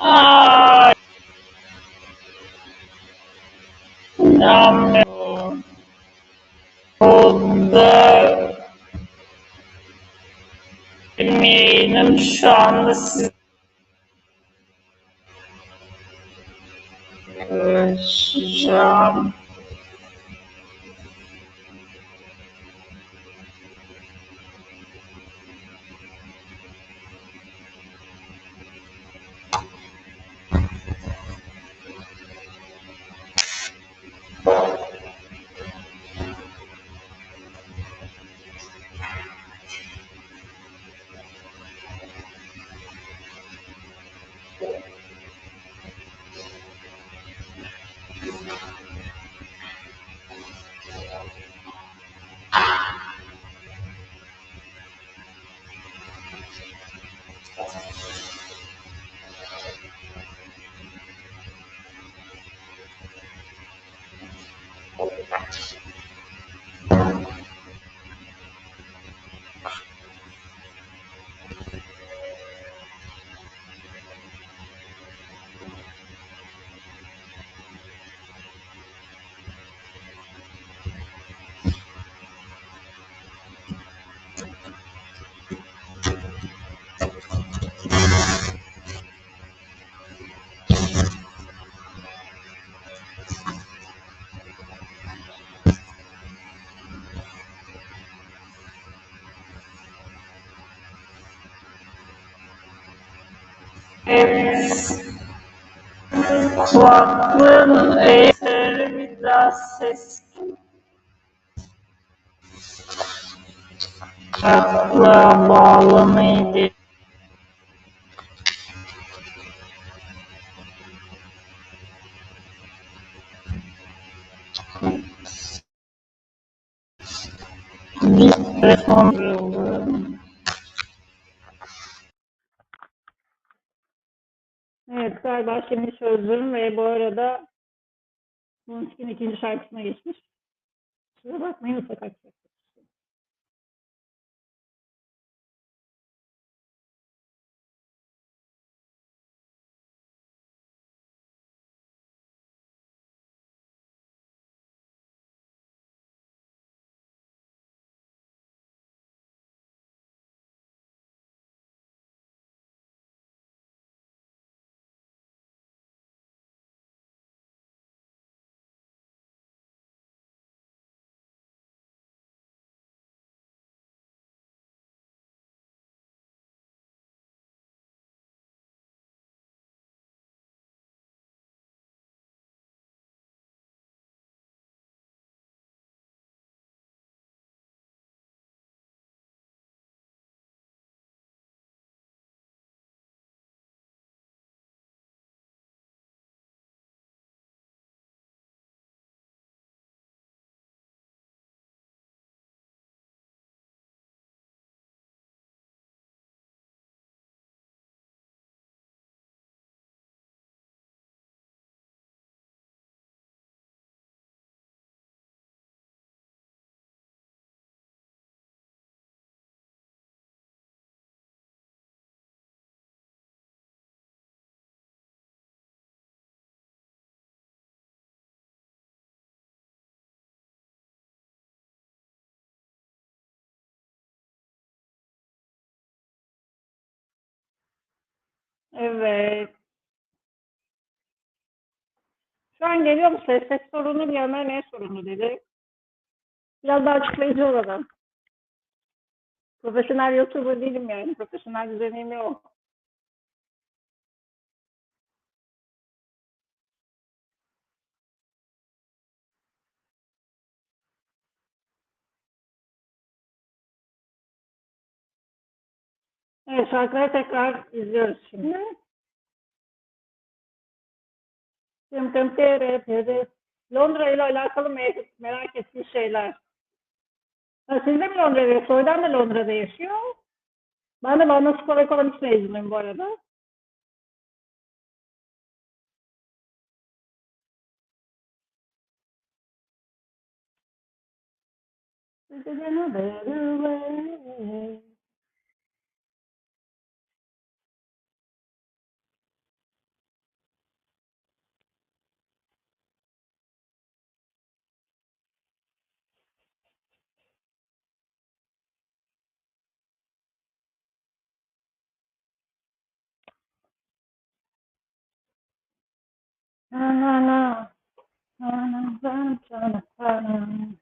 Ay, inanmıyorum. Oldu. Benim yayınım şu anda siz görüşeceğim. Evet, kulaklığın eğri biraz ses kulaklığa bağlamayı telefon kırıldı. Evet, galiba şimdi çözdüm ve bu arada Munchkin ikinci şarkısına geçmiş. Kusura bakmayın, ufak aksaklık. Evet. Şu an geliyor mu ses? Ses sorunu yanına ne sorunu dedi. Biraz daha açıklayıcı olalım. Profesyonel YouTuber değilim yani. Profesyonel bir deneyimi yok. Evet, şarkıları tekrar izliyoruz şimdi. Tım tım tere tere. Londra ile alakalı merak ettiği şeyler. Ha, siz de mi Londra'da? Soydan da Londra'da yaşıyor. Ben de London School of Economics mezunuyum bu arada. Na na na. Na na na na na na.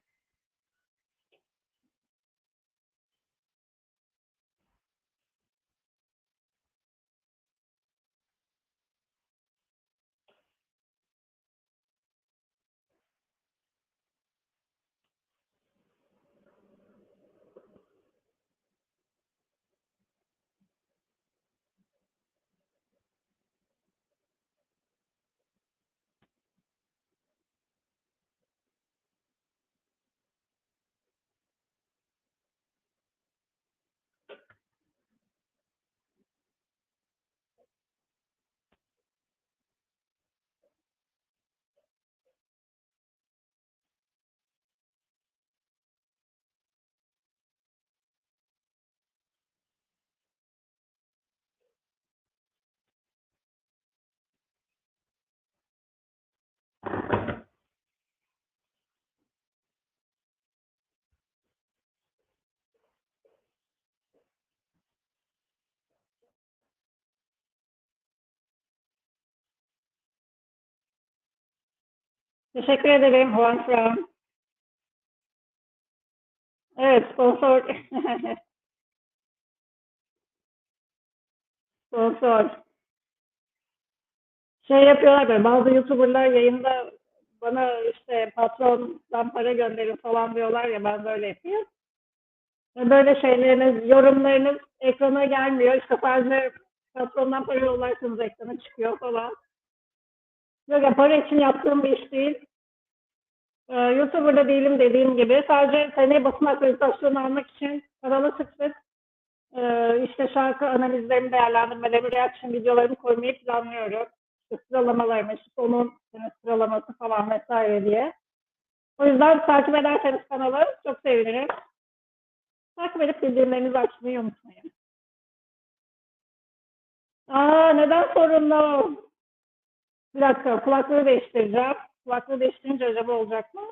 Teşekkür ederim Juan Fran. Evet, sponsor. Sponsor. Şey yapıyorlar böyle, bazı YouTuber'lar yayında bana işte patrondan para gönderin falan diyorlar ya, ben böyle yapıyorum. Ve böyle şeyleriniz, yorumlarınız ekrana gelmiyor. İşte sadece patrondan para yollarsınız ekrana çıkıyor falan. Böyle para için yaptığım bir iş değil. YouTuber'da değilim dediğim gibi. Sadece seneye basın akreditasyonu almak için kanalı sık sık işte şarkı analizlerimi, değerlendirmelerimi, reaction videolarımı koymayı planlıyorum. İşte sıralamalarımı, işte onun sıralaması falan vesaire diye. O yüzden takip ederseniz kanalı çok sevinirim. Takip edip bildirimlerinizi açmayı unutmayın. Aa, neden sorunlu? Bir dakika, kulaklığı değiştireceğim. Kulaklığı değiştirince acaba olacak mı?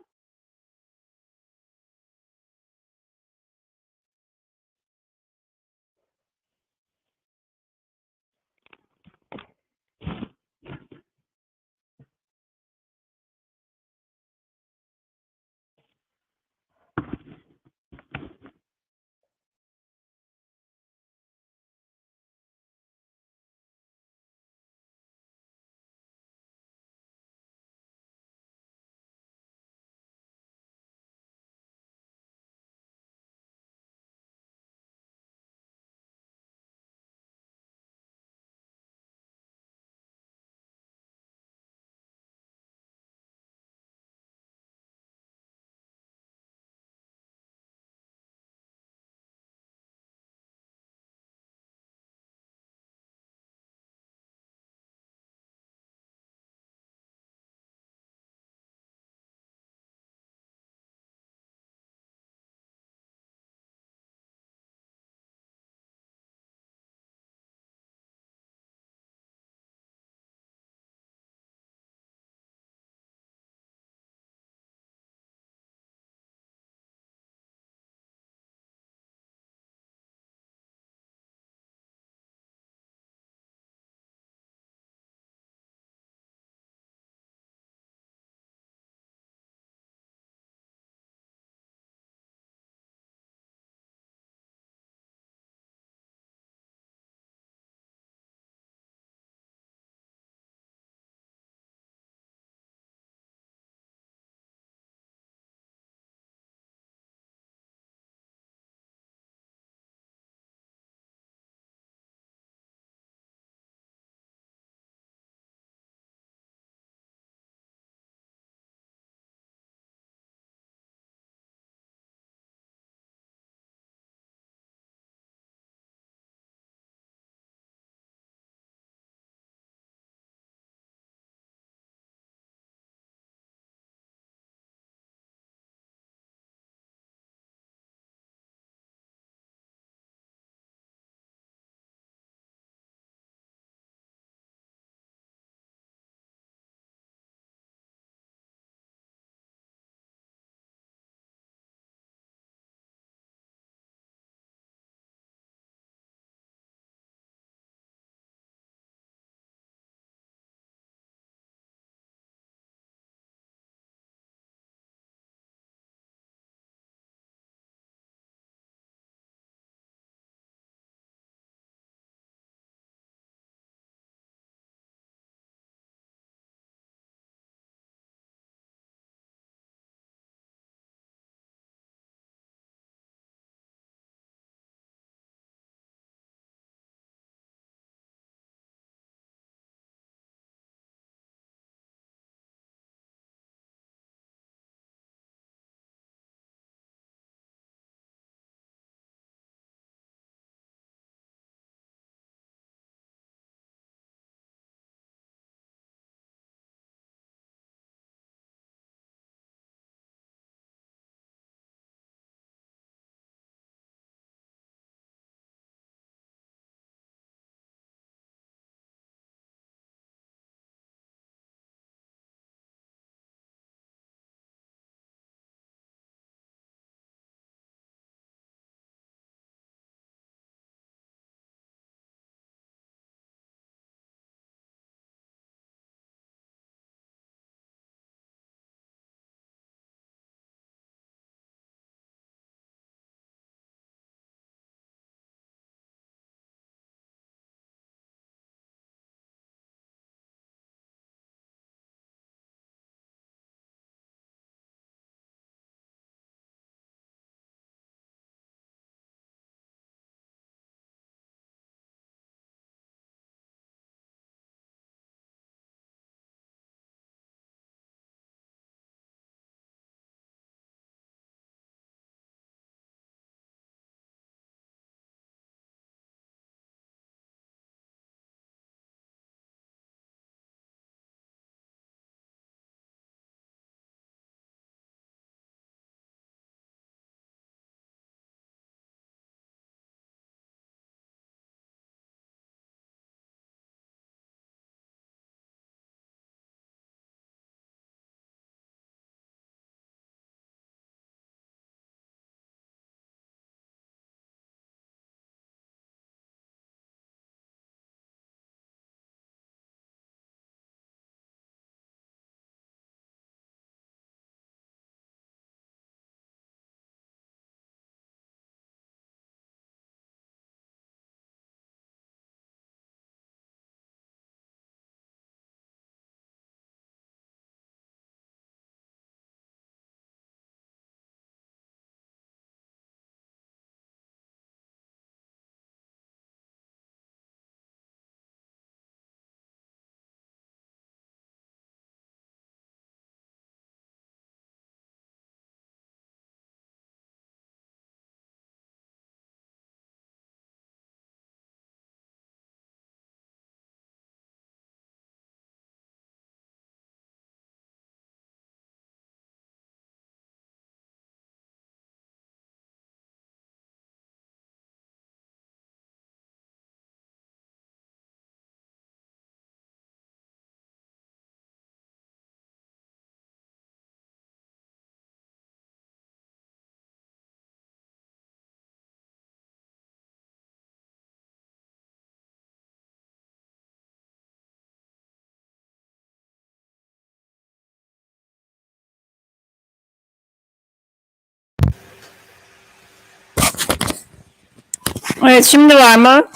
Evet, şimdi var mı?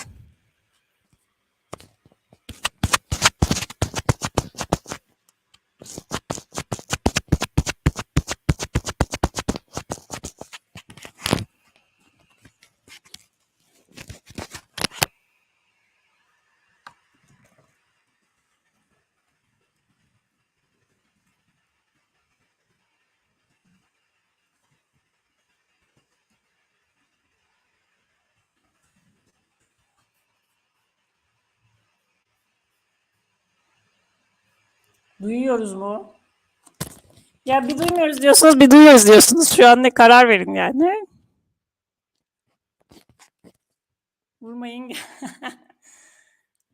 Duyuyoruz mu? Ya bir duymuyoruz diyorsunuz, bir duyuyoruz diyorsunuz. Şu an ne karar verin yani. Vurmayın.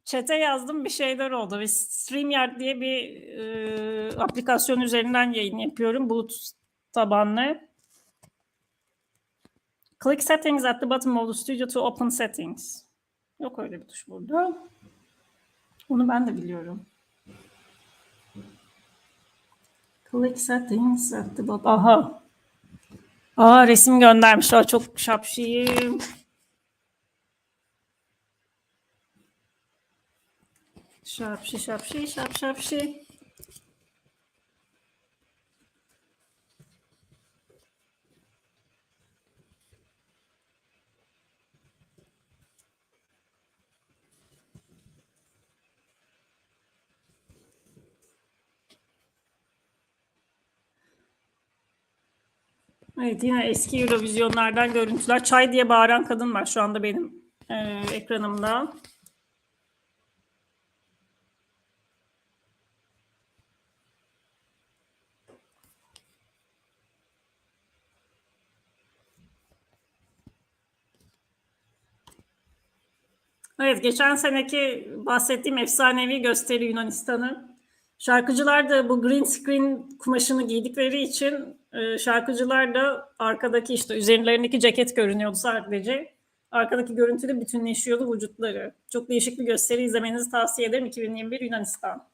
Chat'e yazdım, bir şeyler oldu. Ve StreamYard diye bir aplikasyon üzerinden yayın yapıyorum. Bulut tabanlı. Click settings at the bottom of the studio to open settings. Yok öyle bir tuş burada. Onu ben de biliyorum. Click settings at the bottom. Aha. Aa, resim göndermiş. Aa, çok şapşiyim. Şapşi şapşi şapşi. Evet, yine eski Eurovizyonlardan görüntüler. Çay diye bağıran kadın var şu anda benim ekranımda. Evet, geçen seneki bahsettiğim efsanevi gösteri Yunanistan'ın. Şarkıcılar da bu green screen kumaşını giydikleri için şarkıcılar da arkadaki işte üzerlerindeki ceket görünüyordu sadece. Arkadaki görüntüde bütünleşiyordu vücutları. Çok değişik bir gösteri, izlemenizi tavsiye ederim. 2021 Yunanistan.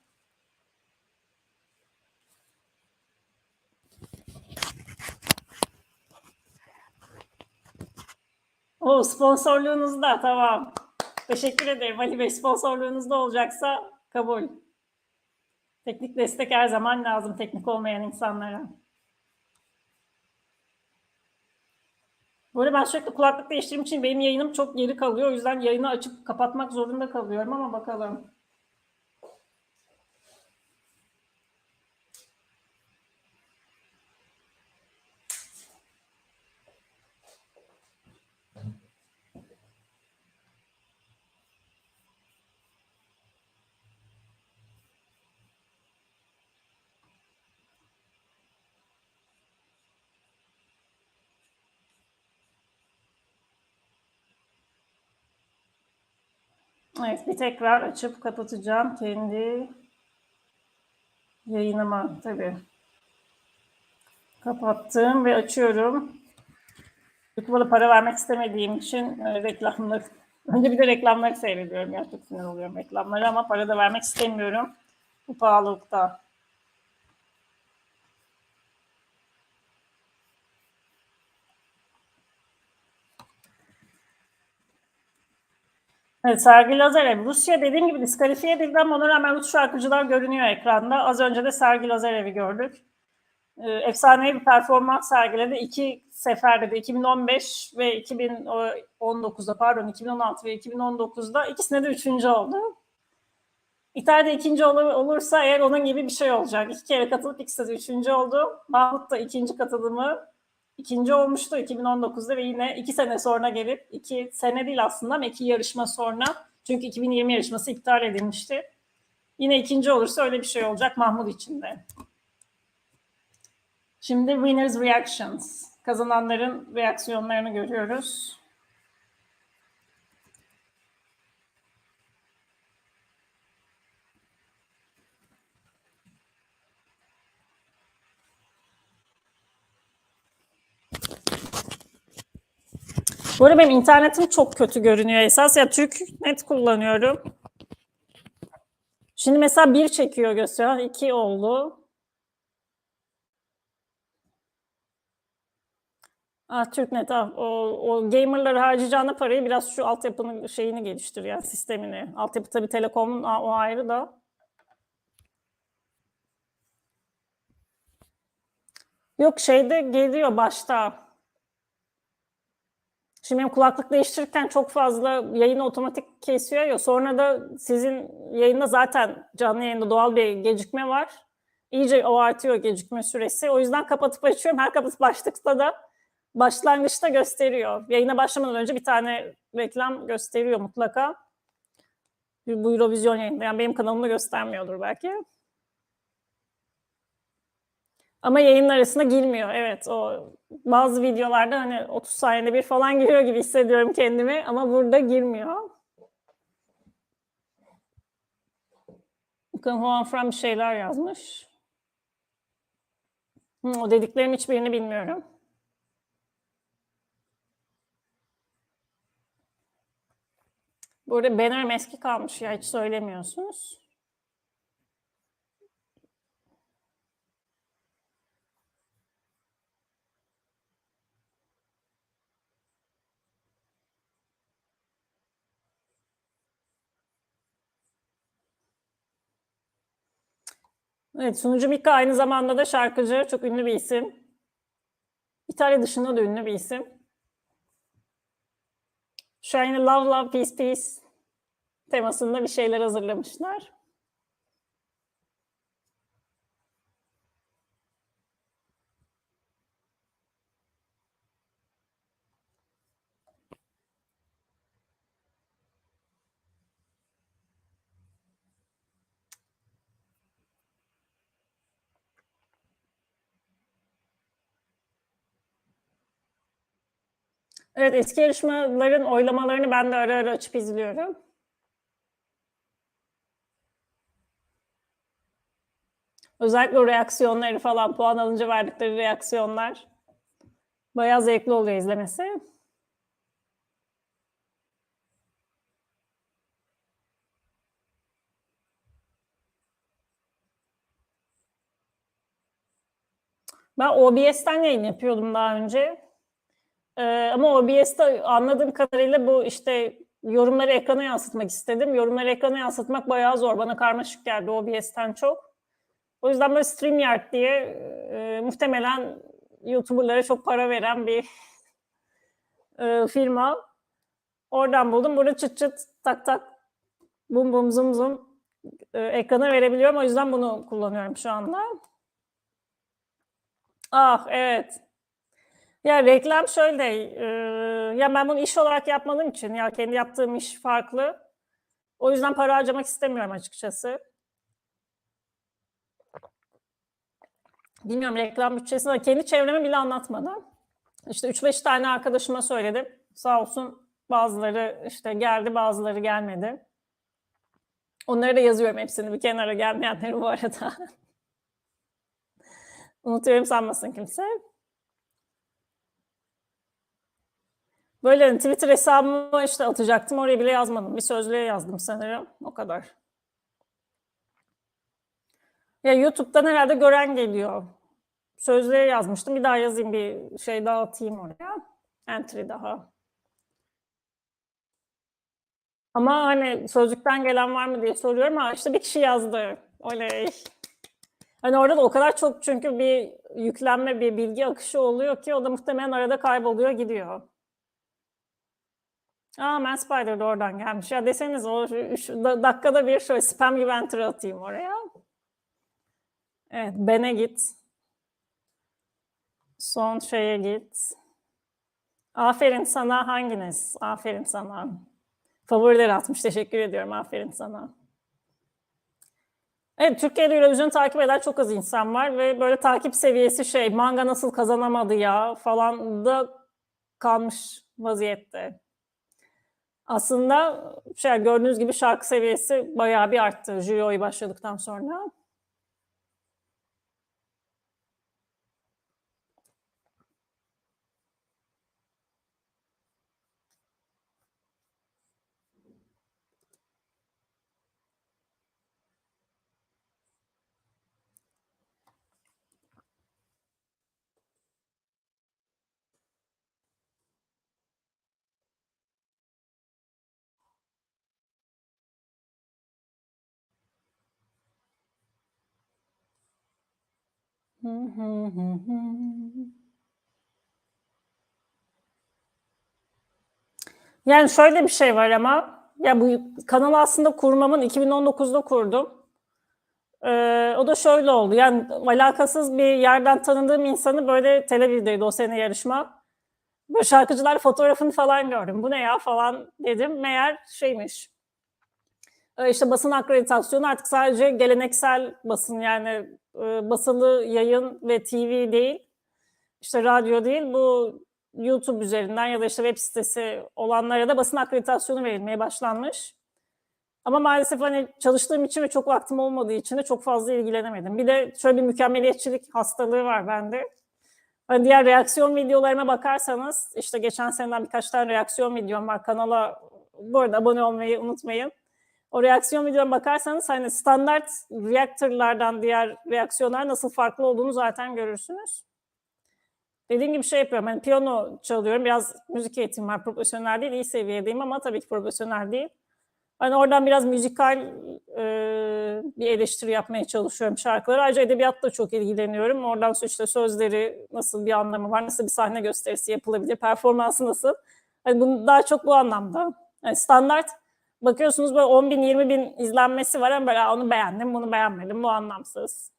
O sponsorluğunuzda, tamam. Teşekkür ederim Ali Bey. Sponsorluğunuzda olacaksa kabul. Teknik destek her zaman lazım teknik olmayan insanlara. Bu arada ben sürekli kulaklık değiştirdiğim için benim yayınım çok geri kalıyor. O yüzden yayını açıp kapatmak zorunda kalıyorum ama bakalım. Evet, bir tekrar açıp kapatacağım kendi yayınımı tabii. Kapattım ve açıyorum. YouTube'a da para vermek istemediğim için reklamları, önce bir de reklamları seyrediyorum. Ya çok sinir oluyorum reklamlara ama para da vermek istemiyorum bu pahalılıkta. Evet, Sergi Lazarev. Rusya dediğim gibi diskalifiye edildi ama ona rağmen Rus şarkıcılar görünüyor ekranda. Az önce de Sergi Lazarev'i gördük. Efsanevi bir performans sergiledi. İki seferde de 2015 ve 2019'da, pardon 2016 ve 2019'da ikisinde de üçüncü oldu. İtalya'da ikinci olursa eğer onun gibi bir şey olacak. İki kere katılıp ikisi de üçüncü oldu. Mahmut da ikinci katılımı ikinci olmuştu 2019'da ve yine 2 sene sonra gelip 2 sene değil aslında ama 2 yarışma sonra, çünkü 2020 yarışması iptal edilmişti. Yine ikinci olursa öyle bir şey olacak Mahmut için de. Şimdi winners reactions. Kazananların reaksiyonlarını görüyoruz. Bu arada benim internetim çok kötü görünüyor esas. Ya TürkNet kullanıyorum. Şimdi mesela 1 çekiyor gösteriyor. 2 oldu. Ah, Türknet, ah, o gamer'lara harcayacağına parayı biraz şu altyapının şeyini geliştir, yani sistemini. Altyapı tabii telekomun o ayrı da. Yok, şeyde geliyor başta. Şimdi benim kulaklık değiştirirken çok fazla yayını otomatik kesiyor ya, sonra da sizin yayında zaten canlı yayında doğal bir gecikme var. İyice o artıyor gecikme süresi. O yüzden kapatıp açıyorum. Her kapatıp açtıkta da başlangıçta gösteriyor. Yayına başlamadan önce bir tane reklam gösteriyor mutlaka. Bu Eurovision yayında. Yani benim kanalımda göstermiyordur belki. Ama yayının arasına girmiyor. Evet, o bazı videolarda hani 30 saniyede bir falan giriyor gibi hissediyorum kendimi ama burada girmiyor. Bakın Juan Fran bir şeyler yazmış. O dediklerim hiçbirini bilmiyorum. Bu arada banner'ım eski kalmış ya, hiç söylemiyorsunuz. Evet, sunucu Mika aynı zamanda da şarkıcı, çok ünlü bir isim. İtalya dışında da ünlü bir isim. Şu an yine Love Love Peace Peace temasında bir şeyler hazırlamışlar. Evet, eski yarışmaların oylamalarını ben de ara ara açıp izliyorum. Özellikle o reaksiyonları falan, puan alınca verdikleri reaksiyonlar bayağı zevkli oluyor izlemesi. Ben OBS'ten yayın yapıyordum daha önce. Ama OBS'te anladığım kadarıyla bu işte yorumları ekrana yansıtmak istedim. Yorumları ekrana yansıtmak bayağı zor. Bana karmaşık geldi OBS'ten çok. O yüzden böyle StreamYard diye muhtemelen YouTuber'lara çok para veren bir firma. Oradan buldum. Burada çıt çıt tak tak bum bum zum zum ekrana verebiliyorum. O yüzden bunu kullanıyorum şu anda. Ah, evet. Ya reklam şöyle, ya ben bunu iş olarak yapmadığım için, ya kendi yaptığım iş farklı. O yüzden para harcamak istemiyorum açıkçası. Bilmiyorum, reklam bütçesini kendi çevreme bile anlatmadım. İşte 3-5 tane arkadaşıma söyledim. Sağ olsun bazıları işte geldi, bazıları gelmedi. Onları da yazıyorum hepsini bir kenara, gelmeyenleri bu arada. Unutuyorum sanmasın kimse. Böyle hani Twitter hesabımı işte atacaktım, oraya bile yazmadım. Bir sözlüğe yazdım sanırım. O kadar. Ya YouTube'dan herhalde gören geliyor. Sözlüğe yazmıştım. Bir daha yazayım, bir şey daha atayım oraya. Entry daha. Ama hani sözlükten gelen var mı diye soruyorum. Ha, işte bir kişi yazdı. Oley. Hani orada da o kadar çok çünkü bir yüklenme, bir bilgi akışı oluyor ki o da muhtemelen arada kayboluyor, gidiyor. Aa, Man Spider de oradan gelmiş. Ya deseniz o dakikada bir şöyle spam gibi enter atayım oraya. Evet, Ben'e git. Son şeye git. Aferin sana, hanginiz? Aferin sana. Favoriler atmış. Teşekkür ediyorum. Aferin sana. Evet, Türkiye'de Eurovision'u takip eden çok az insan var ve böyle takip seviyesi şey, manga nasıl kazanamadı ya falan da kalmış vaziyette. Aslında şey, gördüğünüz gibi şarkı seviyesi bayağı bir arttı jüri oyu başladıktan sonra. Yani şöyle bir şey var ama, ya bu kanalı aslında kurmamın 2019'da kurdum. O da şöyle oldu, yani alakasız bir yerden tanıdığım insanı böyle Televi'deydi o sene yarışma. Böyle şarkıcılar fotoğrafını falan gördüm. Bu ne ya falan dedim. Meğer şeymiş, işte basın akreditasyonu artık sadece geleneksel basın, yani basılı yayın ve TV değil, işte radyo değil, bu YouTube üzerinden ya da işte web sitesi olanlara da basın akreditasyonu verilmeye başlanmış. Ama maalesef hani çalıştığım için ve çok vaktim olmadığı için de çok fazla ilgilenemedim. Bir de şöyle bir mükemmeliyetçilik hastalığı var bende. Hani diğer reaksiyon videolarıma bakarsanız, işte geçen seneden birkaç tane reaksiyon videom var. Kanala bu arada abone olmayı unutmayın. O reaksiyon videolarına bakarsanız hani standart reaktörlerden diğer reaksiyonlar nasıl farklı olduğunu zaten görürsünüz. Dediğim gibi şey yapıyorum, hani piyano çalıyorum, biraz müzik eğitim var, profesyonel değil, iyi seviyedeyim ama tabii ki profesyonel değil. Hani oradan biraz müzikal bir eleştiri yapmaya çalışıyorum şarkılara. Ayrıca edebiyatla çok ilgileniyorum. Oradan işte sözleri nasıl bir anlamı var, nasıl bir sahne gösterisi yapılabilir, performansı nasıl. Hani bunu daha çok bu anlamda. Yani standart bakıyorsunuz böyle 10 bin, 20 bin izlenmesi var ama böyle onu beğendim, bunu beğenmedim, bu anlamsız.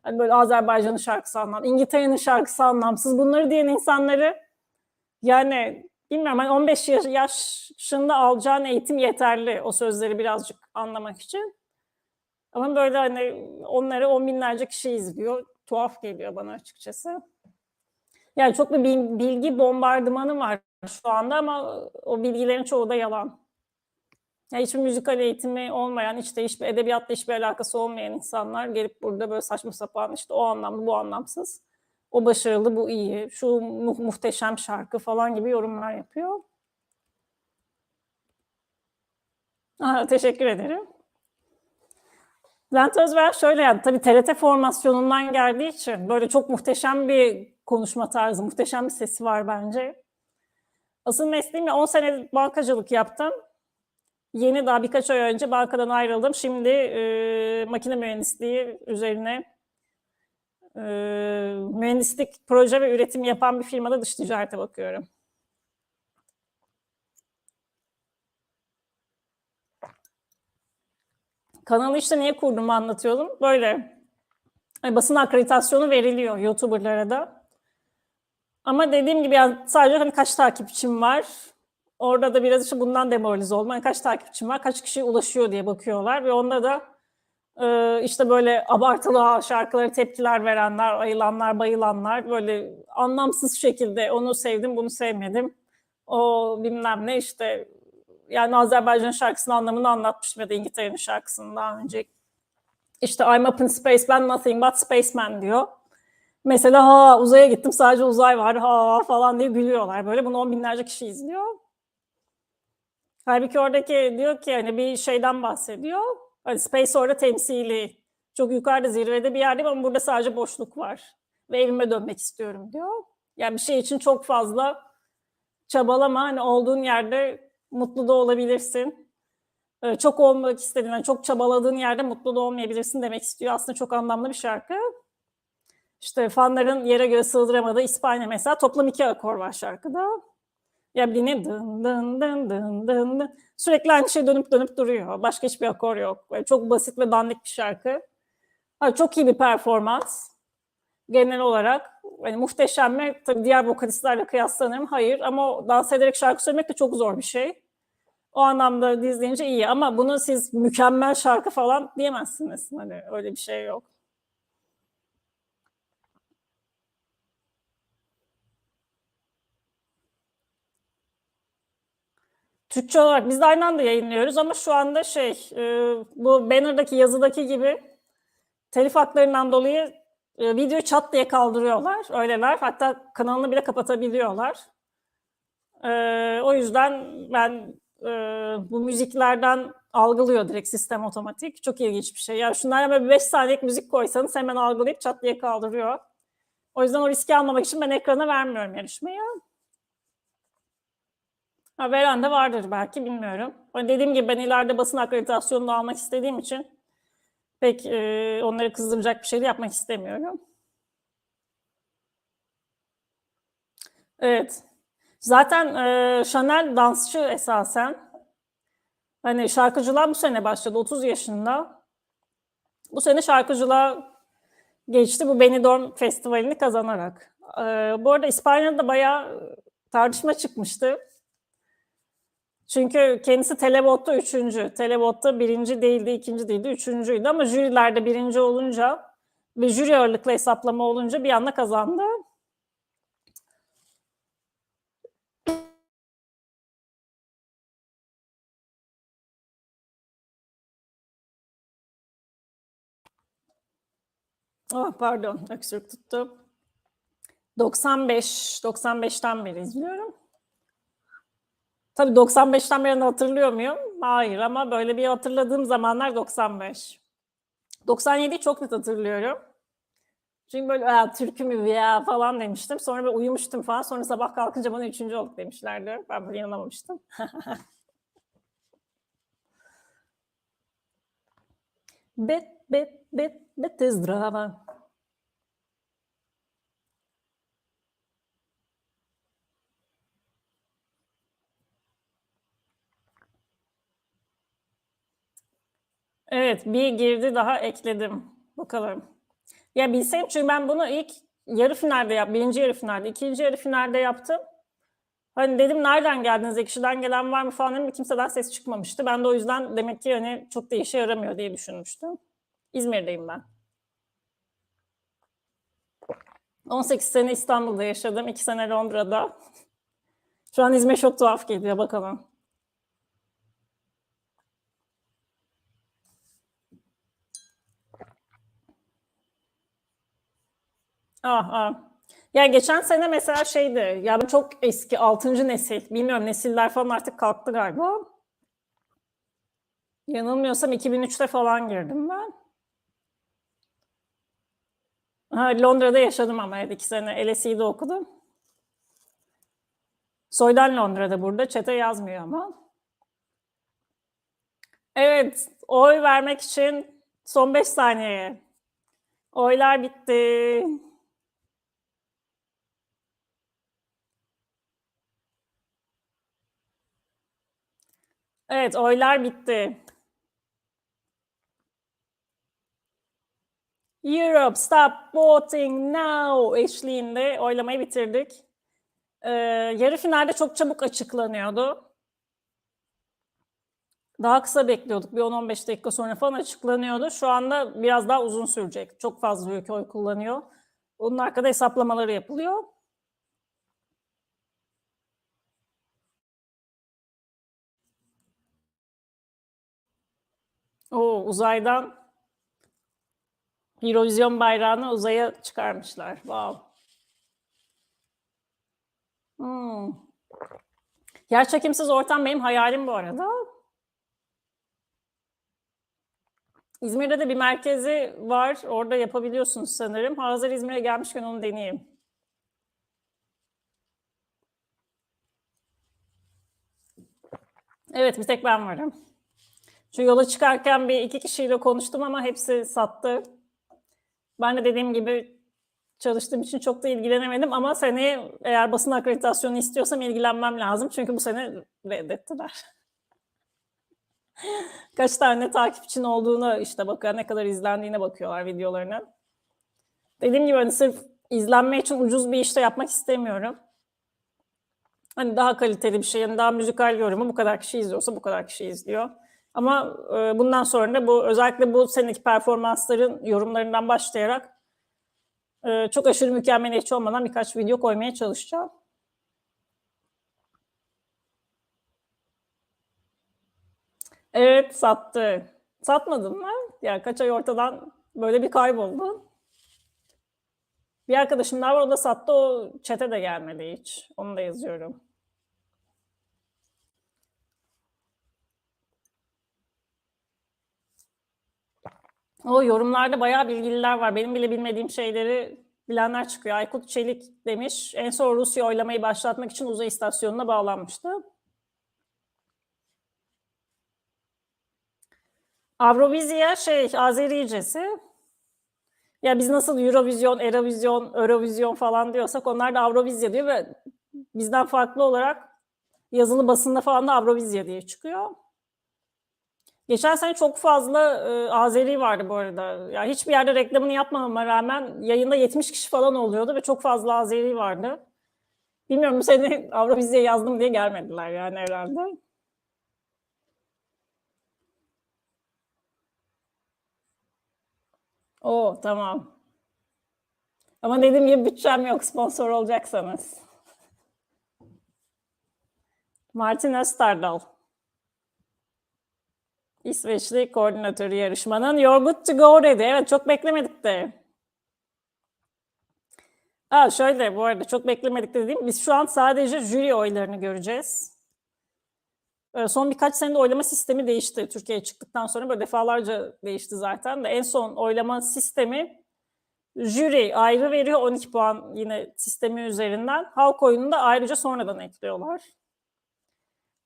Hani böyle Azerbaycan'ın şarkısı anlamsız, İngiltere'nin şarkısı anlamsız. Bunları diyen insanları, yani bilmiyorum, hani 15 yaşında alacağın eğitim yeterli o sözleri birazcık anlamak için. Ama böyle hani onları 10 binlerce kişi izliyor. Tuhaf geliyor bana açıkçası. Yani çok bir bilgi bombardımanı var şu anda ama o bilgilerin çoğu da yalan. Yani hiçbir müzikal eğitimi olmayan, işte hiçbir edebiyatla hiçbir alakası olmayan insanlar gelip burada böyle saçma sapan, işte o anlamlı, bu anlamsız, o başarılı, bu iyi, şu muhteşem şarkı falan gibi yorumlar yapıyor. Teşekkür ederim. Bülent Özver şöyle, yani tabii TRT formasyonundan geldiği için böyle çok muhteşem bir konuşma tarzı, muhteşem bir sesi var bence. Asıl mesleğimle 10 sene bankacılık yaptım. Yeni daha birkaç ay önce bankadan ayrıldım. Şimdi makine mühendisliği üzerine mühendislik, proje ve üretim yapan bir firmada dış ticarete bakıyorum. Kanalı işte niye kurduğumu anlatıyorum. Böyle basın akreditasyonu veriliyor YouTuber'lara da. Ama dediğim gibi yani sadece hani kaç takipçim var. Orada da biraz işte bundan demoralize oldum. Hani kaç takipçim var, kaç kişiye ulaşıyor diye bakıyorlar ve onda da işte böyle abartılı şarkılara tepkiler verenler, ayılanlar, bayılanlar, böyle anlamsız şekilde onu sevdim, bunu sevmedim. O bilmem ne işte, yani Azerbaycan şarkısının anlamını anlatmıştım ya da İngiltere'nin şarkısını daha önce. İşte I'm up in space, ben nothing but spaceman diyor. Mesela uzaya gittim, sadece uzay var falan diye gülüyorlar. Böyle bunu 10 binlerce kişi izliyor. Halbuki oradaki diyor ki hani bir şeyden bahsediyor. Hani space orada temsili. Çok yukarıda, zirvede bir yerdeyim ama burada sadece boşluk var. Ve evime dönmek istiyorum diyor. Yani bir şey için çok fazla çabalama. Hani olduğun yerde mutlu da olabilirsin. Çok olmak istediğin, yani çok çabaladığın yerde mutlu da olmayabilirsin demek istiyor. Aslında çok anlamlı bir şarkı. İşte fanların yere göre sığdıramadığı İspanya mesela, toplam 2 akor var şarkıda. Ya bir dın dın dın dın dın dın. Sürekli aynı şey dönüp dönüp duruyor. Başka hiçbir akor yok. Böyle çok basit ve dandik bir şarkı. Çok iyi bir performans. Genel olarak hani muhteşem mi? Tabii diğer vokalistlerle kıyaslanırım. Hayır, ama dans ederek şarkı söylemek de çok zor bir şey. O anlamda izleyince iyi ama bunu siz mükemmel şarkı falan diyemezsiniz. Hani öyle bir şey yok. Türkçe olarak biz de aynı anda yayınlıyoruz ama şu anda bu banner'daki yazıdaki gibi telif haklarından dolayı videoyu çat diye kaldırıyorlar. Öyleler. Hatta kanalını bile kapatabiliyorlar. O yüzden ben bu müziklerden algılıyor direkt sistem otomatik. Çok ilginç bir şey. Yani şunlara böyle 5 saniyelik müzik koysanız hemen algılayıp çat diye kaldırıyor. O yüzden o riski almamak için ben ekrana vermiyorum yarışmayı. Veren de vardır belki, bilmiyorum. Dediğim gibi ben ileride basın akreditasyonunu almak istediğim için pek onları kızdıracak bir şey de yapmak istemiyorum. Evet. Zaten, Chanel dansçı esasen. Hani, şarkıcılığa bu sene başladı, 30 yaşında. Bu sene şarkıcılığa geçti bu Benidorm Festivali'ni kazanarak. Bu arada İspanya'da bayağı tartışma çıkmıştı. Çünkü kendisi televote'da 3'üncü. Televote'da 1'inci değildi, 2'nci değildi, 3'üncüydü ama jürilerde 1'inci olunca ve jüri ağırlıklı hesaplama olunca bir anda kazandı. Oh, pardon, öksürük tuttu. 95'ten beri izliyorum. Tabii 95'ten beri hatırlıyor muyum? Hayır ama böyle bir hatırladığım zamanlar 95. 97'yi çok net hatırlıyorum. Çünkü böyle türkü mü ya falan demiştim. Sonra böyle uyumuştum falan. Sonra sabah kalkınca bana 3. olduk demişlerdi. Ben böyle inanamamıştım. Bet zdrava. Evet, bir girdi daha ekledim. Bakalım. Ya bilseydim çünkü ben bunu ilk yarı finalde birinci yarı finalde, ikinci yarı finalde yaptım. Hani dedim nereden geldiniz? Ekşiden gelen var mı falan dedim. Kimseden ses çıkmamıştı. Ben de o yüzden demek ki hani çok da işe yaramıyor diye düşünmüştüm. İzmir'deyim ben. 18 sene İstanbul'da yaşadım. 2 sene Londra'da. Şu an İzmir çok tuhaf geliyor bakalım. Ah ah. Ya geçen sene mesela şeydi. Ya ben çok eski 6. nesil. Bilmiyorum nesiller falan artık kalktı galiba. Yanılmıyorsam 2003'te falan girdim ben. Ha, Londra'da yaşadım ama evet 2 sene. LSE'de okudum. Soydan Londra'da burada. Çete yazmıyor ama. Evet, oy vermek için son 5 saniye. Oylar bitti. Evet, oylar bitti. Europe, stop voting now eşliğinde oylamayı bitirdik. Yarı finalde çok çabuk açıklanıyordu. Daha kısa bekliyorduk. Bir 10-15 dakika sonra falan açıklanıyordu. Şu anda biraz daha uzun sürecek. Çok fazla ülke oy kullanıyor. Onun arkada hesaplamaları yapılıyor. O uzaydan Eurovision bayrağını uzaya çıkarmışlar. Wow. Hmm. Yer çekimsiz ortam benim hayalim bu arada. İzmir'de de bir merkezi var. Orada yapabiliyorsunuz sanırım. Hazır İzmir'e gelmişken onu deneyeyim. Evet, bir tek ben varım. Şu yola çıkarken bir iki kişiyle konuştum ama hepsi sattı. Ben de dediğim gibi çalıştığım için çok da ilgilenemedim ama seneye eğer basın akreditasyonu istiyorsam ilgilenmem lazım. Çünkü bu sene reddettiler. Kaç tane takipçin olduğuna işte bakıyor, ne kadar izlendiğine bakıyorlar videolarına. Dediğim gibi hani sırf izlenme için ucuz bir işte yapmak istemiyorum. Hani daha kaliteli bir şey, yani daha müzikal yorumu bu kadar kişi izliyorsa bu kadar kişi izliyor. Ama bundan sonra da bu özellikle bu seneki performansların yorumlarından başlayarak çok aşırı mükemmeliyetçi olmadan birkaç video koymaya çalışacağım. Evet sattı. Satmadın mı? Ya kaç ay ortadan böyle bir kayboldu. Bir arkadaşım daha var o da sattı o çete de gelmedi hiç. Onu da yazıyorum. O yorumlarda bayağı bilgililer var. Benim bile bilmediğim şeyleri bilenler çıkıyor. Aykut Çelik demiş, en son Rusya oylamayı başlatmak için uzay istasyonuna bağlanmıştı. Avrovizya Azericesi. Ya biz nasıl Eurovision, Eravizyon, Eurovizyon falan diyorsak onlar da Avrovizya diyor ve bizden farklı olarak yazılı basında falan da Avrovizya diye çıkıyor. Geçen sene çok fazla Azeri vardı bu arada. Ya hiçbir yerde reklamını yapmamama rağmen yayında 70 kişi falan oluyordu ve çok fazla Azeri vardı. Bilmiyorum bu sene Avrovizya'ya yazdım diye gelmediler yani herhalde. Oo tamam. Ama dediğim gibi bütçem yok sponsor olacaksanız. Martin Österdahl. İsveçli koordinatörü yarışmanın. You're good to go dedi. Evet çok beklemedik de. Şöyle bu arada çok beklemedik de dediğim biz şu an sadece jüri oylarını göreceğiz. Son birkaç senede oylama sistemi değişti. Türkiye'ye çıktıktan sonra böyle defalarca değişti zaten de. En son oylama sistemi jüri ayrı veriyor 12 puan yine sistemi üzerinden. Halk oyununu da ayrıca sonradan ekliyorlar.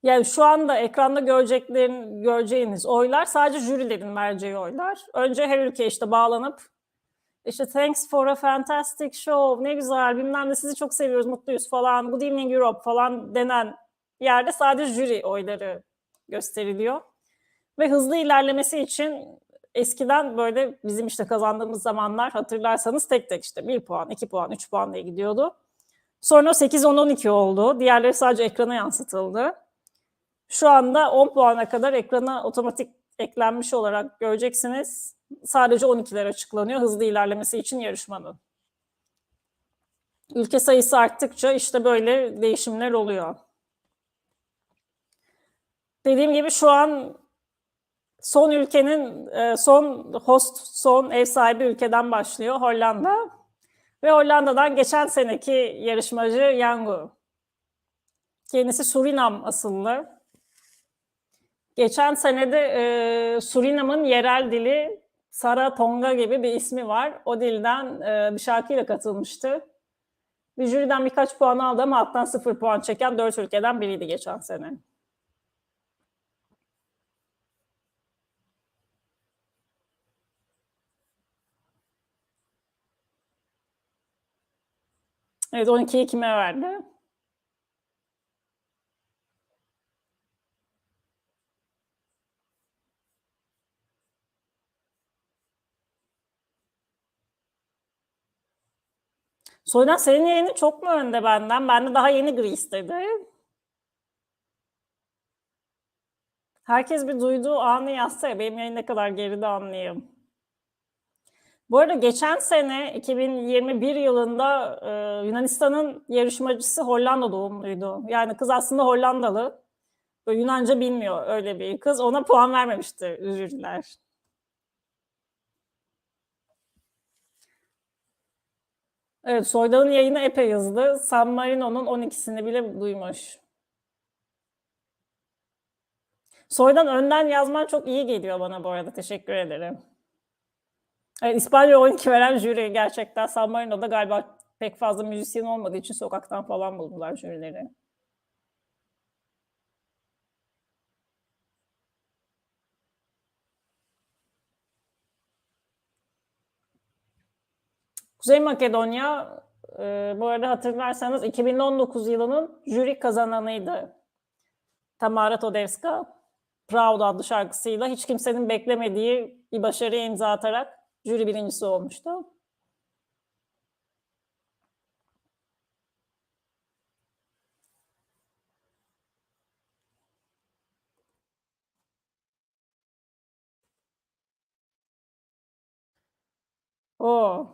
Yani şu anda ekranda göreceğiniz oylar sadece jürilerin vereceği oylar. Önce her ülke işte bağlanıp işte thanks for a fantastic show, ne güzel bilmem ne sizi çok seviyoruz, mutluyuz falan, good evening Europe falan denen yerde sadece jüri oyları gösteriliyor. Ve hızlı ilerlemesi için eskiden böyle bizim işte kazandığımız zamanlar hatırlarsanız tek tek işte 1 puan, 2 puan, 3 puan diye gidiyordu. Sonra 8, 10, 12 oldu. Diğerleri sadece ekrana yansıtıldı. Şu anda 10 puana kadar ekrana otomatik eklenmiş olarak göreceksiniz. Sadece 12'ler açıklanıyor hızlı ilerlemesi için yarışmanın. Ülke sayısı arttıkça işte böyle değişimler oluyor. Dediğim gibi şu an son ülkenin son ev sahibi ülkeden başlıyor Hollanda. Ve Hollanda'dan geçen seneki yarışmacı Yangu. Kendisi Surinam asıllı. Geçen senede Surinam'ın yerel dili Saratonga gibi bir ismi var. O dilden bir şarkıyla katılmıştı. Bir jüriden birkaç puan aldı ama alttan 0 puan çeken 4 ülkeden biriydi geçen sene. Evet 12'yi kime verdi? Soydan senin yayını çok mu önde benden? Ben de daha yeni Grease dedi. Herkes bir duyduğu anı yazsa ya benim yayın ne kadar geride anlayayım. Bu arada geçen sene 2021 yılında Yunanistan'ın yarışmacısı Hollanda doğumluydu. Yani kız aslında Hollandalı. Böyle Yunanca bilmiyor öyle bir kız. Ona puan vermemişti jüriler. Evet Soydan'ın yayını epey hızlı. San Marino'nun 12'sini bile duymuş. Soydan önden yazman çok iyi geliyor bana bu arada. Teşekkür ederim. Evet, İspanya 12 veren jüri gerçekten San Marino'da galiba pek fazla müzisyen olmadığı için sokaktan falan buldular jürileri. Kuzey Makedonya bu arada hatırlarsanız 2019 yılının jüri kazananıydı. Tamara Todevska, Proud adlı şarkısıyla hiç kimsenin beklemediği bir başarıya imza atarak jüri birincisi olmuştu. Oo.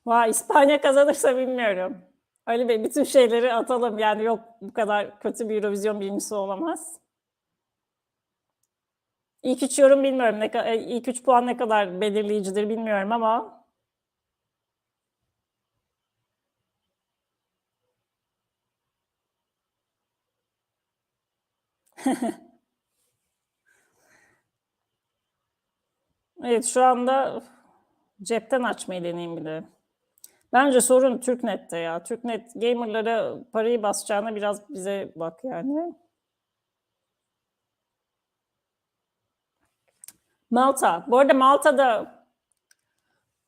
Vay İspanya kazanırsa bilmiyorum. Ali Bey bütün şeyleri atalım. Yani yok bu kadar kötü bir Eurovision birincisi olamaz. İlk 3 yorum bilmiyorum. İlk 3 puan ne kadar belirleyicidir bilmiyorum ama evet şu anda cepten açmayı deneyeyim bir de. Bence sorun Türknet'te ya. Türknet gamerlara parayı basacağına biraz bize bak yani. Malta. Bu arada Malta'da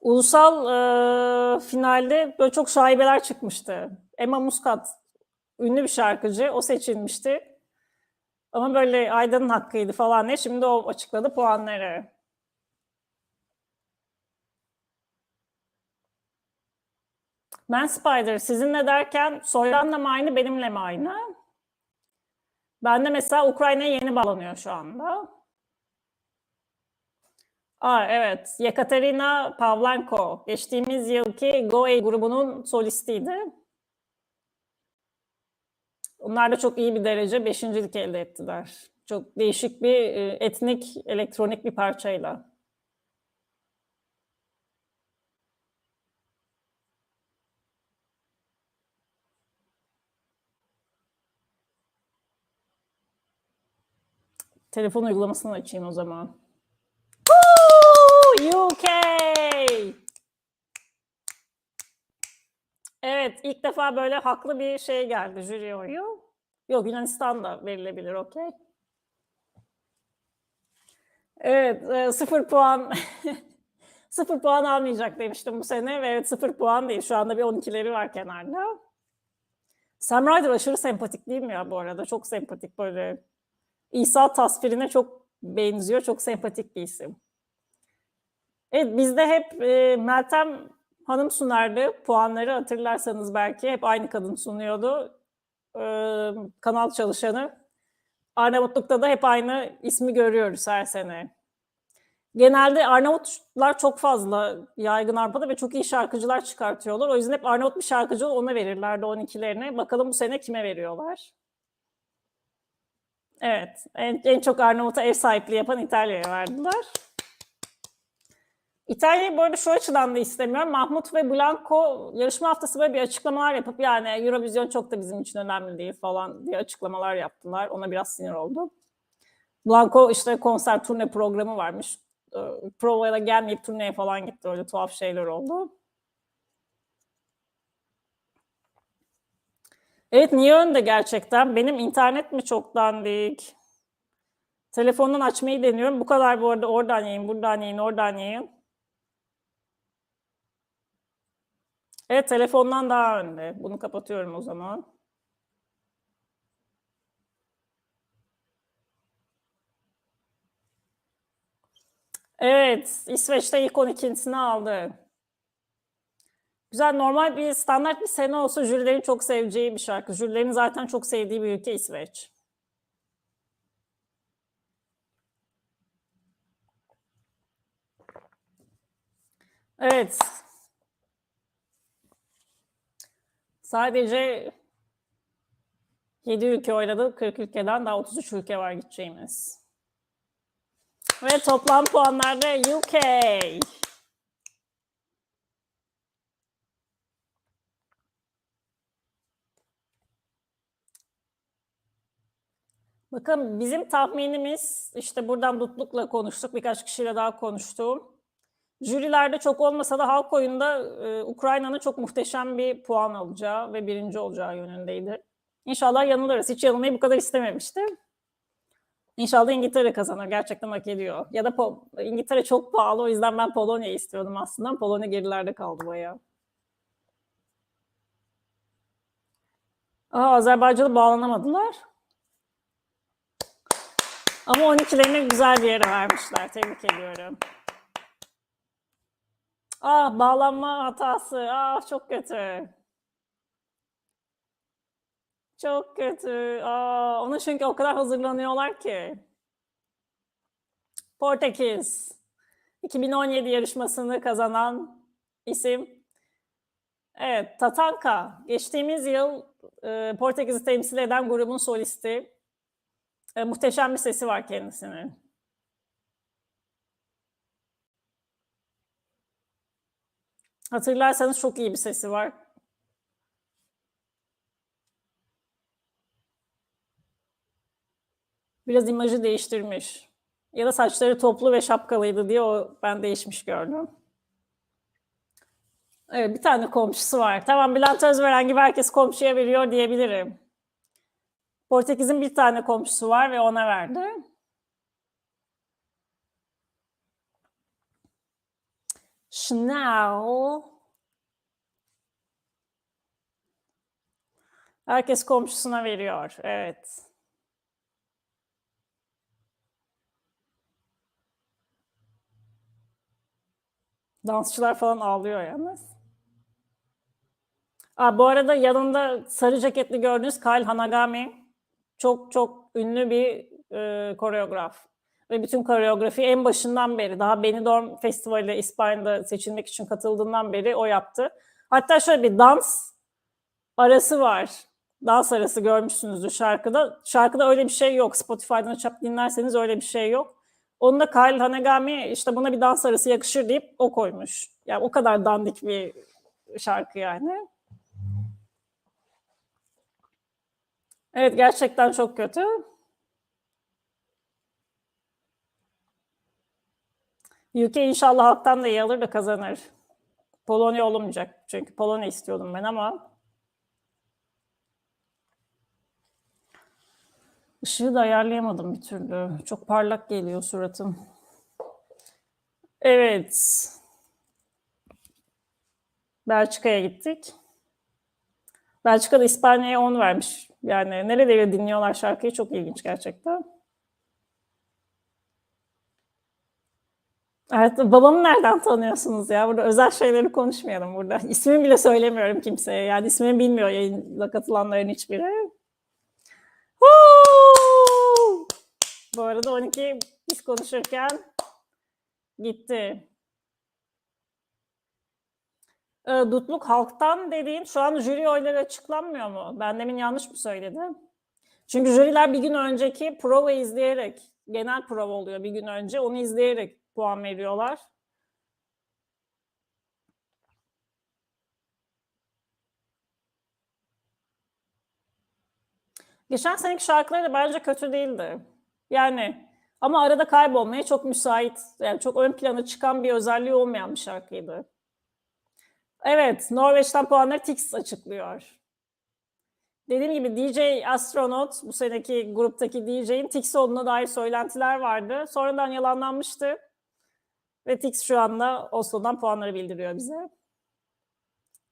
Ulusal finalde böyle çok şaibeler çıkmıştı. Emma Muscat ünlü bir şarkıcı, o seçilmişti. Ama böyle Ayda'nın hakkıydı falan diye. Şimdi o açıkladı puanları. Man Spider sizinle derken Soyran'la mı aynı, benimle mi aynı? Ben de mesela Ukrayna'ya yeni bağlanıyor şu anda. Evet. Yekaterina Pavlenko. Geçtiğimiz yılki Go-A grubunun solistiydi. Onlar da çok iyi bir derece beşincilik elde ettiler. Çok değişik bir etnik, elektronik bir parçayla. Telefon uygulamasını açayım o zaman. UK! Evet, ilk defa böyle haklı bir şey geldi, jüri oyu. Yok, Yunanistan'da verilebilir, okey. Evet, 0 puan. 0 puan almayacak demiştim bu sene ve evet 0 puan değil. Şu anda bir 12'leri var kenarda. Sam Ryder aşırı sempatik değil mi ya bu arada? Çok sempatik böyle. İsa tasvirine çok benziyor. Çok sempatik bir isim. Evet, bizde hep Meltem Hanım sunardı. Puanları hatırlarsanız belki hep aynı kadın sunuyordu. Kanal çalışanı. Arnavutluk'ta da hep aynı ismi görüyoruz her sene. Genelde Arnavutlar çok fazla yaygın Avrupa'da ve çok iyi şarkıcılar çıkartıyorlar. O yüzden hep Arnavut bir şarkıcı ona verirlerdi 12'lerine. Bakalım bu sene kime veriyorlar? Evet, en çok Arnavut'a ev sahipliği yapan İtalya'ya verdiler. İtalya'yı bu arada şu açıdan da istemiyorum. Mahmut ve Blanco yarışma haftası böyle bir açıklamalar yapıp yani Eurovision çok da bizim için önemli değil falan diye açıklamalar yaptılar. Ona biraz sinir oldum. Blanco işte konser turne programı varmış. Provaya gelmeyip turneye falan gitti. Öyle tuhaf şeyler oldu. Evet, niye önde gerçekten? Benim internet mi çok dandik? Telefondan açmayı deniyorum. Bu kadar bu arada oradan yayın, buradan yayın, oradan yayın. Evet, telefondan daha önde. Bunu kapatıyorum o zaman. Evet, İsveç'te ilk 12'sini aldı. Güzel, normal bir standart bir sene olsa jürilerin çok seveceği bir şarkı. Jürilerin zaten çok sevdiği bir ülke İsveç. Evet. Sadece 7 ülke oynadı. 40 ülkeden daha 33 ülke var gideceğimiz. Ve toplam puanlarda UK. Bakın bizim tahminimiz işte buradan Dutluk'la konuştuk. Birkaç kişiyle daha konuştum. Jürilerde çok olmasa da halk oyunda Ukrayna'nın çok muhteşem bir puan alacağı ve birinci olacağı yönündeydi. İnşallah yanılırız. Hiç yanılmayı bu kadar istememiştim. İnşallah İngiltere kazanır. Gerçekten hak ediyor. Ya da İngiltere çok pahalı. O yüzden ben Polonya'yı istiyordum aslında. Polonya gerilerde kaldı bayağı. Azerbaycan'a bağlanamadılar. Ama 12'lerini güzel bir yere vermişler. Tebrik ediyorum. Bağlanma hatası. Çok kötü. Çok kötü. Ona çünkü o kadar hazırlanıyorlar ki. Portekiz. 2017 yarışmasını kazanan isim. Evet, Tatanka. Geçtiğimiz yıl Portekiz'i temsil eden grubun solisti. Muhteşem bir sesi var kendisinin. Hatırlarsanız çok iyi bir sesi var. Biraz imajı değiştirmiş. Ya da saçları toplu ve şapkalıydı diye ben değişmiş gördüm. Evet, bir tane komşusu var. Tamam, Bülent Özveren gibi herkes komşuya veriyor diyebilirim. Portekiz'in bir tane komşusu var ve ona verdi. Schnell. Herkes komşusuna veriyor. Evet. Dansçılar falan ağlıyor yalnız. Bu arada yanında sarı ceketli gördüğünüz Kyle Hanagami çok çok ünlü bir koreograf. Ve bütün koreografi en başından beri, daha Benidorm Festivali İspanya'da seçilmek için katıldığından beri o yaptı. Hatta şöyle bir dans arası var. Dans arası görmüşsünüzdür şarkıda. Şarkıda öyle bir şey yok. Spotify'dan açıp dinlerseniz öyle bir şey yok. Onu da Kyle Hanagami işte buna bir dans arası yakışır deyip o koymuş. Yani o kadar dandik bir şarkı yani. Evet, gerçekten çok kötü. UK inşallah halktan da iyi alır da kazanır. Polonya olmayacak. Çünkü Polonya istiyordum ben ama ışığı da ayarlayamadım bir türlü. Çok parlak geliyor suratım. Evet. Belçika'ya gittik. Belçika'da İspanya'ya 10 vermiş. Yani nerede dinliyorlar şarkıyı, çok ilginç gerçekten. Evet, babamı nereden tanıyorsunuz ya? Burada özel şeyleri konuşmayalım burada. İsmini bile söylemiyorum kimseye. Yani ismini bilmiyor yayına katılanların hiçbiri. Bu arada 12 biz konuşurken gitti. Dutluk halktan dediğin şu an jüri oyları açıklanmıyor mu? Ben demin yanlış mı söyledim? Çünkü jüriler bir gün önceki prova izleyerek, genel prova oluyor bir gün önce, onu izleyerek puan veriyorlar. Geçen seneki şarkıları da bence kötü değildi. Yani ama arada kaybolmaya çok müsait, yani çok ön plana çıkan bir özelliği olmayan bir şarkıydı. Evet, Norveç'ten puanları Tix açıklıyor. Dediğim gibi DJ Astronaut, bu seneki gruptaki DJ'in Tix olduğuna dair söylentiler vardı. Sonradan yalanlanmıştı. Ve Tix şu anda Oslo'dan puanları bildiriyor bize.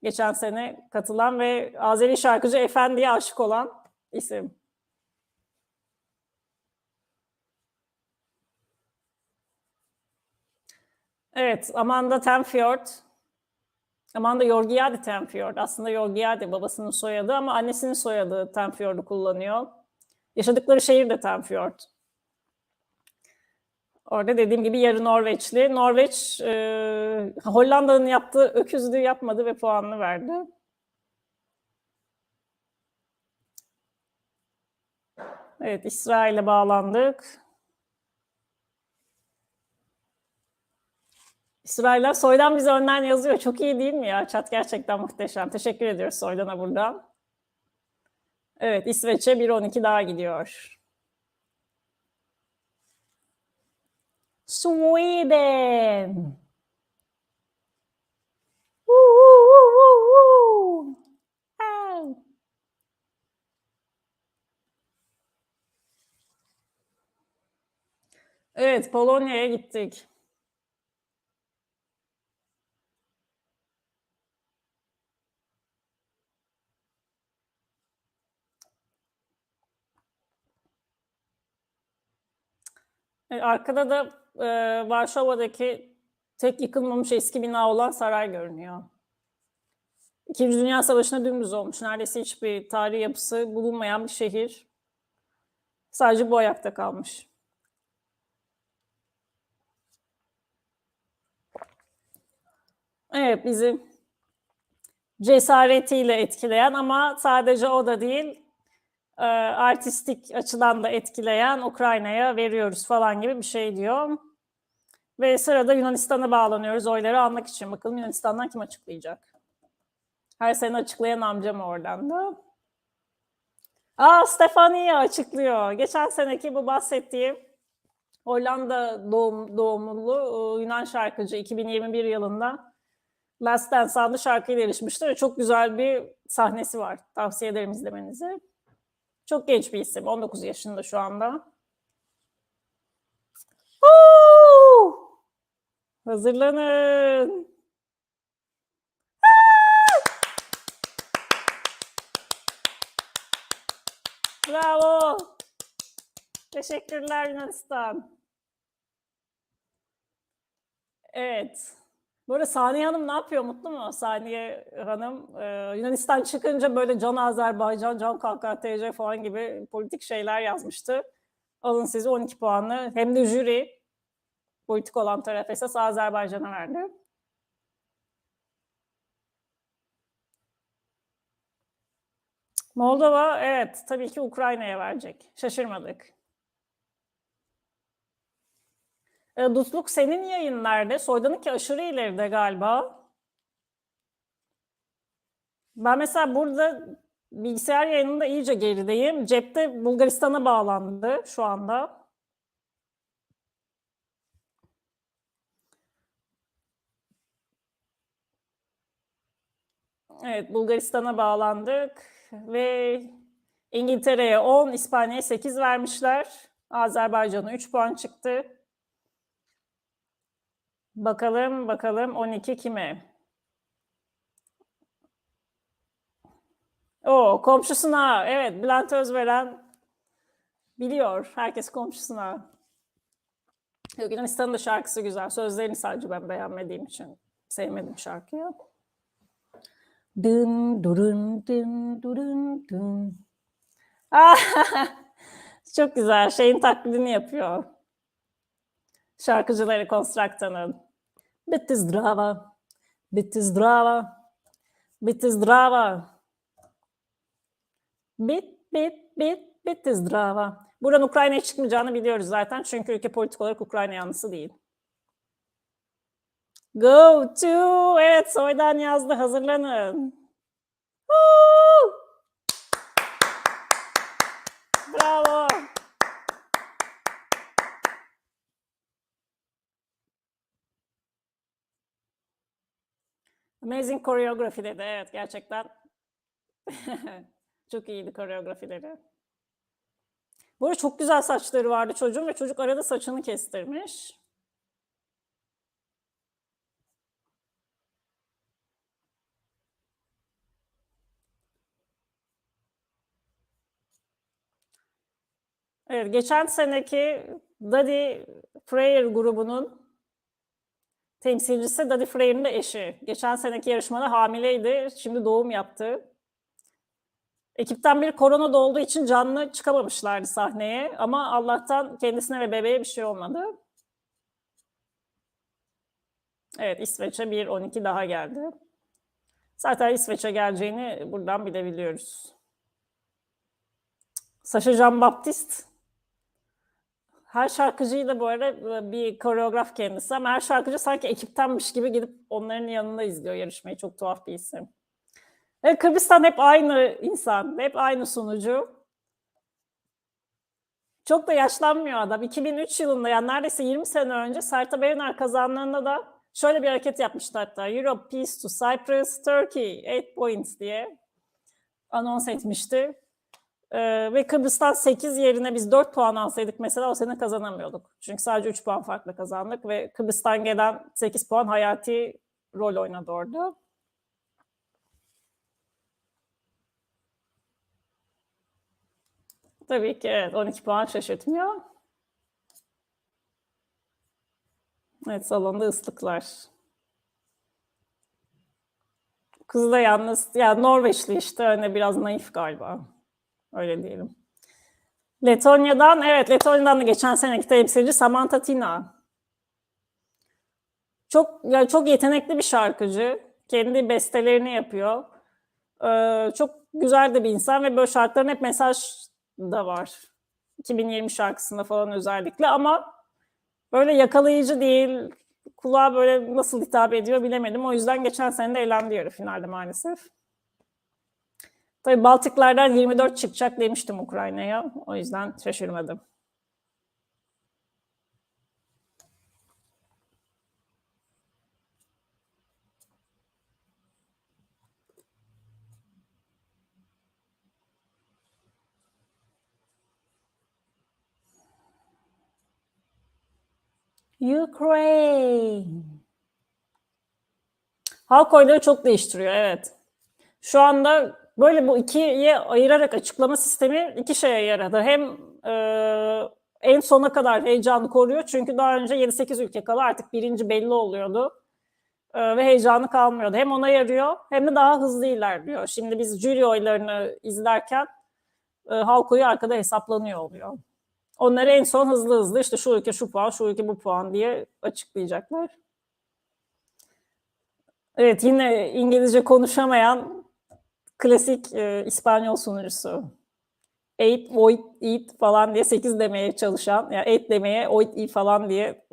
Geçen sene katılan ve Azeri şarkıcı Efendi'ye aşık olan isim. Evet, Amanda Tenfjord. Amanda Georgiadi Tenfjord. Aslında Georgiadi babasının soyadı ama annesinin soyadı Tenfjord'u kullanıyor. Yaşadıkları şehir de Tenfjord. Orada dediğim gibi yarı Norveçli. Norveç Hollanda'nın yaptığı öküzlüğü yapmadı ve puanını verdi. Evet, İsrail'e bağlandık. İsrailler Soydan bize önden yazıyor. Çok iyi değil mi ya? Chat gerçekten muhteşem. Teşekkür ediyoruz Soydan'a buradan. Evet, İsveç'e 1-12 daha gidiyor. Sweden. Evet, Polonya'ya gittik. Arkada da Varşova'daki tek yıkılmamış eski bina olan saray görünüyor. İkinci Dünya Savaşı'na dümdüz olmuş. Neredeyse hiçbir tarihi yapısı bulunmayan bir şehir. Sadece bu ayakta kalmış. Evet, bizi cesaretiyle etkileyen ama sadece o da değil, artistik açıdan da etkileyen Ukrayna'ya veriyoruz falan gibi bir şey diyor. Ve sırada Yunanistan'a bağlanıyoruz oyları almak için. Bakalım Yunanistan'dan kim açıklayacak? Her sene açıklayan amcam oradan da. Stefania açıklıyor. Geçen seneki bu bahsettiğim Hollanda doğumlu Yunan şarkıcı 2021 yılında Last Dance adlı şarkıyla yarışmıştı ve çok güzel bir sahnesi var. Tavsiye ederim izlemenizi. Çok genç bir isim. 19 yaşında şu anda. Hazırlanın. Bravo. Teşekkürler Yunanistan. Evet. Bu arada Saniye Hanım ne yapıyor? Mutlu mu Saniye Hanım? Yunanistan çıkınca böyle Can Azerbaycan, Can KKTC falan gibi politik şeyler yazmıştı. Alın size 12 puanlı. Hem de jüri politik olan taraf esas Azerbaycan'a verdi. Moldova evet tabii ki Ukrayna'ya verecek. Şaşırmadık. Dutluk senin yayın nerede? Soydan'ınki aşırı ileride galiba. Ben mesela burada bilgisayar yayınında iyice gerideyim. Cepte Bulgaristan'a bağlandı şu anda. Evet, Bulgaristan'a bağlandık ve İngiltere'ye 10, İspanya'ya 8 vermişler. Azerbaycan'a 3 puan çıktı. Bakalım 12 kime? O komşusuna. Evet, Bülent Özveren biliyor. Herkes komşusuna. Yok, Yunanistan'ın da şarkısı güzel. Sözlerini sadece ben beğenmediğim için sevmedim şarkıyı. Dın durun dın durun dın. Çok güzel. Şeyin taklidini yapıyor. Şarkıcıları Konstrakta'nın. Bitti zdrava. Bitti zdrava. Bitti zdrava. Bitti zdrava. Buradan Ukrayna'ya çıkmayacağını biliyoruz zaten. Çünkü ülke politik olarak Ukrayna yanlısı değil. Go to. Evet, Soydan yazdı. Hazırlanın. Bravo. Amazing choreography dedi. Evet, gerçekten. Çok iyiydi koreografileri. Bu arada çok güzel saçları vardı çocuğun ve çocuk arada saçını kestirmiş. Evet, geçen seneki Daddy Freyer grubunun temsilcisi Daddy Freyer'in de eşi. Geçen seneki yarışmada hamileydi, şimdi doğum yaptı. Ekipten biri koronada olduğu için canlı çıkamamışlardı sahneye ama Allah'tan kendisine ve bebeğe bir şey olmadı. Evet, İsveç'e bir 12 daha geldi. Zaten İsveç'e geleceğini buradan bilebiliyoruz. Sacha Jean-Baptiste. Her şarkıcıyı da bu arada bir koreograf kendisi ama her şarkıcı sanki ekiptenmiş gibi gidip onların yanında izliyor yarışmayı. Çok tuhaf bir isim. Ve Kıbrıs'tan hep aynı insan, hep aynı sunucu. Çok da yaşlanmıyor adam. 2003 yılında yani neredeyse 20 sene önce Sertab Erener kazandığında da şöyle bir hareket yapmıştı hatta. Europe, Peace to Cyprus, Turkey, 8 points diye anons etmişti. Ve Kıbrıs'tan 8 yerine biz 4 puan alsaydık mesela o sene kazanamıyorduk. Çünkü sadece 3 puan farkla kazandık ve Kıbrıs'tan gelen 8 puan hayati rol oynadı orada. Tabii ki evet 12 puan şaşırtmıyor. Evet salonda ıslıklar. Kız da yalnız, yani Norveçli işte hani biraz naif galiba. Öyle diyelim. Letonya'dan, evet Letonya'dan da geçen seneki temsilci Samantha Tina. Çok yetenekli bir şarkıcı. Kendi bestelerini yapıyor. Çok güzel de bir insan ve böyle şarkıların hep mesaj da var. 2020 şarkısında falan özellikle ama böyle yakalayıcı değil, kulağa böyle nasıl hitap ediyor bilemedim. O yüzden geçen sene de elendi yarı finalde maalesef. Tabii Baltıklardan 24 çıkacak demiştim Ukrayna'ya. O yüzden şaşırmadım. Ukraine. Halk oyları çok değiştiriyor, evet. Şu anda Böyle bu ikiye ayırarak açıklama sistemi iki şeye yaradı. Hem en sona kadar heyecanı koruyor. Çünkü daha önce 7-8 ülke kala artık birinci belli oluyordu. Ve heyecanı kalmıyordu. Hem ona yarıyor hem de daha hızlı ilerliyor. Şimdi biz jüri oylarını izlerken halk oyu arkada hesaplanıyor oluyor. Onları en son hızlı hızlı işte şu ülke şu puan, şu ülke bu puan diye açıklayacaklar. Evet, yine İngilizce konuşamayan klasik İspanyol sunucusu. Eight, oit, eat falan diye 8 demeye çalışan, yani eight demeye oit, eat falan diye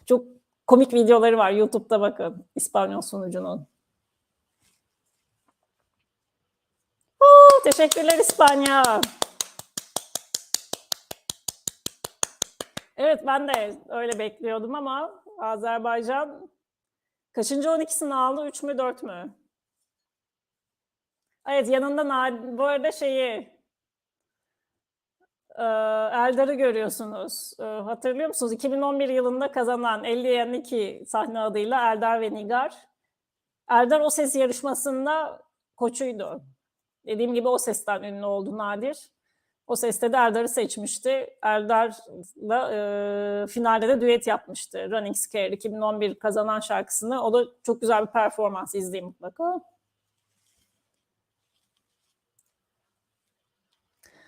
çok komik videoları var. YouTube'da bakın İspanyol sunucunun. Teşekkürler İspanya. Evet, ben de öyle bekliyordum ama Azerbaycan kaçıncı 12'sini aldı? 3 mü 4 mü? Evet, yanında bu arada Eldar'ı görüyorsunuz. Hatırlıyor musunuz? 2011 yılında kazanan 50 N2 sahne adıyla Eldar ve Nigar. Eldar O Ses yarışmasında koçuydu. Dediğim gibi O Ses'ten ünlü oldu Nadir. O Ses'te de Eldar'ı seçmişti. Eldar'la finalde de düet yapmıştı. Running Scare 2011 kazanan şarkısını. O da çok güzel bir performans, izleyin mutlaka.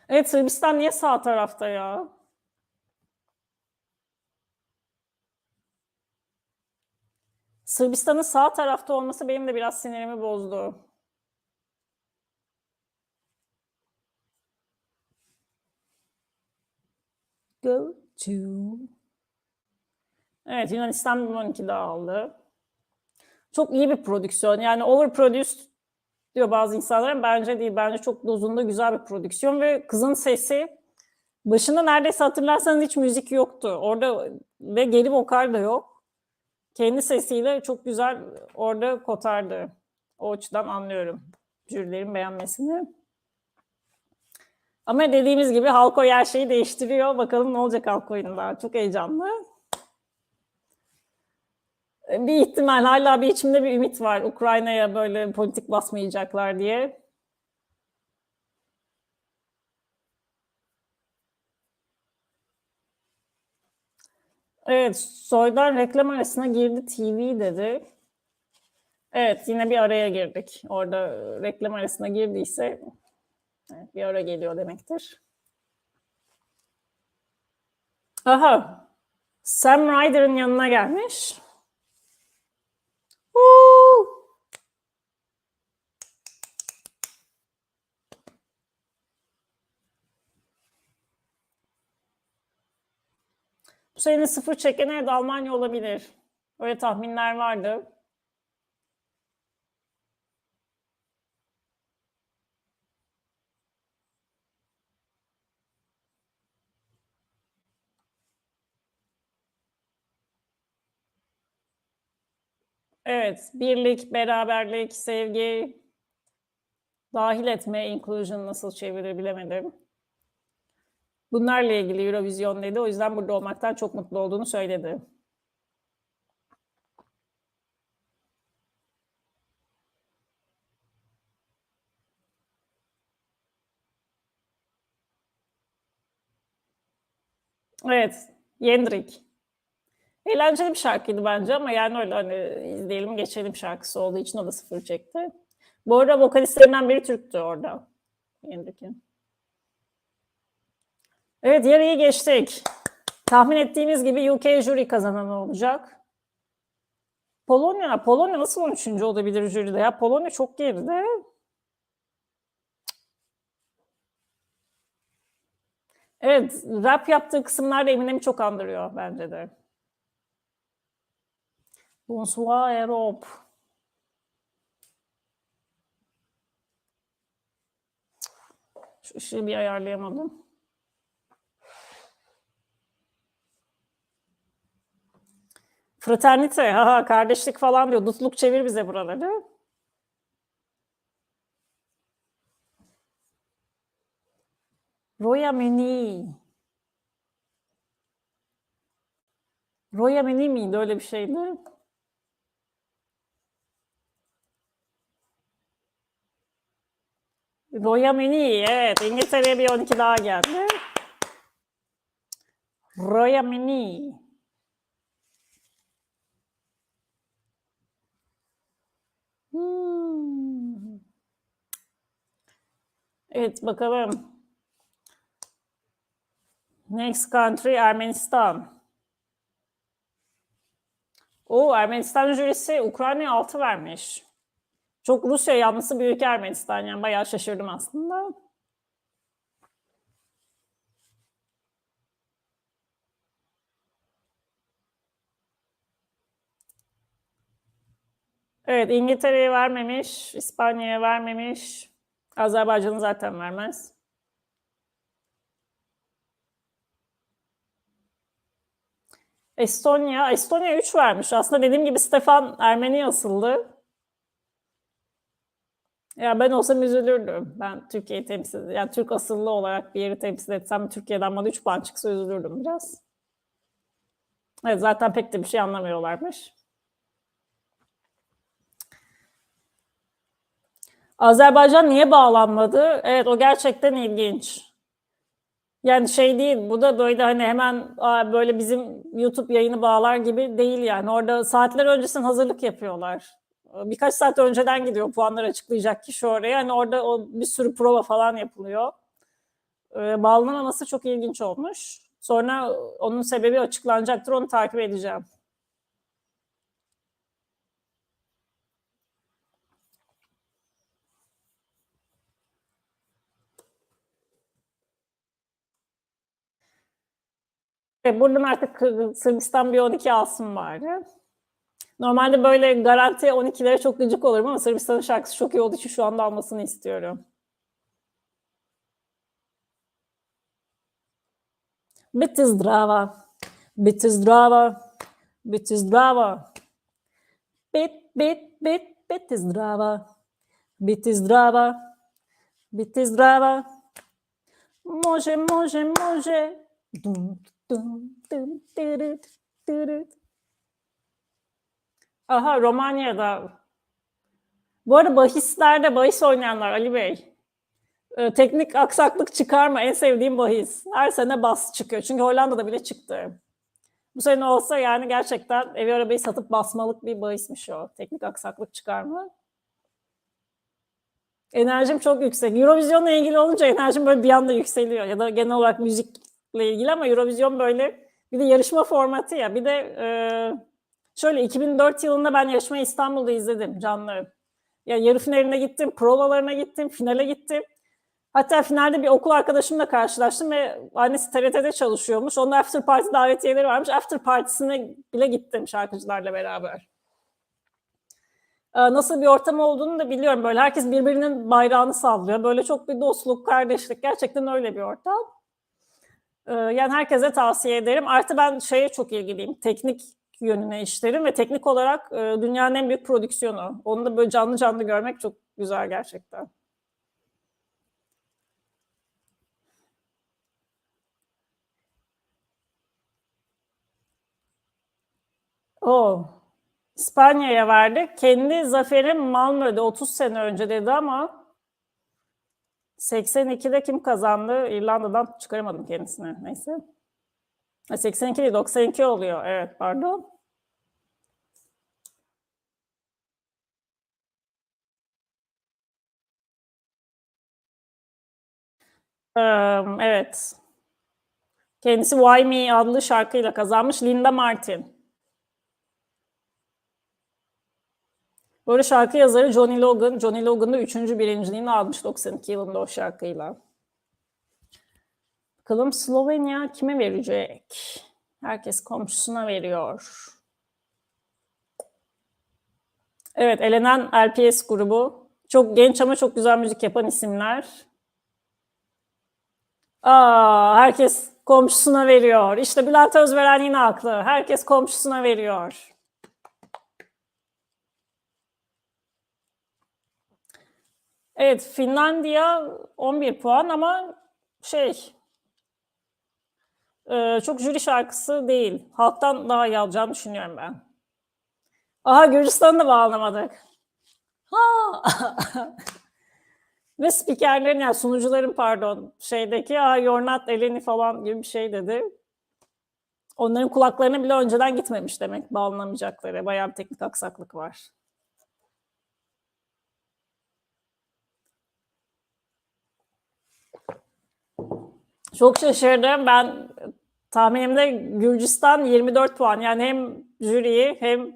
Evet, Sırbistan niye sağ tarafta ya? Sırbistan'ın sağ tarafta olması benim de biraz sinirimi bozdu. Go to. Evet, Yunanistan 12'de aldı. Çok iyi bir prodüksiyon. Yani overproduced diyor bazı insanlar ama bence değil. Bence çok dozunda güzel bir prodüksiyon ve kızın sesi başında neredeyse hatırlarsanız hiç müzik yoktu. Orada ve geri vokal da yok. Kendi sesiyle çok güzel orada kotardı. O açıdan anlıyorum jürilerin beğenmesini. Ama dediğimiz gibi halk oyu her şeyi değiştiriyor. Bakalım ne olacak halk oyununda. Çok heyecanlı. Bir ihtimal, hala bir içimde bir ümit var. Ukrayna'ya böyle politik basmayacaklar diye. Evet, Soydan reklam arasına girdi TV dedi. Evet, yine bir araya girdik. Orada reklam arasına girdiyse evet, bir ara geliyor demektir. Aha, Sam Ryder'ın yanına gelmiş. Bu sene sıfır çeken evet Almanya olabilir. Öyle tahminler vardı. Evet, birlik, beraberlik, sevgi, dahil etme, inclusion nasıl çevirir bilemedim. Bunlarla ilgili Eurovision dedi. O yüzden burada olmaktan çok mutlu olduğunu söyledi. Evet, Jendrik. Eğlenceli bir şarkıydı bence ama yani öyle hani izleyelim geçelim şarkısı olduğu için o da sıfır çekti. Bu arada vokalistlerinden biri Türk'tü orada. Jendrik'in. Evet, yarıyı geçtik. Tahmin ettiğimiz gibi UK jüri kazananı olacak. Polonya nasıl 13. olabilir jüride ya? Polonya çok geride. Evet, rap yaptığı kısımlar da Eminem'i çok andırıyor bence de. Bonsoir Europe. Şu ışığı bir ayarlayamadım. Fraternite, ha kardeşlik falan diyor. Dutluk çevir bize buraları. Roya Meni. Roya Meni miydi? Öyle bir şeydi. Roya Mini, evet. İngiltere'ye bir 12 daha geldi. Roya Mini. Evet, bakalım. Next country Ermenistan. O Ermenistan jürisi Ukrayna'ya 6 vermiş. Çok Rusya yanlısı bir ülke Ermenistan, yani bayağı şaşırdım aslında. Evet, İngiltere'ye vermemiş, İspanya'ya vermemiş, Azerbaycan'ı zaten vermez. Estonya 3 vermiş. Aslında dediğim gibi Stefan Ermeni asıllı. Ya ben olsam üzülürdüm. Ben Türkiye'yi temsil, yani Türk asıllı olarak bir yeri temsil etsem, Türkiye'den bana 3 puan çıksa üzülürdüm biraz. Evet, zaten pek de bir şey anlamıyorlarmış. Azerbaycan niye bağlanmadı? Evet, o gerçekten ilginç. Yani şey değil, bu da böyle hani hemen böyle bizim YouTube yayını bağlar gibi değil yani. Orada saatler öncesinden hazırlık yapıyorlar. Birkaç saat önceden gidiyor puanları açıklayacak kişi oraya. Hani orada o bir sürü prova falan yapılıyor. Bağlanamaması çok ilginç olmuş. Sonra onun sebebi açıklanacaktır, onu takip edeceğim. Buradan artık Sırbistan bir 12 alsın bari. Normalde böyle garanti 12'lere çok gıcık olurum ama Sırbistan'ın şarkısı çok iyi olduğu için şu anda almasını istiyorum. Biti zdrava, biti zdrava, biti zdrava. Biti zdrava, biti zdrava, biti zdrava. Može, može, može. Dum, dum, dum, dırıt, dırıt. Aha, Romanya'da. Bu arada bahislerde bahis oynayanlar Ali Bey. Teknik aksaklık çıkarma, en sevdiğim bahis. Her sene bas çıkıyor. Çünkü Hollanda'da bile çıktı. Bu sene olsa yani gerçekten evi arabayı satıp basmalık bir bahismiş o. Teknik aksaklık çıkarma. Enerjim çok yüksek. Eurovision'la ilgili olunca enerjim böyle bir anda yükseliyor. Ya da genel olarak müzikle ilgili, ama Eurovision böyle bir de yarışma formatı ya. Bir de şöyle 2004 yılında ben yarışmayı İstanbul'da izledim canlı. Ya yarı finaline gittim, provalarına gittim, finale gittim. Hatta finalde bir okul arkadaşımla karşılaştım ve annesi TRT'de çalışıyormuş. Onun after party davetiyeleri varmış. After partisine bile gittim şarkıcılarla beraber. Nasıl bir ortam olduğunu da biliyorum. Böyle herkes birbirinin bayrağını sallıyor. Böyle çok bir dostluk, kardeşlik. Gerçekten öyle bir ortam. Yani herkese tavsiye ederim. Artı ben şeye çok ilgiliyim. Teknik yönüne işlerim ve teknik olarak dünyanın en büyük prodüksiyonu. Onu da böyle canlı canlı görmek çok güzel gerçekten. İspanya'ya verdi. Kendi zaferi Malmö'de 30 sene önce dedi ama 82'de kim kazandı? İrlanda'dan çıkaramadım kendisine. Neyse. 82 değil, 92 oluyor. Evet, pardon. Evet. Kendisi Why Me adlı şarkıyla kazanmış. Linda Martin. Böyle şarkı yazarı Johnny Logan. Johnny Logan da 3. birinciliğini almış 92 yılında o şarkıyla. Bakalım Slovenya kime verecek? Herkes komşusuna veriyor. Evet, elenen LPS grubu. Çok genç ama çok güzel müzik yapan isimler. Herkes komşusuna veriyor. İşte Bülent Özveren yine haklı. Herkes komşusuna veriyor. Evet, Finlandiya 11 puan ama çok jüri şarkısı değil. Halktan daha iyi alacağını düşünüyorum ben. Aha, Gürcistan'ı da bağlamadık. Ve spikerlerin yani sunucuların pardon şeydeki "You're not Eleni" falan gibi bir şey dedi. Onların kulaklarına bile önceden gitmemiş demek bağlanamayacakları. Bayağı bir teknik aksaklık var. Çok şaşırdım. Ben tahminimde Gürcistan 24 puan. Yani hem jüriyi hem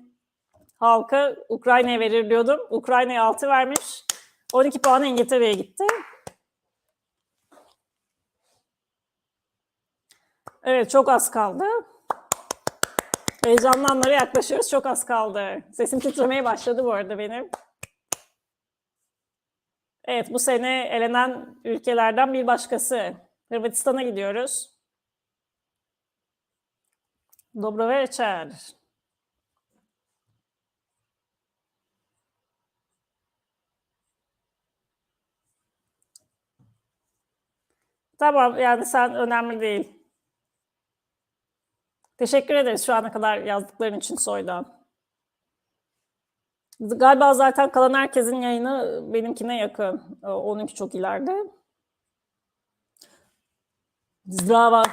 halka Ukrayna'ya verir diyordum. Ukrayna'ya 6 vermiş. 12 puan İngiltere'ye gitti. Evet, çok az kaldı. Heyecanlı anlara yaklaşıyoruz. Çok az kaldı. Sesim titremeye başladı bu arada benim. Evet, bu sene elenen ülkelerden bir başkası. Hırvatistan'a gidiyoruz. Dobro večer. Tamam, yani sen önemli değil. Teşekkür ederiz şu ana kadar yazdıkların için Soydan. Galiba zaten kalan herkesin yayını benimkine yakın. Onunki çok ileride. Zdrava.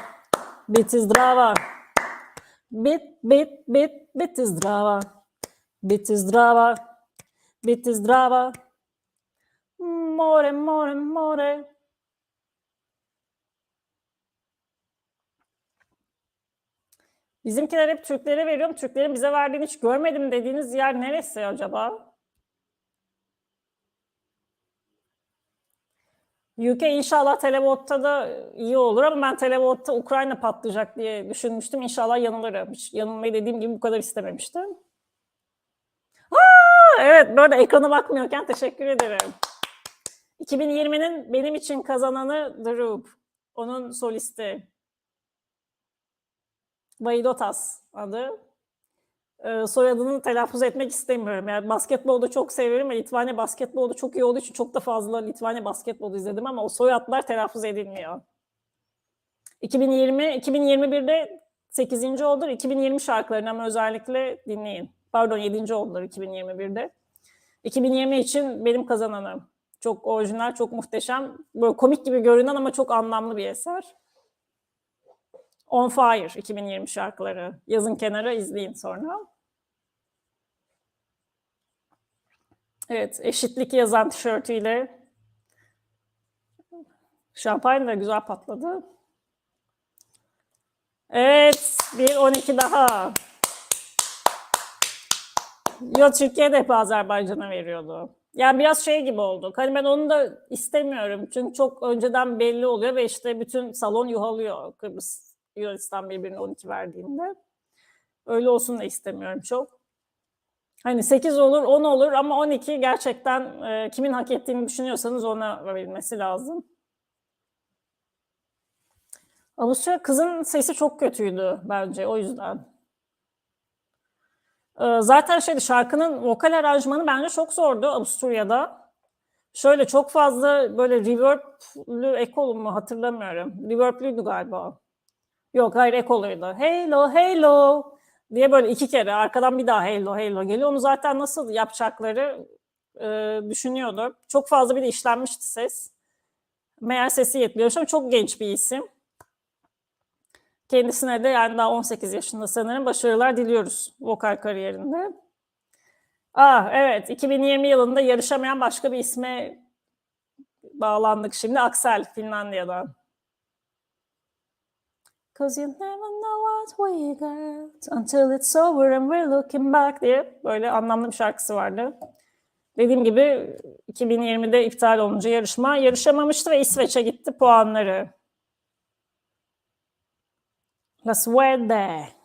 Biti zdrava. Biti zdrava. Biti zdrava. Biti zdrava. More, more, more. Bizimkiler hep Türklere veriyorum. Türklerin bize verdiğini hiç görmedim dediğiniz yer neresi acaba? UK inşallah telebot'ta da iyi olur ama ben telebot'ta Ukrayna patlayacak diye düşünmüştüm. İnşallah yanılırım. Hiç yanılmayı dediğim gibi bu kadar istememiştim. Evet, böyle ekrana bakmıyorken teşekkür ederim. 2020'nin benim için kazananı Droop. Onun solisti. Vaidotas adı. Soyadını telaffuz etmek istemiyorum. Yani basketbolu çok severim ve Litvanya basketbolu çok iyi olduğu için çok da fazla Litvanya basketbolu izledim ama o soyadlar telaffuz edilmiyor. 2021'de 8. oldular. 2020 şarkılarını ama özellikle dinleyin. Pardon 7. oldular 2021'de. 2020 için benim kazananım. Çok orijinal, çok muhteşem. Böyle komik gibi görünen ama çok anlamlı bir eser. On Fire 2020 şarkıları. Yazın kenara izleyin sonra. Evet, eşitlik yazan tişörtüyle şampanya da güzel patladı. Evet, bir 12 daha. Yo, Türkiye'de hep Azerbaycan'a veriyordu. Yani biraz şey gibi oldu. Hani ben onu da istemiyorum. Çünkü çok önceden belli oluyor ve işte bütün salon yuhalıyor Kıbrıs Yunanistan birbirine 12 verdiğinde. Öyle olsun da istemiyorum çok. Hani 8 olur, 10 olur ama 12 gerçekten kimin hak ettiğini düşünüyorsanız ona verilmesi lazım. Avusturya kızın sesi çok kötüydü bence o yüzden. Zaten şarkının vokal aranjmanı bence çok zordu Avusturya'da. Şöyle çok fazla böyle reverb'lü ekolu mu hatırlamıyorum. Reverb'lüydü galiba. Yok hayır ekoluydu. Halo halo diye böyle 2 kere arkadan bir daha halo halo geliyor. Onu zaten nasıl yapacakları düşünüyordu. Çok fazla bir de işlenmişti ses. Meğer sesi yetmiyormuş ama çok genç bir isim. Kendisine de yani daha 18 yaşında sanırım başarılar diliyoruz vokal kariyerinde. Evet 2020 yılında yarışamayan başka bir isme bağlandık şimdi. Axel Finlandiya'dan. 'Cause you never know what we got until it's over and we're looking back diye böyle anlamlı bir şarkısı vardı. Dediğim gibi 2020'de iptal olunca yarışamamıştı ve İsveç'e gitti puanları. La Suede.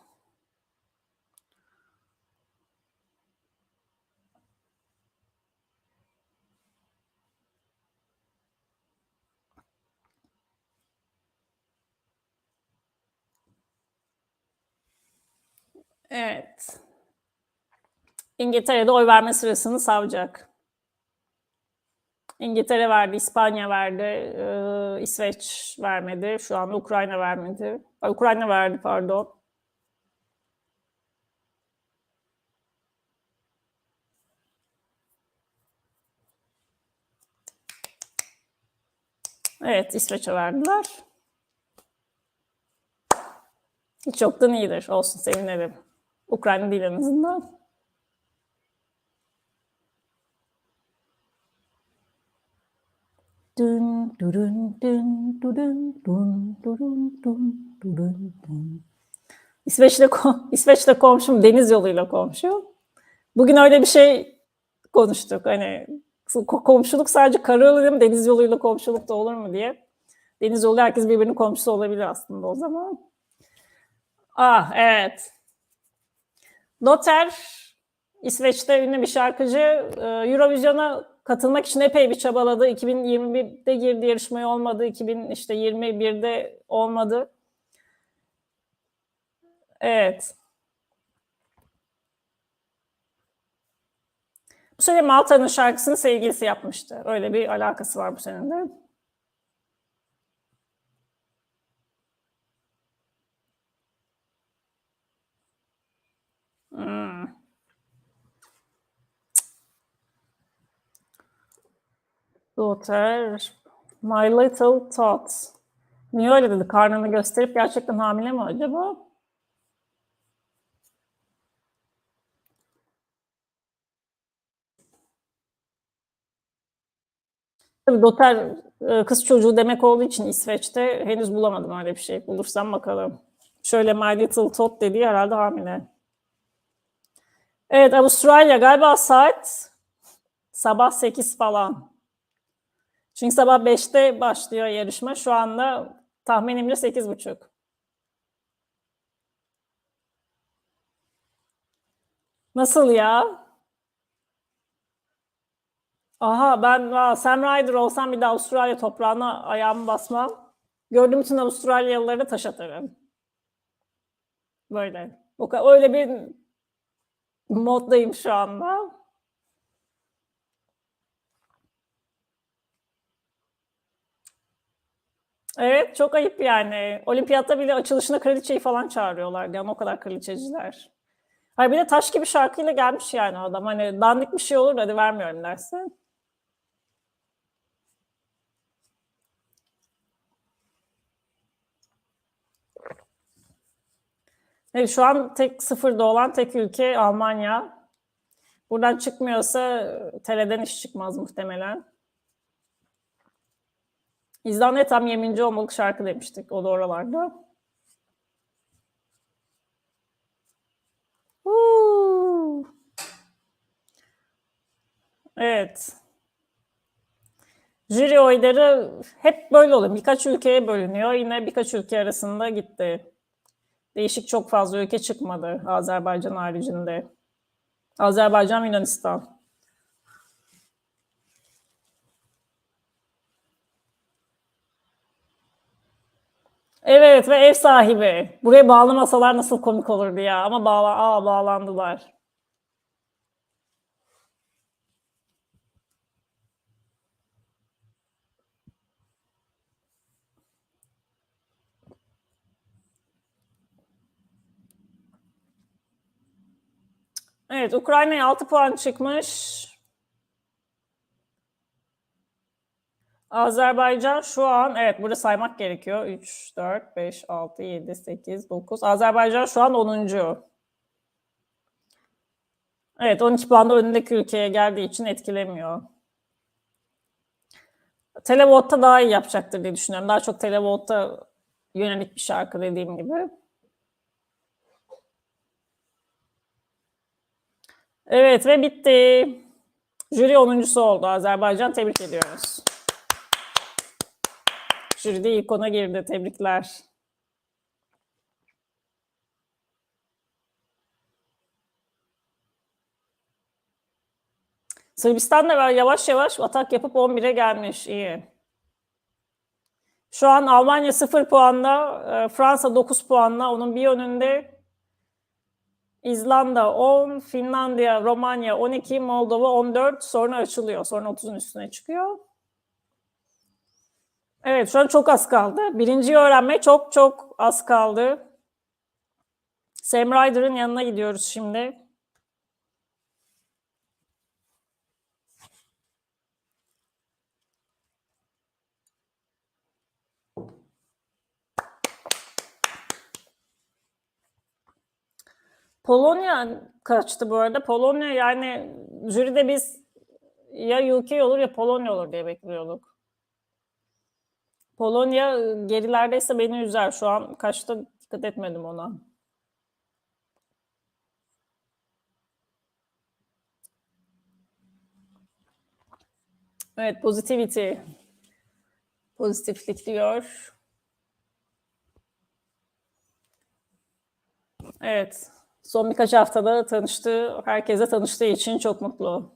Evet. İngiltere'de oy verme sırasını savacak. İngiltere verdi, İspanya verdi, İsveç vermedi. Şu anda Ukrayna vermedi. Ukrayna verdi pardon. Evet, İsveç'e verdiler. Hiç yoktan iyidir. Olsun, sevinelim. Ukrayna değil en azından. Dün, dün, dün, dün, dün, dün, dün, dün. İsveç'te komşum, deniz yoluyla komşu. Bugün öyle bir şey konuştuk. Hani komşuluk sadece karayoluyla mı, deniz yoluyla komşuluk da olur mu diye. Deniz yolu herkes birbirinin komşusu olabilir aslında o zaman. Ah evet. Lother, İsveç'te ünlü bir şarkıcı. Eurovision'a katılmak için epey bir çabaladı. 2021'de girdi, yarışmaya olmadı. 2021'de olmadı. Evet. Bu sene Malta'nın şarkısını sevgilisi yapmıştı. Öyle bir alakası var bu senenin de. Daughter, My Little Thoughts. Niye öyle dedi? Karnını gösterip gerçekten hamile mi acaba? Tabii Daughter kız çocuğu demek olduğu için İsveç'te henüz bulamadım öyle bir şey. Bulursam bakalım. Şöyle My Little Tot dediği herhalde hamile. Evet, Avustralya galiba saat sabah 8 falan. Çünkü sabah 5'te başlıyor yarışma. Şu anda tahminimce 8.30. Nasıl ya? Aha ben Sam Ryder olsam bir de Avustralya toprağına ayağımı basmam. Gördüğüm bütün Avustralyalılara taş atarım. Böyle. Öyle bir moddayım şu anda. Evet, çok ayıp yani. Olimpiyatta bile açılışına kraliçeyi falan çağırıyorlar. Yani o kadar kraliçeciler. Hayır, bir de taş gibi şarkıyla gelmiş yani adam. Hani dandik bir şey olur, hadi vermiyorum dersin. Evet, şu an sıfırda olan tek ülke Almanya. Buradan çıkmıyorsa TR'den iş çıkmaz muhtemelen. İzlanda tam 20. olmalık şarkı demiştik. O da oralarda. Evet. Jüri oyları hep böyle oluyor. Birkaç ülkeye bölünüyor. Yine birkaç ülke arasında gitti. Değişik çok fazla ülke çıkmadı Azerbaycan haricinde. Azerbaycan, Yunanistan. Evet ve ev sahibi. Buraya bağlamasalar nasıl komik olurdu ya. Ama bağlandılar. Evet, Ukrayna'ya 6 puan çıkmış. Azerbaycan şu an, evet burada saymak gerekiyor. 3, 4, 5, 6, 7, 8, 9. Azerbaycan şu an 10. Evet, 12 puanda önündeki ülkeye geldiği için etkilemiyor. Televote'da daha iyi yapacaktır diye düşünüyorum. Daha çok televote'a yönelik bir şarkı dediğim gibi. Evet ve bitti. Jüri 10.sü oldu Azerbaycan. Tebrik ediyoruz. Jüride ilk 10'a girdi. Tebrikler. Sırbistan da yavaş yavaş atak yapıp 11'e gelmiş. İyi. Şu an Almanya 0 puanla, Fransa 9 puanla onun bir önünde. İzlanda 10, Finlandiya, Romanya 12, Moldova 14, sonra açılıyor. Sonra 30'un üstüne çıkıyor. Evet, şu an çok az kaldı. Birinciyi öğrenmeye çok çok az kaldı. Sam Ryder'ın yanına gidiyoruz şimdi. Polonya kaçtı bu arada? Polonya yani jüride biz ya UK olur ya Polonya olur diye bekliyorduk. Polonya gerilerdeyse beni üzer. Şu an kaçta dikkat etmedim ona. Evet, positivity. Pozitiflik diyor. Evet. Son birkaç haftada herkese tanıştığı için çok mutlu.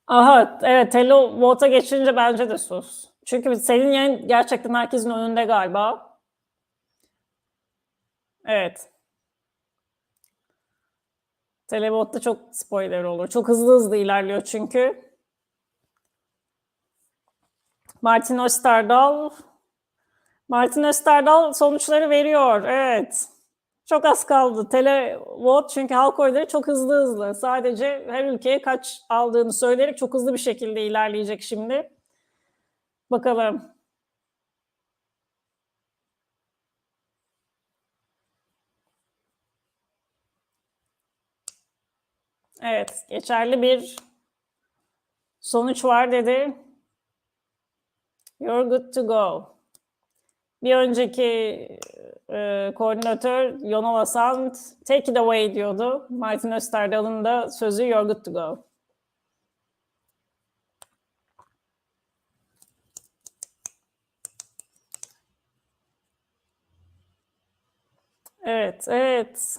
Aha, evet, televote'a geçince bence de sus. Çünkü senin yayın gerçekten herkesin önünde galiba. Evet. Televote'da çok spoiler olur. Çok hızlı ilerliyor çünkü. Martin Österdahl sonuçları veriyor. Evet. Çok az kaldı. Televote çünkü halk oyları çok hızlı. Sadece her ülkeye kaç aldığını söyleyerek çok hızlı bir şekilde ilerleyecek şimdi. Bakalım. Evet, geçerli bir sonuç var dedi. You're good to go. Bir önceki koordinatör Yonola Sand take it away diyordu. Martin Österdahl'ın da sözü you're good to go. Evet, evet.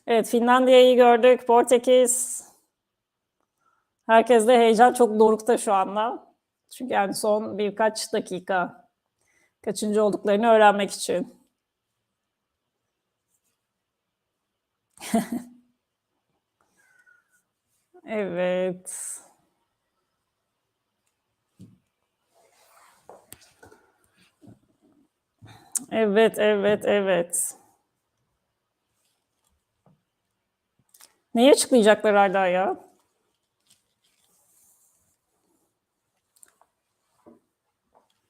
Evet, Finlandiya'yı gördük. Portekiz. Herkes de heyecan çok dorukta şu anda. Çünkü yani son birkaç dakika kaçıncı olduklarını öğrenmek için. Evet. Evet. Neyi açıklayacaklar hala ya?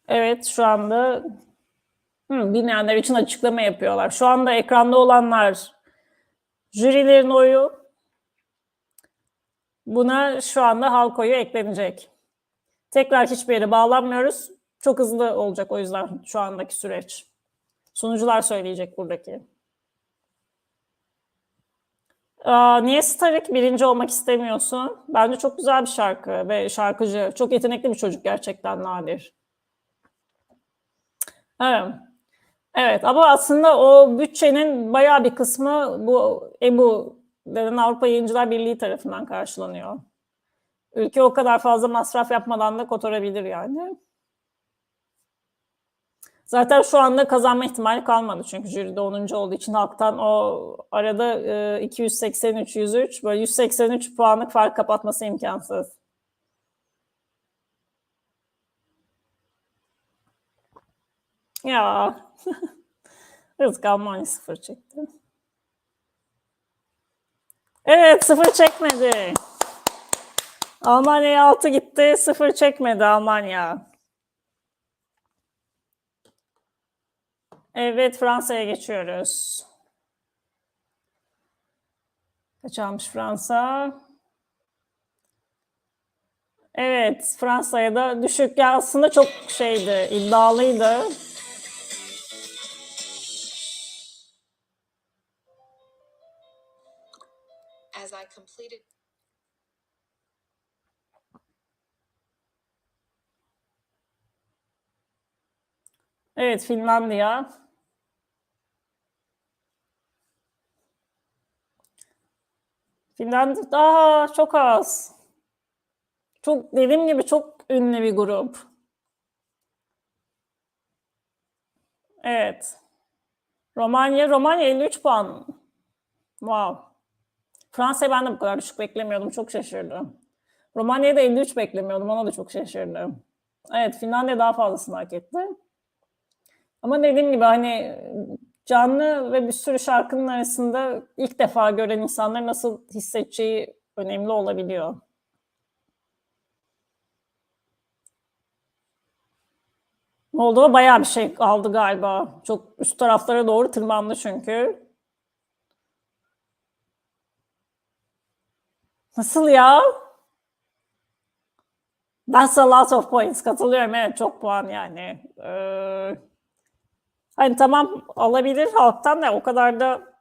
Evet, şu anda bilmeyenler için açıklama yapıyorlar. Şu anda ekranda olanlar jürilerin oyu. Buna şu anda halk oyu eklenecek. Tekrar hiçbir yere bağlanmıyoruz. Çok hızlı olacak o yüzden şu andaki süreç. Sunucular söyleyecek buradaki. Niye Starik birinci olmak istemiyorsun? Bence çok güzel bir şarkı ve şarkıcı. Çok yetenekli bir çocuk gerçekten Nadir. Evet. Evet ama aslında o bütçenin bayağı bir kısmı bu EBU denen Avrupa Yayıncılar Birliği tarafından karşılanıyor. Ülke o kadar fazla masraf yapmadan da kotarabilir yani. Zaten şu anda kazanma ihtimali kalmadı çünkü jüride 10. olduğu için halktan o arada 283, 103 böyle 183 puanlık fark kapatması imkansız. Ya yazık Almanya 0 çekti. Evet 0 çekmedi. Almanya'ya 6 gitti 0 çekmedi Almanya. Evet Fransa'ya geçiyoruz. Kaç almış Fransa? Evet Fransa'ya da düşük ya aslında çok iddialıydı. As I completed Evet Finlandiya. Finlandiya daha çok az. Çok dediğim gibi çok ünlü bir grup. Evet. Romanya 53 puan. Wow. Fransa'yı ben de bu kadar düşük beklemiyordum. Çok şaşırdım. Romanya'yı da 53 beklemiyordum. Ona da çok şaşırdım. Evet Finlandiya daha fazlasını hak etti. Ama dediğim gibi hani canlı ve bir sürü şarkının arasında ilk defa gören insanlar nasıl hissedeceği önemli olabiliyor. Moldova bayağı bir şey aldı galiba. Çok üst taraflara doğru tırmandı çünkü. Nasıl ya? That's a lot of points. Katılıyorum, evet, çok puan yani. Hani tamam, alabilir halktan da o kadar da,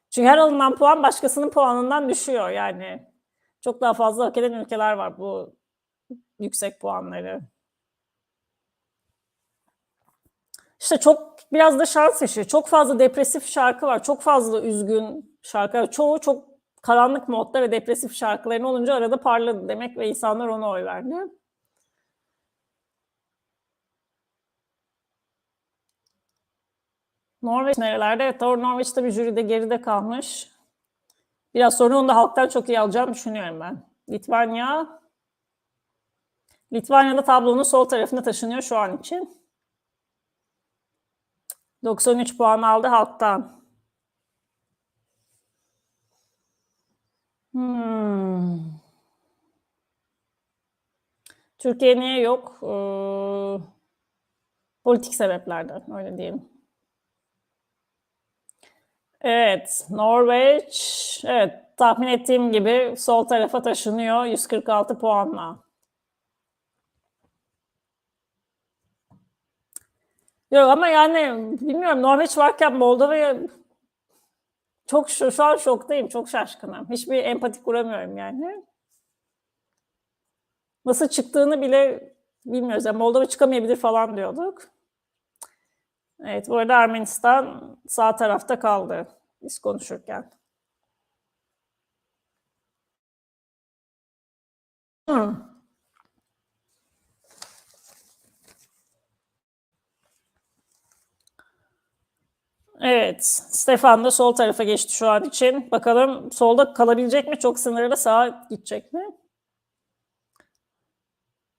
çünkü her alınan puan başkasının puanından düşüyor yani. Çok daha fazla hak eden ülkeler var bu yüksek puanları. İşte çok biraz da şans işi. Çok fazla depresif şarkı var. Çok fazla üzgün şarkı var. Çoğu çok karanlık modda ve depresif şarkıların olunca arada parladı demek ve insanlar ona oy verdi. Norveç nerelerde? Evet, doğru, Norveç tabii jüride geride kalmış. Biraz sonra onu da halktan çok iyi alacağımı düşünüyorum ben. Litvanya. Litvanya'da tablonun sol tarafına taşınıyor şu an için. 93 puan aldı halktan. Türkiye niye yok? Politik sebeplerden, öyle diyelim. Evet, Norveç, evet, tahmin ettiğim gibi sol tarafa taşınıyor 146 puanla. Yok ama yani bilmiyorum, Norveç varken Moldova'ya çok şu an şoktayım, çok şaşkınım. Hiçbir empati kuramıyorum yani. Nasıl çıktığını bile bilmiyoruz. Yani Moldova çıkamayabilir falan diyorduk. Evet, bu arada Ermenistan sağ tarafta kaldı biz konuşurken. Evet, Stefan da sol tarafa geçti şu an için. Bakalım solda kalabilecek mi? Çok sınırlı, sağa gidecek mi?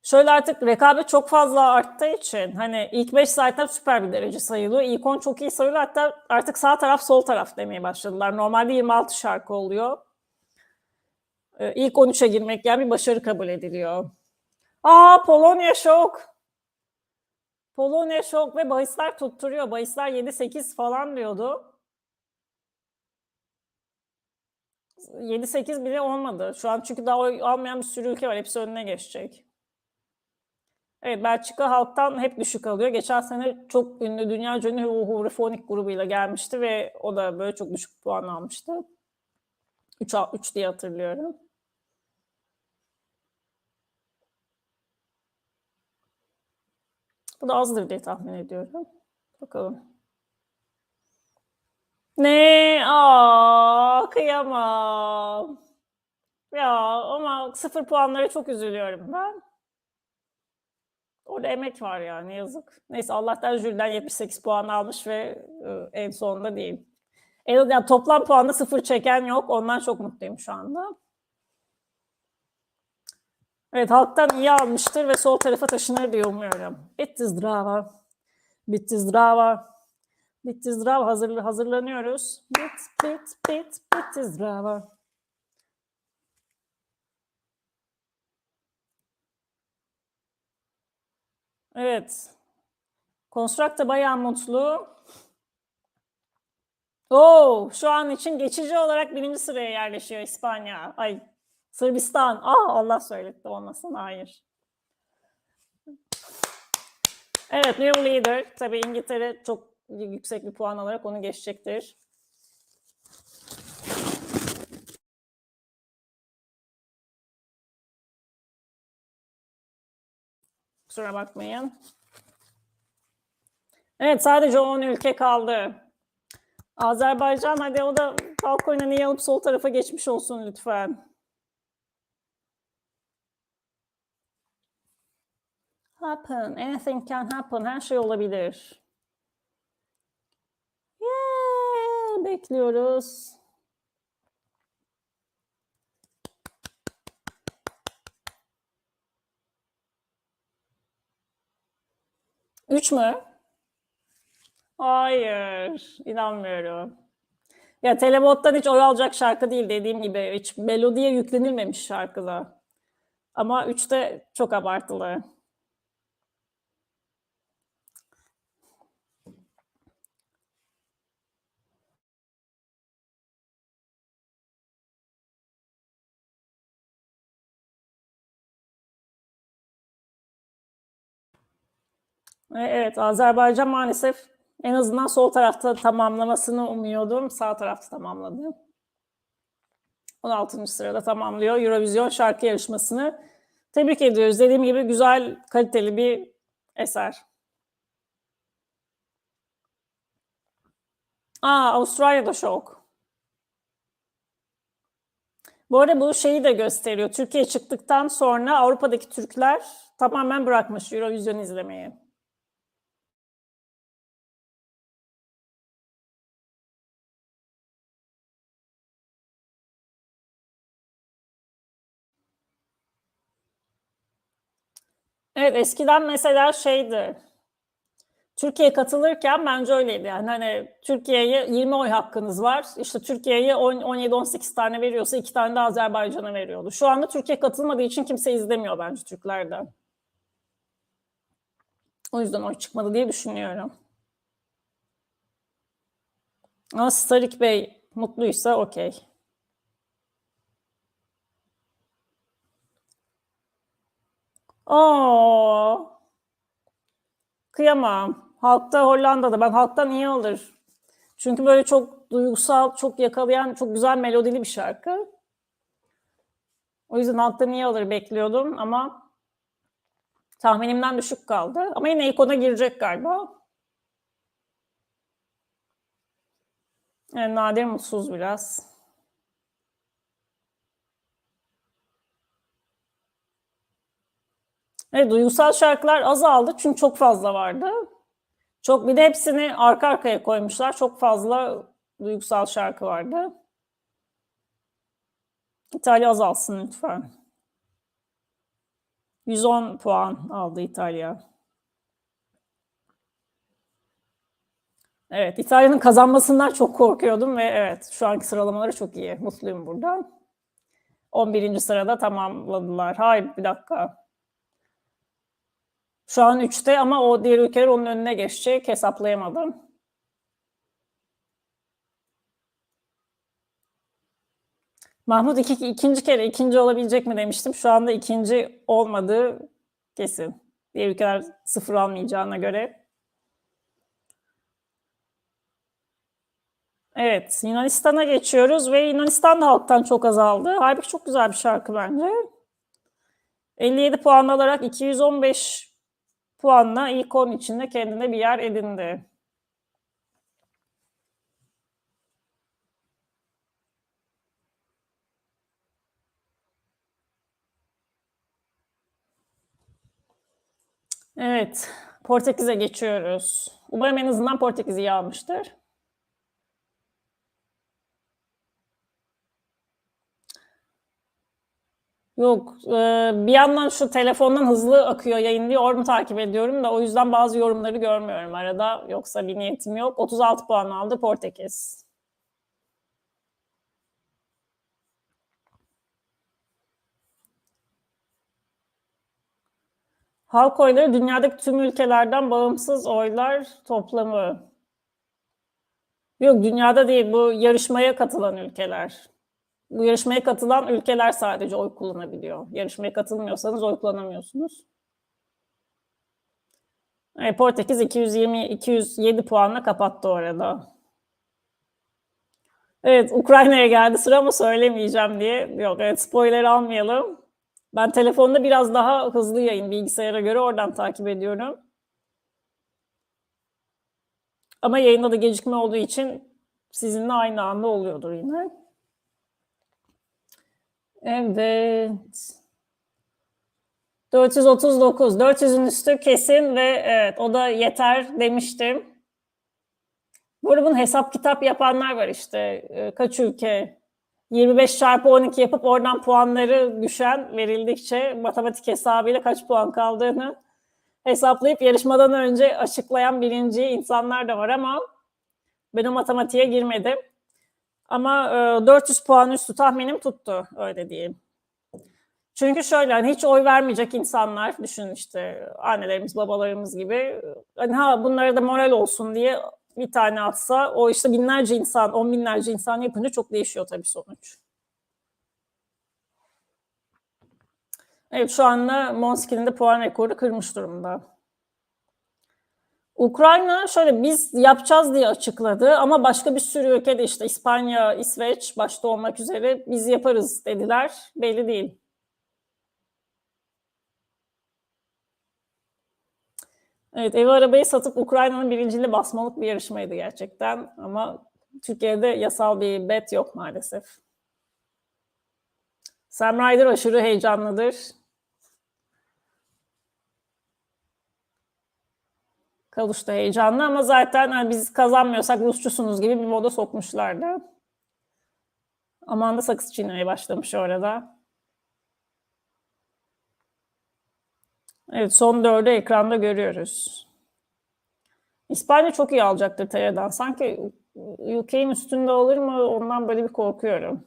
Şöyle, artık rekabet çok fazla arttığı için hani ilk 5 zaten süper bir derece sayılıyor. İlk 10 çok iyi sayılıyor. Hatta artık sağ taraf sol taraf demeye başladılar. Normalde 26 şarkı oluyor. İlk 13'e girmek yani bir başarı kabul ediliyor. Polonya şok. Polonya şok ve bahisler tutturuyor. Bahisler 7-8 falan diyordu. 7-8 bile olmadı. Şu an çünkü daha oy almayan bir sürü ülke var. Hepsi önüne geçecek. Evet, Belçika halktan hep düşük alıyor. Geçen sene çok ünlü, dünyaca ünlü Hurefonik grubuyla gelmişti ve o da böyle çok düşük puan almıştı. 3 diye hatırlıyorum. Bu da azdır diye tahmin ediyorum. Bakalım. Ne? Kıyamam. Ya ama 0 puanlara çok üzülüyorum ben. Orada emek var ya, ne yazık. Neyse, Allah'tan jüriden 78 puan almış ve en sonunda değil. Yani toplam puanda 0 çeken yok. Ondan çok mutluyum şu anda. Evet, halktan iyi almıştır ve sol tarafa taşınır diye umuyorum. Bitti zdrava. Bitti zdrava. Bitti zdrava. Hazırlanıyoruz. Bitti zdrava. Evet. Construct da bayağı mutlu. Şu an için geçici olarak 1. sıraya yerleşiyor İspanya. Sırbistan. Allah söyletti, olmasın. Hayır. Evet, new leader. Tabii İngiltere çok yüksek bir puan alarak onu geçecektir. Kusura bakmayın. Evet, sadece 10 ülke kaldı. Azerbaycan, hadi o da halk oyununu iyi alıp sol tarafa geçmiş olsun lütfen. Happen, anything can happen, her şey olabilir. Bekliyoruz. Üç mü? Hayır, inanmıyorum. Ya Telebot'tan hiç oy alacak şarkı değil, dediğim gibi. Hiç melodiye yüklenilmemiş şarkıda. Ama 3'te çok abartılı. Evet, Azerbaycan maalesef en azından sol tarafta tamamlamasını umuyordum. Sağ tarafta tamamladı. 16. sırada tamamlıyor Eurovision şarkı yarışmasını. Tebrik ediyoruz. Dediğim gibi güzel, kaliteli bir eser. Avustralya'da şok. Bu arada bu şeyi de gösteriyor. Türkiye çıktıktan sonra Avrupa'daki Türkler tamamen bırakmış Eurovision izlemeyi. Evet, eskiden mesela şeydi. Türkiye katılırken bence öyleydi. Yani hani Türkiye'ye 20 oy hakkınız var. İşte Türkiye'ye 17-18 tane veriyorsa 2 tane de Azerbaycan'a veriyordu. Şu anda Türkiye katılmadığı için kimse izlemiyor bence Türklerden. O yüzden oy çıkmadı diye düşünüyorum. Ama Starik Bey mutluysa okey. Kıyamam. Halkta Hollanda'da. Ben halktan iyi alır. Çünkü böyle çok duygusal, çok yakalayan, çok güzel melodili bir şarkı. O yüzden halktan iyi alır bekliyordum ama tahminimden düşük kaldı. Ama yine ilk ona girecek galiba. Yani Nadir mutsuz biraz. Evet, duygusal şarkılar azaldı çünkü çok fazla vardı. Çok, bir de hepsini arka arkaya koymuşlar. Çok fazla duygusal şarkı vardı. İtalya azalsın lütfen. 110 puan aldı İtalya. Evet, İtalya'nın kazanmasından çok korkuyordum ve evet, şu anki sıralamaları çok iyi. Mutluyum buradan. 11. sırada tamamladılar. Hayır, bir dakika. Şu an 3'te ama o diğer ülkeler onun önüne geçecek. Hesaplayamadım. Mahmut ikinci kere ikinci olabilecek mi demiştim. Şu anda ikinci olmadığı kesin. Diğer ülkeler sıfır almayacağına göre. Evet, Yunanistan'a geçiyoruz ve Yunanistan da halktan çok azaldı. Halbuki çok güzel bir şarkı bence. 57 puan alarak 215 puanla ilk 10 içinde kendine bir yer edindi. Evet, Portekiz'e geçiyoruz. Umarım en azından Portekiz iyi almıştır. Yok, bir yandan şu telefondan hızlı akıyor yayın diye onu takip ediyorum da o yüzden bazı yorumları görmüyorum arada. Yoksa bir niyetim yok. 36 puan aldı Portekiz. Halk oyları dünyadaki tüm ülkelerden bağımsız oylar toplamı. Yok, dünyada değil, bu yarışmaya katılan ülkeler. Bu yarışmaya katılan ülkeler sadece oy kullanabiliyor. Yarışmaya katılmıyorsanız oy kullanamıyorsunuz. Portekiz 207 puanla kapattı orada. Evet, Ukrayna'ya geldi sıra ama söylemeyeceğim diye. Yok, evet, spoiler almayalım. Ben telefonda biraz daha hızlı yayın, bilgisayara göre oradan takip ediyorum. Ama yayında da gecikme olduğu için sizinle aynı anda oluyordur yine. Evet. 439. 400'ün üstü kesin ve evet, o da yeter demiştim. Bu arada bunun hesap kitap yapanlar var işte. Kaç ülke? 25 çarpı 12 yapıp oradan puanları düşen verildikçe matematik hesabıyla kaç puan kaldığını hesaplayıp yarışmadan önce açıklayan birinci insanlar da var ama ben o matematiğe girmedim. Ama 400 puan üstü tahminim tuttu, öyle diyeyim. Çünkü şöyle, hani hiç oy vermeyecek insanlar, düşün işte annelerimiz, babalarımız gibi. Hani bunlara da moral olsun diye bir tane atsa, o işte binlerce insan, 10 binlerce insan yapınca çok değişiyor tabii sonuç. Evet, şu anda Måneskin'in de puan rekoru kırmış durumda. Ukrayna şöyle, biz yapacağız diye açıkladı ama başka bir sürü ülke de işte İspanya, İsveç başta olmak üzere biz yaparız dediler. Belli değil. Evet, evi arabayı satıp Ukrayna'nın birinciliğini basmalık bir yarışmaydı gerçekten ama Türkiye'de yasal bir bet yok maalesef. Sam Ryder aşırı heyecanlıdır. Kavuş da heyecanlı ama zaten hani biz kazanmıyorsak Rusçusunuz gibi bir moda sokmuşlardı. Amanda sakız çiğnemeye başlamış orada. Evet, son dördü ekranda görüyoruz. İspanya çok iyi alacaktır Tera'dan. Sanki UK'nin üstünde olur mu? Ondan böyle bir korkuyorum.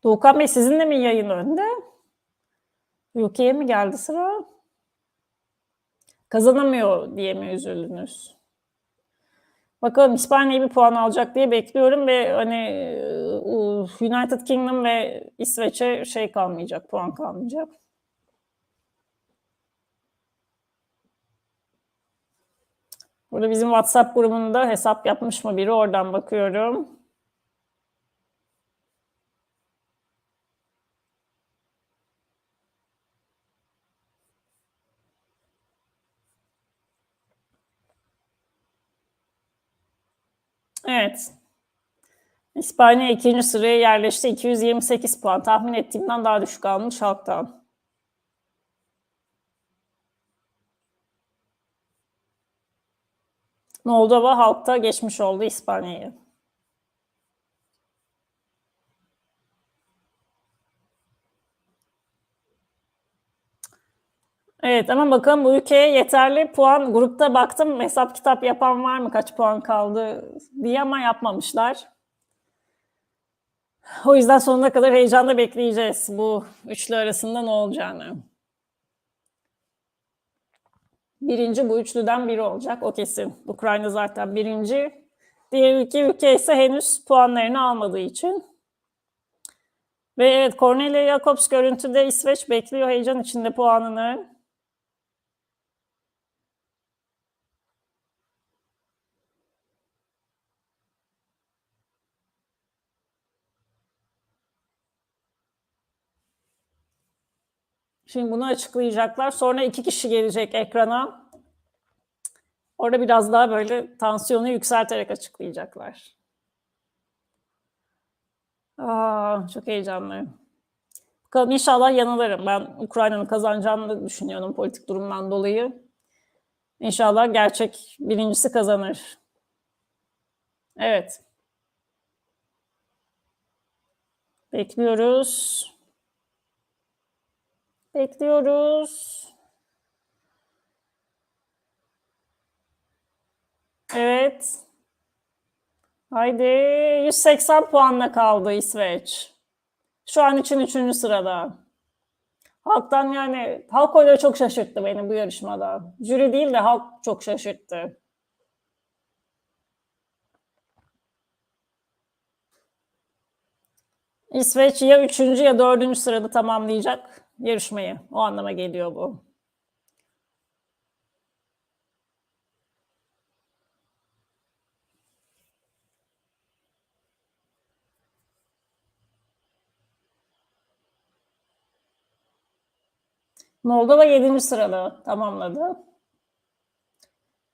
Doğukan Bey, sizin de mi yayın önde? UK'ye mi geldi sıra? Kazanamıyor diye mi üzüldünüz? Bakalım, İspanya bir puan alacak diye bekliyorum ve hani United Kingdom ve İsveç'e şey kalmayacak, puan kalmayacak. Burada bizim WhatsApp grubunda hesap yapmış mı biri? Oradan bakıyorum. Evet. İspanya ikinci sıraya yerleşti. 228 puan. Tahmin ettiğimden daha düşük almış halktan. Moldova halkta geçmiş oldu İspanya'yı. Evet ama bakalım bu ülkeye yeterli puan, grupta baktım hesap kitap yapan var mı kaç puan kaldı diye ama yapmamışlar. O yüzden sonuna kadar heyecanla bekleyeceğiz bu üçlü arasında ne olacağını. Birinci bu üçlüden biri olacak, o kesin. Ukrayna zaten birinci. Diğer iki ülke ise henüz puanlarını almadığı için. Ve evet, Cornelia Jacobs görüntüde, İsveç bekliyor heyecan içinde puanını. Şimdi bunu açıklayacaklar. Sonra iki kişi gelecek ekrana. Orada biraz daha böyle tansiyonu yükselterek açıklayacaklar. Çok heyecanlıyım. Bakalım, inşallah yanılırım. Ben Ukrayna'nın kazanacağını düşünüyorum politik durumdan dolayı. İnşallah gerçek birincisi kazanır. Evet. Bekliyoruz. Bekliyoruz. Evet. Haydi. 180 puanla kaldı İsveç. Şu an için 3. sırada. Halktan yani, halk oyları çok şaşırttı beni bu yarışmada. Jüri değil de halk çok şaşırttı. İsveç ya 3. ya 4. sırada tamamlayacak yarışmayı. O anlama geliyor bu. Moldova 7. sırada tamamladı.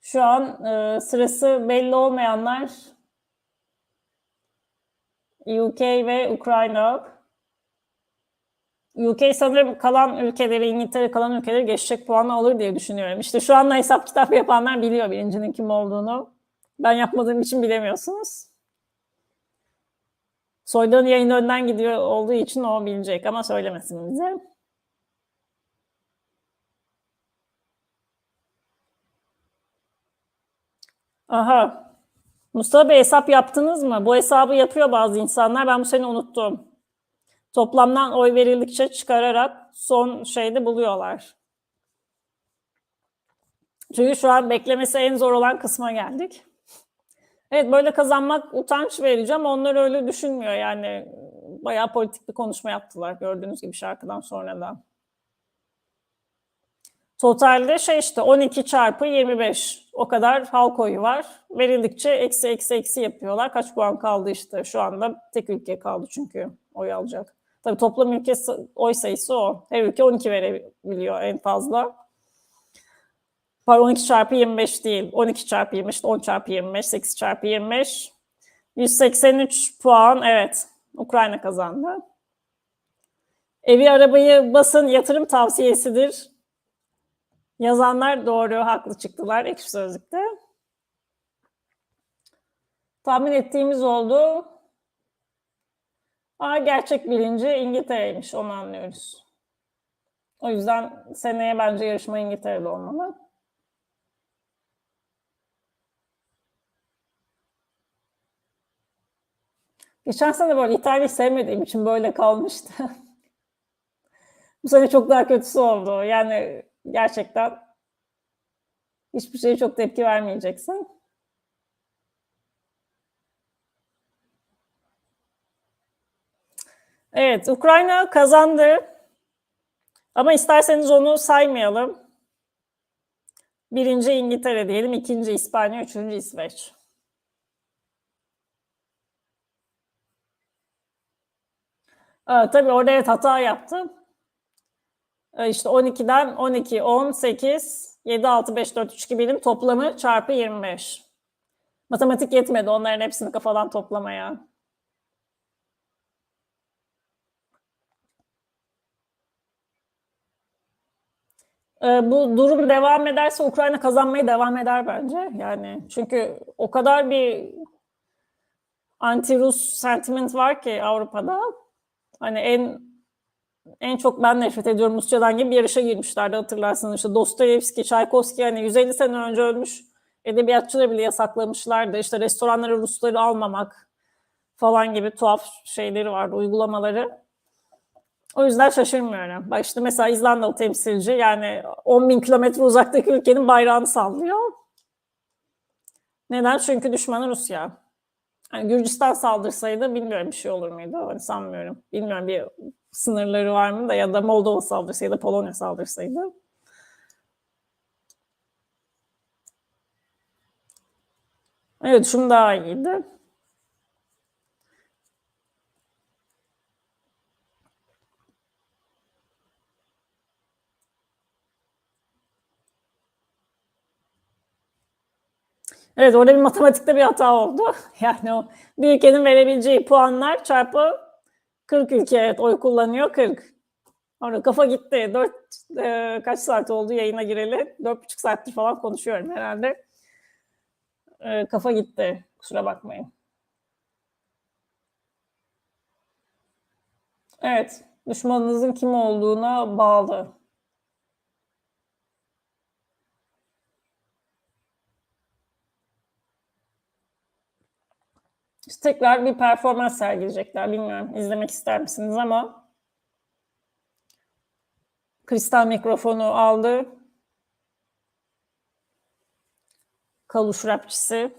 Şu an sırası belli olmayanlar UK ve Ukrayna. UK sanırım kalan ülkeleri, İngiltere kalan ülkeleri geçecek puanı alır diye düşünüyorum. İşte şu anda hesap kitap yapanlar biliyor birincinin kim olduğunu. Ben yapmadığım için bilemiyorsunuz. Soydan'ın yayın önden gidiyor olduğu için o bilecek ama söylemesin bize. Aha. Mustafa Bey, hesap yaptınız mı? Bu hesabı yapıyor bazı insanlar. Ben bu sene unuttum. Toplamdan oy verildikçe çıkararak son şeyde buluyorlar. Çünkü şu an beklemesi en zor olan kısma geldik. Evet, böyle kazanmak utanç verici ama onlar öyle düşünmüyor yani. Bayağı politik bir konuşma yaptılar gördüğünüz gibi şarkıdan sonra da. Totalde şey işte 12 çarpı 25 o kadar halk oyu var. Verildikçe eksi eksi eksi yapıyorlar. Kaç puan kaldı işte şu anda tek ülke kaldı çünkü oy alacak. Tabii toplam ülke oy sayısı o. Her ülke 12 verebiliyor en fazla. Pardon 12 çarpı 25 değil. 12 çarpı 25, 10 çarpı 25, 8 çarpı 25. 183 puan evet. Ukrayna kazandı. Evi arabayı basın yatırım tavsiyesidir. Yazanlar doğru, haklı çıktılar Ekşi Sözlük'te. Tahmin ettiğimiz oldu. Gerçek bilinci İngiltere'ymiş, onu anlıyoruz. O yüzden seneye bence yarışma İngiltere'de olmalı. Geçen sene böyle İtalya'yı sevmediğim için böyle kalmıştı. Bu sene çok daha kötüsü oldu. Yani gerçekten hiçbir şeye çok tepki vermeyeceksin. Evet, Ukrayna kazandı. Ama isterseniz onu saymayalım. Birinci İngiltere diyelim, ikinci İspanya, üçüncü İsveç. Tabii orada evet hata yaptım. İşte 12'den 12, 10, 8, 7, 6, 5, 4, 3, 2 birim toplamı çarpı 25. Matematik yetmedi onların hepsini kafadan toplamaya. Bu durum devam ederse Ukrayna kazanmaya devam eder bence. Yani çünkü o kadar bir anti-Rus sentiment var ki Avrupa'da. Hani en çok ben nefret ediyorum Rusçadan gibi bir yarışa girmişlerdi hatırlarsınız. İşte Dostoyevski, Çaykovski hani 150 sene önce ölmüş edebiyatçıları bile yasaklamışlardı. İşte restoranlara Rusları almamak falan gibi tuhaf şeyleri vardı, uygulamaları. O yüzden şaşırmıyorum. Bak işte mesela İzlandalı temsilci yani 10.000 kilometre uzaktaki ülkenin bayrağını sallıyor. Neden? Çünkü düşmanı Rusya. Yani Gürcistan saldırsaydı bilmiyorum bir şey olur muydu? Hani sanmıyorum. Bilmiyorum bir sınırları var mı da ya da Moldova saldırsaydı, Polonya saldırsaydı. Evet, şunu daha iyiydi. Evet, orada bir matematikte bir hata oldu. Yani o bir ülkenin verebileceği puanlar çarpı 40 ülke evet, oy kullanıyor 40. Orada kafa gitti. Kaç saat oldu yayına gireli? 4,5 saattir falan konuşuyorum herhalde. Kafa gitti. Kusura bakmayın. Evet, düşmanınızın kim olduğuna bağlı. İşte tekrar bir performans sergileyecekler. Bilmiyorum izlemek ister misiniz ama kristal mikrofonu aldı. Kaluş rapçisi.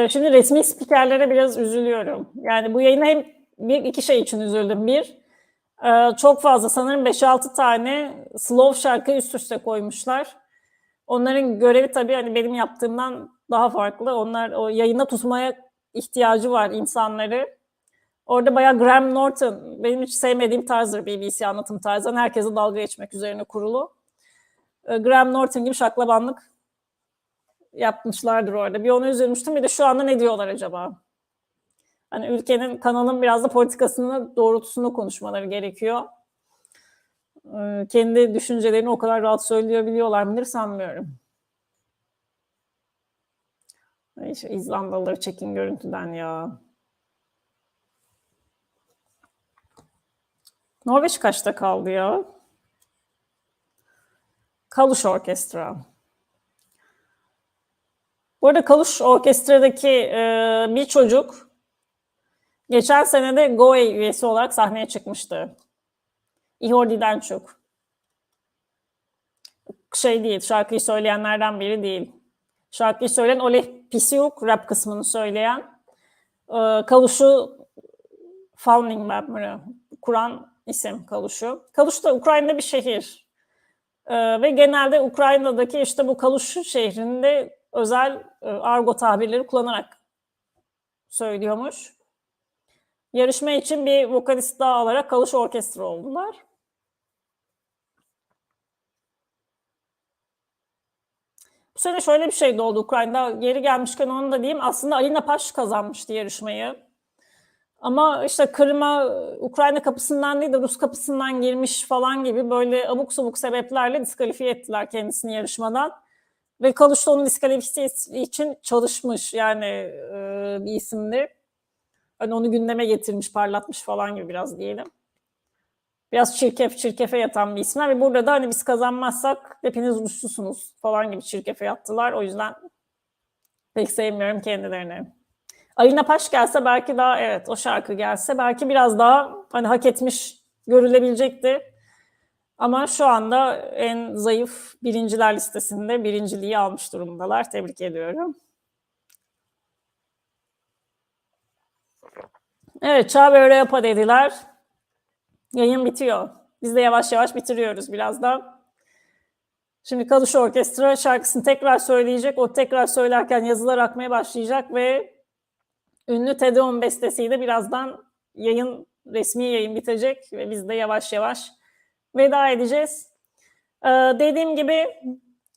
Şimdi resmi spikerlere biraz üzülüyorum. Yani bu yayına hem iki şey için üzüldüm. Bir, çok fazla sanırım 5-6 tane slow şarkı üst üste koymuşlar. Onların görevi tabii hani benim yaptığımdan daha farklı. Onlar o yayına tutmaya ihtiyacı var insanları. Orada bayağı Graham Norton, benim hiç sevmediğim tarzdır BBC anlatım tarzı. Herkese dalga geçmek üzerine kurulu. Graham Norton gibi şaklabanlık yapmışlardır orada. Bir onu üzülmüştüm. Bir de şu anda ne diyorlar acaba? Hani ülkenin, kanalın biraz da politikasını doğrultusunda konuşmaları gerekiyor. Kendi düşüncelerini o kadar rahat söyleyebiliyorlar mıdır sanmıyorum. İşte İzlandalıları çekin görüntüden ya. Norveç kaçta kaldı ya? Kaluş Orkestra. Bu arada Kaluş Orkestra'daki bir çocuk geçen sene de GOE üyesi olarak sahneye çıkmıştı. Ihor Didençuk. Şey değil, şarkıyı söyleyenlerden biri değil. Şarkıyı söyleyen Oleg Pisiuk, rap kısmını söyleyen. Kaluş'u founding member'ı, kuran isim Kaluş'u. Kaluş da Ukrayna'da bir şehir. Ve genelde Ukrayna'daki işte bu Kaluş şehrinde özel argo tabirleri kullanarak söylüyormuş. Yarışma için bir vokalist daha alarak Kaluş Orkestra oldular. Bu sene şöyle bir şey de oldu Ukrayna'da. Yeri gelmişken onu da diyeyim. Aslında Alina Paş kazanmıştı yarışmayı. Ama işte Kırım'a Ukrayna kapısından değil de Rus kapısından girmiş falan gibi böyle abuk sabuk sebeplerle diskalifiye ettiler kendisini yarışmadan. Ve Kaluş da onun diskalifiyesi için çalışmış yani bir isimdi. Hani onu gündeme getirmiş, parlatmış falan gibi biraz diyelim. Biraz çirkefe yatan bir isimler ve burada da hani biz kazanmazsak hepiniz Ruslusunuz falan gibi çirkefe yattılar. O yüzden pek sevmiyorum kendilerini. Alina Paş gelse belki daha evet o şarkı gelse belki biraz daha hani hak etmiş görülebilecekti. Ama şu anda en zayıf birinciler listesinde birinciliği almış durumdalar. Tebrik ediyorum. Evet, Çağ ve Europa dediler. Yayın bitiyor. Biz de yavaş yavaş bitiriyoruz birazdan. Şimdi Kaluş Orkestra şarkısını tekrar söyleyecek. O tekrar söylerken yazılar akmaya başlayacak ve ünlü Tedeum bestesiyle birazdan resmi yayın bitecek ve biz de yavaş yavaş veda edeceğiz. Dediğim gibi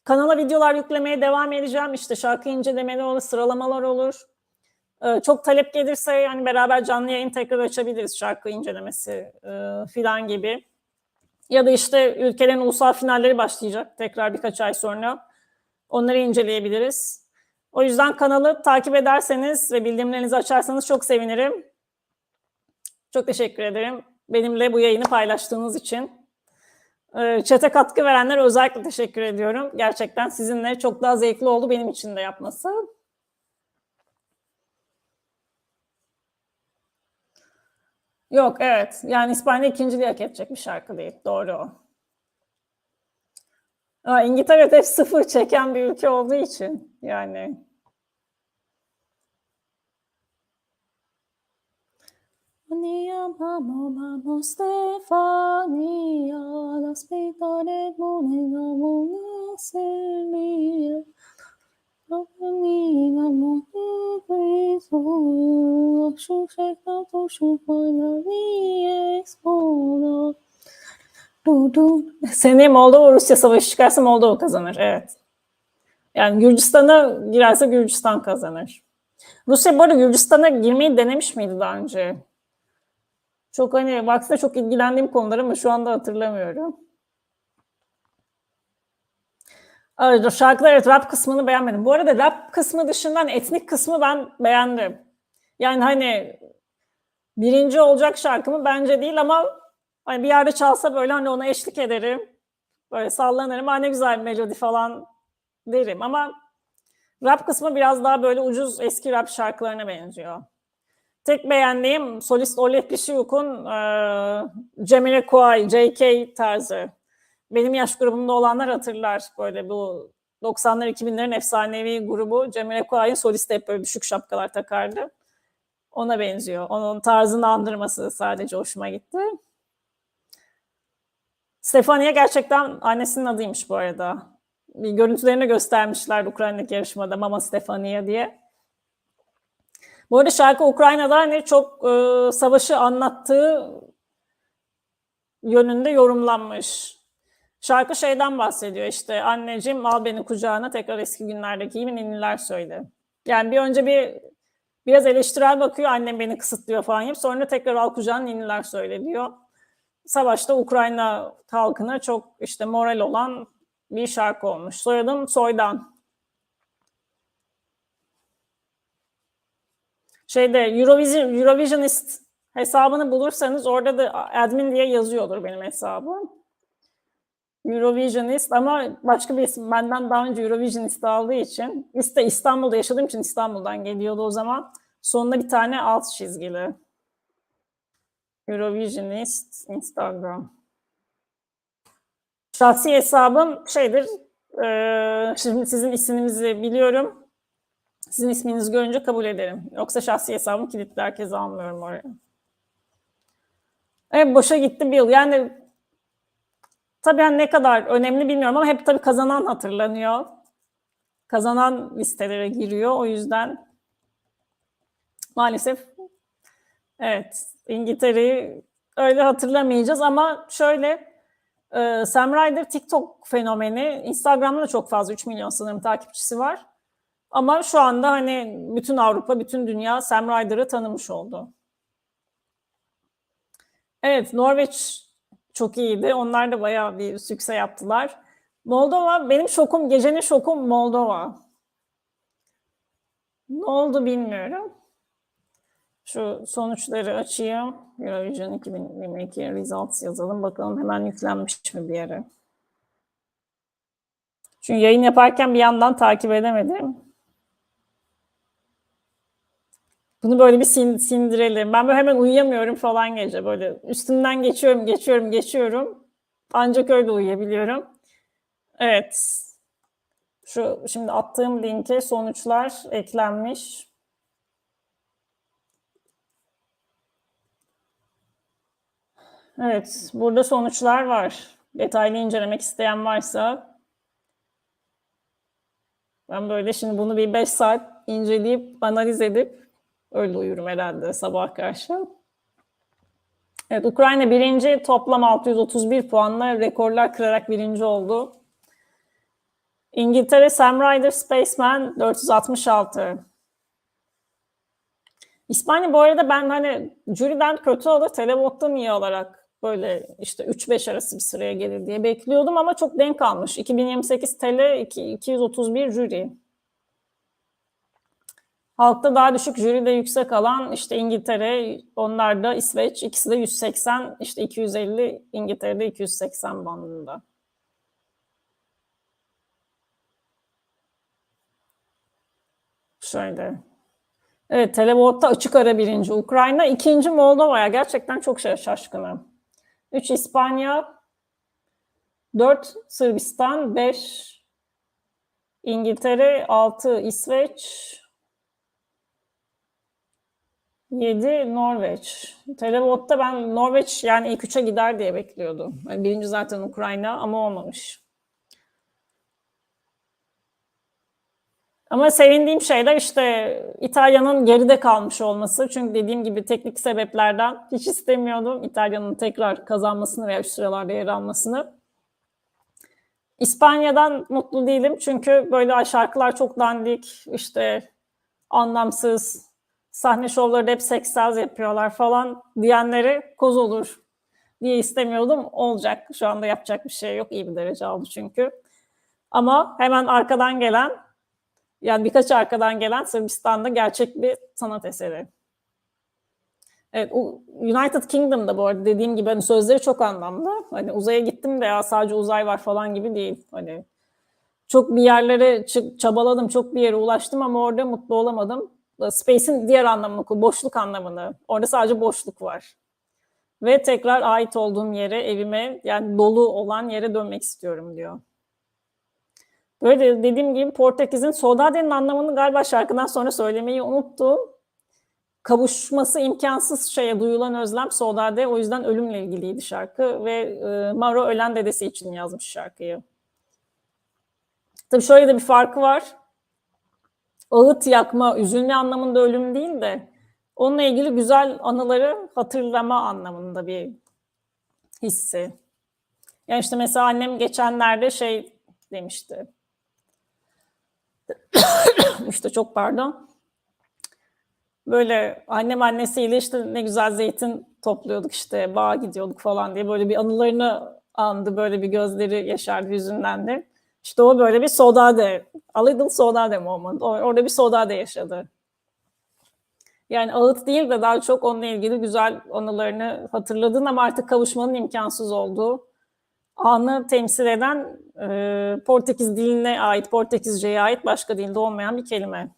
kanala videolar yüklemeye devam edeceğim. İşte şarkı incelemeleri olur, sıralamalar olur. Çok talep gelirse yani beraber canlı yayın tekrar açabiliriz şarkı incelemesi filan gibi. Ya da işte ülkelerin ulusal finalleri başlayacak tekrar birkaç ay sonra. Onları inceleyebiliriz. O yüzden kanalı takip ederseniz ve bildirimlerinizi açarsanız çok sevinirim. Çok teşekkür ederim benimle bu yayını paylaştığınız için. Chat'e katkı verenlere özellikle teşekkür ediyorum. Gerçekten sizinle çok daha zevkli oldu benim için de yapması. Yok evet yani İspanya ikinciliği hak edecek bir şarkı değil. Doğru o. İngiltere hep sıfır çeken bir ülke olduğu için yani. Vamos Stefania, l'aspettare una seria. Seneye Moldova Rusya savaşı çıkarsa Moldova kazanır. Evet. Yani Gürcistan'a girerse Gürcistan kazanır. Rusya bu arada Gürcistan'a girmeyi denemiş miydi daha önce? Çok hani baksana çok ilgilendiğim konular ama şu anda hatırlamıyorum. Evet, şarkılar evet rap kısmını beğenmedim. Bu arada rap kısmı dışından etnik kısmı ben beğendim. Yani hani birinci olacak şarkı mı bence değil ama hani bir yerde çalsa böyle hani ona eşlik ederim. Böyle sallanırım. Ne güzel bir melodi falan derim ama rap kısmı biraz daha böyle ucuz eski rap şarkılarına benziyor. Tek beğendiğim solist Oleg Pişiyuk'un Jamiroquai, J.K. tarzı. Benim yaş grubumda olanlar hatırlar böyle bu 90'lar 2000'lerin efsanevi grubu Jamiroquai'nin solisti hep böyle düşük şapkalar takardı. Ona benziyor. Onun tarzını andırması sadece hoşuma gitti. Stefania gerçekten annesinin adıymış bu arada. Bir görüntülerini göstermişler Ukrayna'daki yarışmada Mama Stefania diye. Bu arada şarkı Ukrayna'da hani çok savaşı anlattığı yönünde yorumlanmış. Şarkı şeyden bahsediyor işte anneciğim al beni kucağına tekrar eski günlerdeki gibi ninniler söyle. Yani bir önce biraz eleştirel bakıyor annem beni kısıtlıyor falan gibi sonra tekrar al kucağına ninniler söyle diyor. Savaşta Ukrayna halkına çok işte moral olan bir şarkı olmuş. Soyadım Soydan. Eurovisionist hesabını bulursanız orada da admin diye yazıyordur benim hesabım. Eurovisionist ama başka bir isim benden daha önce Eurovisionist aldığı için İstanbul'da yaşadığım için İstanbul'dan geliyordu o zaman. Sonunda bir tane alt çizgili. Eurovisionist Instagram. Şahsi hesabım şeydir. Şimdi sizin isminizi biliyorum. Sizin isminizi görünce kabul ederim. Yoksa şahsi hesabımı kilitli herkese almıyorum oraya. Evet, boşa gitti bir yıl. Yani tabii hani ne kadar önemli bilmiyorum ama hep tabii kazanan hatırlanıyor. Kazanan listelere giriyor. O yüzden maalesef evet, İngiltere'yi öyle hatırlamayacağız ama şöyle, Sam Ryder TikTok fenomeni. Instagram'da da çok fazla 3 milyon sanırım takipçisi var. Ama şu anda hani bütün Avrupa, bütün dünya Sam Ryder'ı tanımış oldu. Evet, Norveç çok iyiydi. Onlar da bayağı bir sükse yaptılar. Moldova, benim şokum, gecenin şokum Moldova. Ne oldu bilmiyorum. Şu sonuçları açayım. Eurovision 2022 results yazalım. Bakalım hemen yüklenmiş mi bir yere. Çünkü yayın yaparken bir yandan takip edemedim. Bunu böyle bir sindirelim. Ben böyle hemen uyuyamıyorum falan gece. Böyle üstünden geçiyorum. Ancak öyle uyuyabiliyorum. Evet. Şu şimdi attığım linke sonuçlar eklenmiş. Evet, burada sonuçlar var. Detaylı incelemek isteyen varsa ben böyle şimdi bunu bir 5 saat inceleyip, analiz edip öyle uyurum herhalde sabaha karşı. Evet, Ukrayna birinci, toplam 631 puanla rekorlar kırarak birinci oldu. İngiltere Sam Ryder Spaceman 466. İspanya bu arada ben hani jüriden kötü olur, televottan iyi olarak böyle işte 3-5 arası bir sıraya gelir diye bekliyordum ama çok denk almış. 2028 tele 231 jüri. Halkta daha düşük, jüride yüksek alan işte İngiltere, onlar da İsveç, ikisi de 180, işte 250, İngiltere'de 280 bandında. Şöyle. Evet, televotta açık ara birinci Ukrayna, ikinci Moldova'ya gerçekten çok şaşkınım. 3 İspanya, 4 Sırbistan, 5 İngiltere, 6 İsveç, 7 Norveç. Televotta ben Norveç yani ilk üçe gider diye bekliyordum. Yani birinci zaten Ukrayna ama olmamış. Ama sevindiğim şeyler işte İtalya'nın geride kalmış olması. Çünkü dediğim gibi teknik sebeplerden hiç istemiyordum İtalya'nın tekrar kazanmasını veya üst sıralarda yer almasını. İspanya'dan mutlu değilim çünkü böyle şarkılar çok dandik, işte anlamsız, sahne şovları da hep seksaz yapıyorlar falan diyenleri koz olur diye istemiyordum. Olacak. Şu anda yapacak bir şey yok. İyi bir derece aldı çünkü. Ama hemen arkadan gelen, yani birkaç arkadan gelen Sırbistan'da gerçek bir sanat eseri. Evet, United Kingdom'da bu arada dediğim gibi hani sözleri çok anlamlı. Hani uzaya gittim de ya sadece uzay var falan gibi değil. Hani çok bir yerlere çabaladım, çok bir yere ulaştım ama orada mutlu olamadım. Space'in diğer anlamını, boşluk anlamını. Orada sadece boşluk var. Ve tekrar ait olduğum yere, evime, yani dolu olan yere dönmek istiyorum diyor. Böyle dediğim gibi Portekiz'in Saudade'nin anlamını galiba şarkıdan sonra söylemeyi unuttum. Kavuşması imkansız şeye duyulan özlem Saudade. O yüzden ölümle ilgiliydi şarkı ve Mauro ölen dedesi için yazmış şarkıyı. Tabii şöyle de bir farkı var. Ağıt yakma, üzülme anlamında ölüm değil de onunla ilgili güzel anıları hatırlama anlamında bir hissi. Yani işte mesela annem geçenlerde şey demişti. İşte çok pardon. Böyle annem annesiyle işte ne güzel zeytin topluyorduk işte bağa gidiyorduk falan diye böyle bir anılarını andı, böyle bir gözleri yaşardı, hüzünlendi. İşte o böyle bir Saudade, a little Saudade moment. Orada bir Saudade yaşadı. Yani ağıt değil de daha çok onunla ilgili güzel anılarını hatırladın ama artık kavuşmanın imkansız olduğu anı temsil eden Portekiz diline ait, Portekizce'ye ait başka dilde olmayan bir kelime.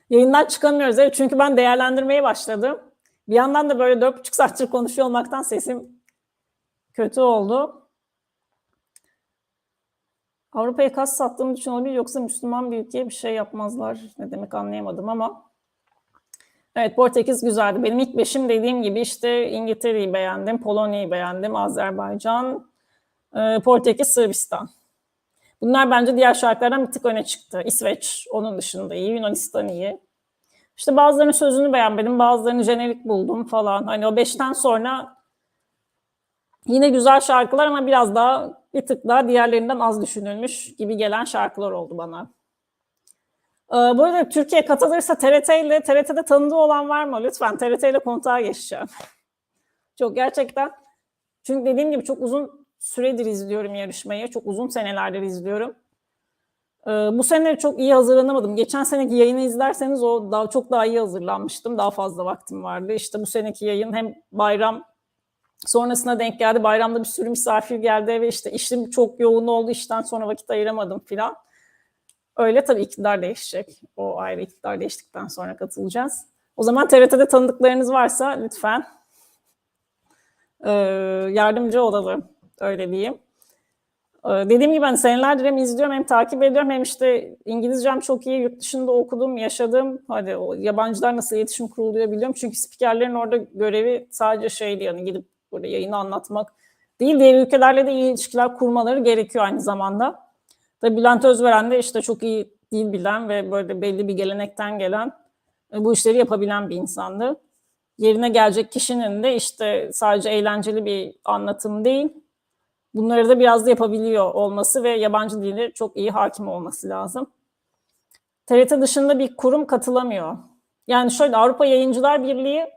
Yayından çıkamıyoruz. Evet, çünkü ben değerlendirmeye başladım. Bir yandan da böyle 4,5 saattir konuşuyor olmaktan sesim kötü oldu. Avrupa'ya kas sattığım için olabilir yoksa Müslüman bir ülkeye bir şey yapmazlar. Ne demek anlayamadım ama. Evet, Portekiz güzeldi. Benim ilk beşim dediğim gibi işte İngiltere'yi beğendim, Polonya'yı beğendim, Azerbaycan, Portekiz, Sırbistan. Bunlar bence diğer şarkılardan bir tık öne çıktı. İsveç onun dışında iyi, Yunanistan iyi. İşte bazılarının sözünü beğenmedim, bazılarını jenerik buldum falan. Hani o beşten sonra yine güzel şarkılar ama biraz daha bir tık daha diğerlerinden az düşünülmüş gibi gelen şarkılar oldu bana. Bu arada Türkiye katılırsa TRT'de tanıdığı olan var mı? Lütfen TRT ile kontağa geçeceğim. Çok gerçekten. Çünkü dediğim gibi çok uzun süredir izliyorum yarışmayı. Çok uzun senelerdir izliyorum. Bu sene çok iyi hazırlanamadım. Geçen seneki yayını izlerseniz çok daha iyi hazırlanmıştım. Daha fazla vaktim vardı. İşte bu seneki yayın hem bayram sonrasına denk geldi. Bayramda bir sürü misafir geldi ve işte işim çok yoğun oldu. İşten sonra vakit ayıramadım filan. Öyle tabii iktidar değişecek. O ayrı, iktidar değiştikten sonra katılacağız. O zaman TRT'de tanıdıklarınız varsa lütfen yardımcı olalım. Öyle diyeyim. Dediğim gibi ben senelerdir hem izliyorum hem takip ediyorum hem işte İngilizcem çok iyi, yurt dışında okudum, yaşadım. Hadi o yabancılar nasıl iletişim kuruluyor biliyorum. Çünkü spikerlerin orada görevi sadece şeydi yani gidip burada yayını anlatmak değil. Diğer ülkelerle de iyi ilişkiler kurmaları gerekiyor aynı zamanda. Tabii Bülent Özveren de işte çok iyi dil bilen ve böyle belli bir gelenekten gelen bu işleri yapabilen bir insandı. Yerine gelecek kişinin de işte sadece eğlenceli bir anlatım değil, bunları da biraz da yapabiliyor olması ve yabancı dili çok iyi hakim olması lazım. TRT dışında bir kurum katılamıyor. Yani şöyle Avrupa Yayıncılar Birliği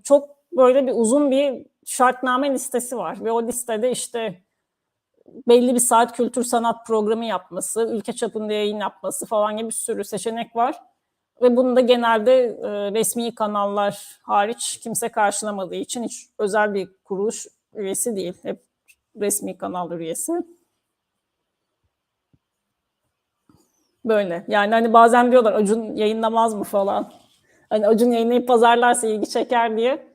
çok böyle bir uzun bir şartname listesi var ve o listede işte belli bir saat kültür sanat programı yapması, ülke çapında yayın yapması falan gibi bir sürü seçenek var. Ve bunu da genelde resmi kanallar hariç kimse karşılamadığı için hiç özel bir kuruluş üyesi değil. Hep resmi kanal üyesi. Böyle. Yani hani bazen diyorlar Acun yayınlamaz mı falan. Hani Acun yayınlayıp pazarlarsa ilgi çeker diye.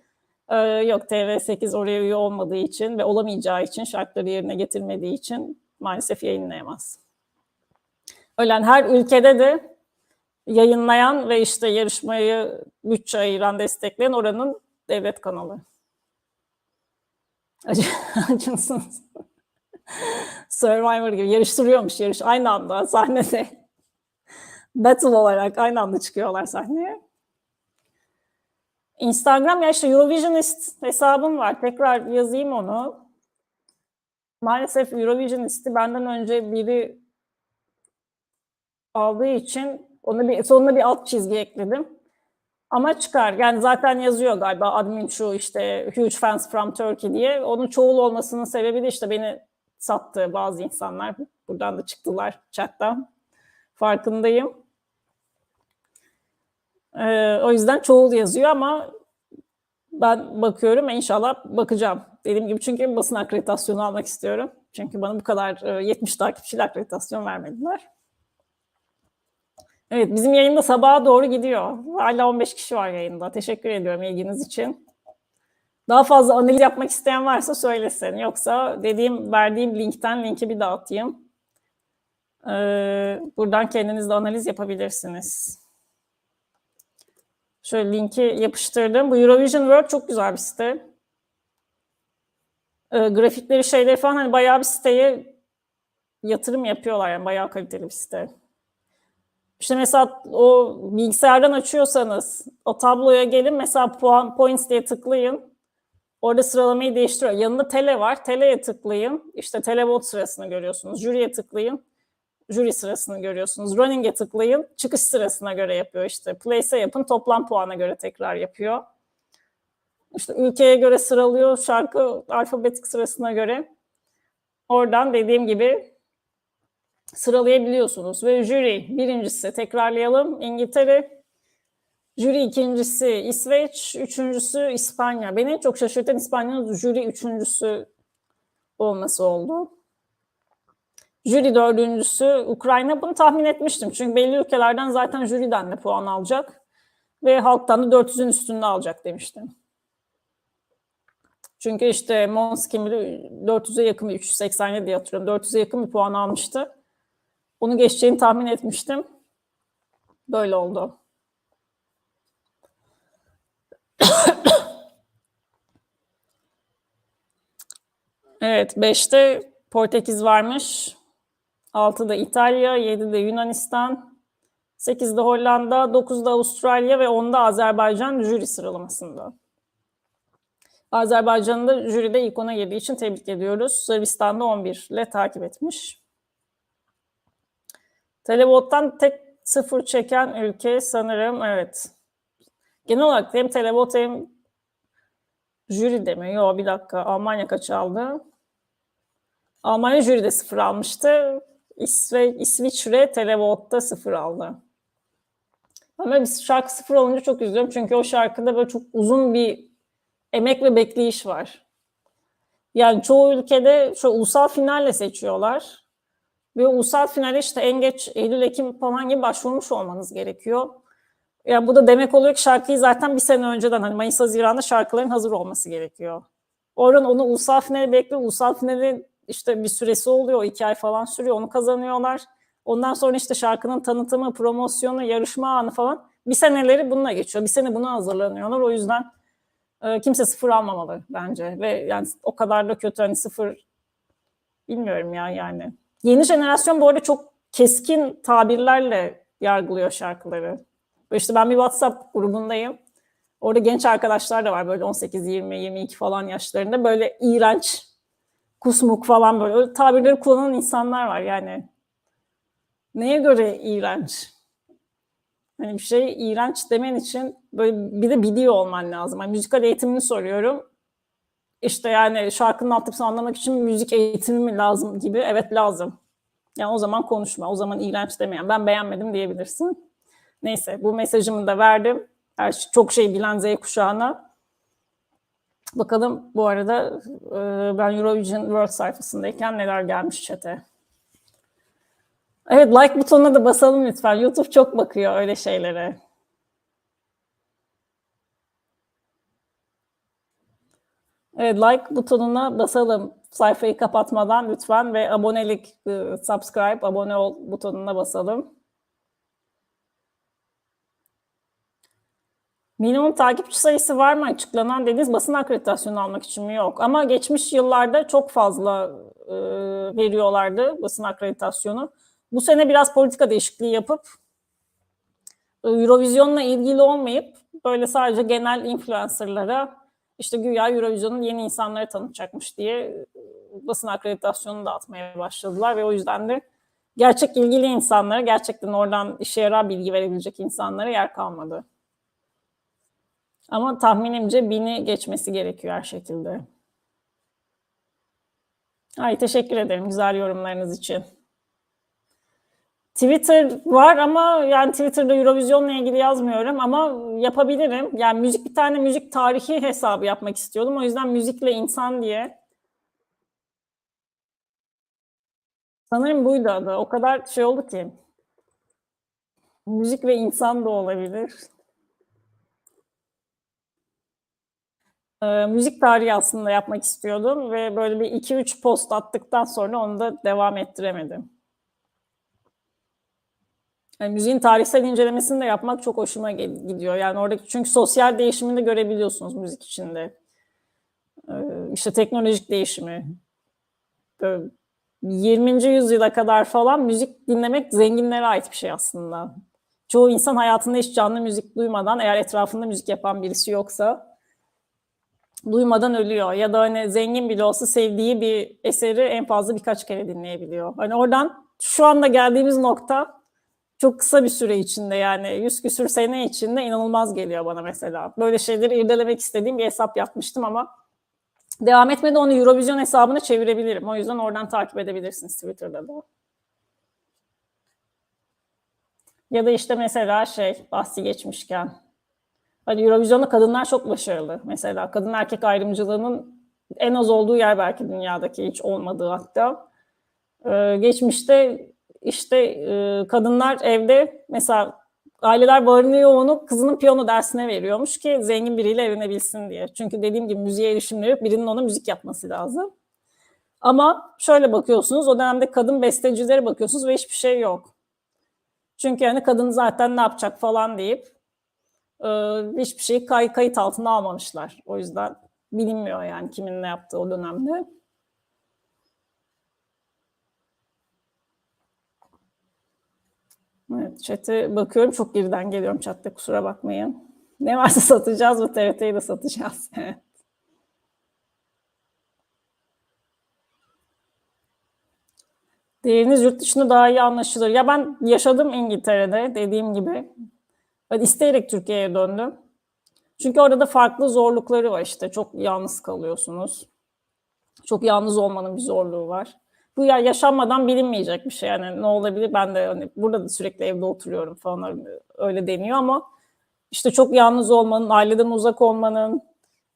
Yok TV8 oraya üye olmadığı için ve olamayacağı için, şartları yerine getirmediği için maalesef yayınlayamaz. Öyle yani her ülkede de yayınlayan ve işte yarışmayı bütçe ayıran, destekleyen oranın devlet kanalı. Acınsınız. Survivor gibi yarıştırıyormuş aynı anda sahnede. Battle olarak aynı anda çıkıyorlar sahneye. Instagram ya işte Eurovisionist hesabım var. Tekrar yazayım onu. Maalesef Eurovisionist'i benden önce biri aldığı için sonuna bir alt çizgi ekledim. Ama çıkar. Yani zaten yazıyor galiba admin şu işte huge fans from Turkey diye. Onun çoğul olmasının sebebi de işte beni sattı bazı insanlar. Buradan da çıktılar chat'tan. Farkındayım. O yüzden çoğul yazıyor ama ben bakıyorum inşallah bakacağım. Dediğim gibi çünkü basın akreditasyonu almak istiyorum. Çünkü bana bu kadar 70 takipçiyle akreditasyon vermediler. Evet, bizim yayında sabaha doğru gidiyor. Hala 15 kişi var yayında. Teşekkür ediyorum ilginiz için. Daha fazla analiz yapmak isteyen varsa söylesin. Yoksa verdiğim linkten linki bir dağıtayım. Buradan kendiniz de analiz yapabilirsiniz. Şöyle linki yapıştırdım. Bu Eurovision World çok güzel bir site. Grafikleri şeyleri falan hani bayağı bir siteye yatırım yapıyorlar yani bayağı kaliteli bir site. İşte mesela o bilgisayardan açıyorsanız o tabloya gelin mesela points diye tıklayın. Orada sıralamayı değiştiriyor. Yanında tele var. Tele'ye tıklayın. İşte televot sırasını görüyorsunuz. Jüriye tıklayın. Jüri sırasını görüyorsunuz. Running'e tıklayın. Çıkış sırasına göre yapıyor işte. Place'e yapın. Toplam puana göre tekrar yapıyor. İşte ülkeye göre sıralıyor. Şarkı alfabetik sırasına göre. Oradan dediğim gibi sıralayabiliyorsunuz. Ve jüri birincisi tekrarlayalım İngiltere, jüri ikincisi İsveç, üçüncüsü İspanya. Beni çok şaşırtan İspanya'nın jüri üçüncüsü olması oldu. Jüri dördüncüsü Ukrayna. Bunu tahmin etmiştim. Çünkü belli ülkelerden zaten jüriden de puan alacak. Ve halktan da 400'ün üstünde alacak demiştim. Çünkü işte Måneskin 400'e yakın, 387 diye hatırlıyorum. 400'e yakın bir puan almıştı. Onu geçeceğini tahmin etmiştim. Böyle oldu. Evet, 5'te Portekiz varmış, 6'da İtalya, 7'de Yunanistan, 8'de Hollanda, 9'da Avustralya ve 10'da Azerbaycan jüri sıralamasında. Azerbaycan'ı da jüride ilk 10'a girdiği için tebrik ediyoruz. Sırbistan'da 11 ile takip etmiş. Telebot'tan tek 0 çeken ülke sanırım, evet. Genel olarak hem Telebot hem jüride mi? Yok, bir dakika. Almanya kaç aldı? Almanya jüride 0 almıştı. İsviçre Telebot'ta 0 aldı. Ama biz şarkı 0 olunca çok üzülüyorum. Çünkü o şarkıda böyle çok uzun bir emek ve bekleyiş var. Yani çoğu ülkede şu ulusal finalle seçiyorlar. Ve ulusal finale işte en geç Eylül-Ekim falan gibi başvurmuş olmanız gerekiyor. Yani bu da demek oluyor ki şarkıyı zaten bir sene önceden, hani Mayıs-Haziran'da şarkıların hazır olması gerekiyor. Oradan onu ulusal finale bekliyor. Ulusal finali işte bir süresi oluyor. 2 ay falan sürüyor. Onu kazanıyorlar. Ondan sonra işte şarkının tanıtımı, promosyonu, yarışma anı falan. Bir seneleri bununla geçiyor. Bir sene buna hazırlanıyorlar. O yüzden kimse 0 almamalı bence. Ve yani o kadar da kötü, hani 0 bilmiyorum ya yani. Yeni jenerasyon bu arada çok keskin tabirlerle yargılıyor şarkıları. İşte ben bir WhatsApp grubundayım. Orada genç arkadaşlar da var, böyle 18, 20, 22 falan yaşlarında. Böyle iğrenç, kusmuk falan, böyle öyle tabirleri kullanan insanlar var yani. Neye göre iğrenç? Hani bir şey iğrenç demen için böyle bir de biliyor olman lazım. Yani müzikal eğitimini soruyorum. İşte yani şarkının altyapısını anlamak için müzik eğitimi mi lazım gibi. Evet, lazım. Yani o zaman konuşma, o zaman iğrenç demeyen. Ben beğenmedim diyebilirsin. Neyse, bu mesajımı da verdim. Çok şey bilen Z kuşağına. Bakalım bu arada ben Eurovision World sayfasındayken neler gelmiş chat'e. Evet, like butonuna da basalım lütfen. YouTube çok bakıyor öyle şeylere. Evet, like butonuna basalım sayfayı kapatmadan lütfen ve abonelik, subscribe, abone ol butonuna basalım. Minimum takipçi sayısı var mı açıklanan dediniz, basın akreditasyonu almak için mi? Yok. Ama geçmiş yıllarda çok fazla veriyorlardı basın akreditasyonu. Bu sene biraz politika değişikliği yapıp Eurovision'la ilgili olmayıp böyle sadece genel influencerlara işte güya Eurovision'un yeni insanları tanıtacakmış diye basın akreditasyonunu dağıtmaya başladılar ve o yüzden de gerçek ilgili insanlara, gerçekten oradan işe yarar bilgi verebilecek insanlara yer kalmadı. Ama tahminimce 1000'i geçmesi gerekiyor her şekilde. Ay, teşekkür ederim güzel yorumlarınız için. Twitter var ama yani Twitter'da Eurovision'la ilgili yazmıyorum ama yapabilirim. Yani bir tane müzik tarihi hesabı yapmak istiyordum. O yüzden müzikle insan diye. Sanırım buydu adı. O kadar şey oldu ki. Müzik ve insan da olabilir. Müzik tarihi aslında yapmak istiyordum ve böyle bir 2-3 post attıktan sonra onu da devam ettiremedim. Yani müziğin tarihsel incelemesini de yapmak çok hoşuma gidiyor. Yani oradaki, çünkü sosyal değişimini de görebiliyorsunuz müzik içinde. İşte teknolojik değişimi. 20. yüzyıla kadar falan müzik dinlemek zenginlere ait bir şey aslında. Çoğu insan hayatında hiç canlı müzik duymadan, eğer etrafında müzik yapan birisi yoksa, duymadan ölüyor. Ya da hani zengin bile olsa sevdiği bir eseri en fazla birkaç kere dinleyebiliyor. Hani oradan şu anda geldiğimiz nokta çok kısa bir süre içinde, yani 100 küsür sene içinde inanılmaz geliyor bana mesela. Böyle şeyleri irdelemek istediğim bir hesap yapmıştım ama devam etmedi, onu Eurovision hesabına çevirebilirim. O yüzden oradan takip edebilirsiniz Twitter'da da. Ya da işte mesela bahsi geçmişken. Hani Eurovision'da kadınlar çok başarılı. Mesela kadın erkek ayrımcılığının en az olduğu yer belki dünyadaki, hiç olmadığı hatta. Geçmişte işte kadınlar evde mesela, aileler varını yoğunu kızının piyano dersine veriyormuş ki zengin biriyle evlenebilsin diye. Çünkü dediğim gibi müziğe erişimleri yok. Birinin ona müzik yapması lazım. Ama şöyle bakıyorsunuz, o dönemde kadın bestecilere bakıyorsunuz ve hiçbir şey yok. Çünkü hani kadın zaten ne yapacak falan deyip hiçbir şeyi kayıt altına almamışlar. O yüzden bilinmiyor yani kimin ne yaptığı o dönemde. Evet, chat'e bakıyorum. Çok geriden geliyorum chat'te, kusura bakmayın. Ne varsa satacağız ve TRT'yi de satacağız. Değeriniz yurt dışında daha iyi anlaşılır. Ya ben yaşadım İngiltere'de, dediğim gibi. Ben isteyerek Türkiye'ye döndüm. Çünkü orada da farklı zorlukları var işte. Çok yalnız kalıyorsunuz. Çok yalnız olmanın bir zorluğu var. Bu ya yaşanmadan bilinmeyecek bir şey. Yani ne olabilir? Ben de hani burada da sürekli evde oturuyorum falan, öyle deniyor ama işte çok yalnız olmanın, aileden uzak olmanın,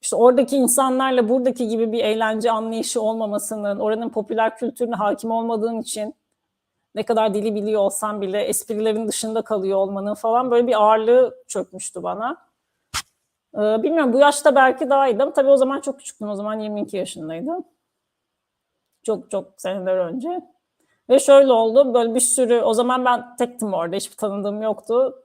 işte oradaki insanlarla buradaki gibi bir eğlence anlayışı olmamasının, oranın popüler kültürüne hakim olmadığın için ne kadar dili biliyor olsan bile esprilerin dışında kalıyor olmanın falan böyle bir ağırlığı çökmüştü bana. Bilmiyorum, bu yaşta belki daha iyiydi ama tabii o zaman çok küçüktüm. O zaman 22 yaşındaydım. Çok çok seneler önce. Ve şöyle oldu, böyle bir sürü, o zaman ben tektim orada, hiçbir tanıdığım yoktu.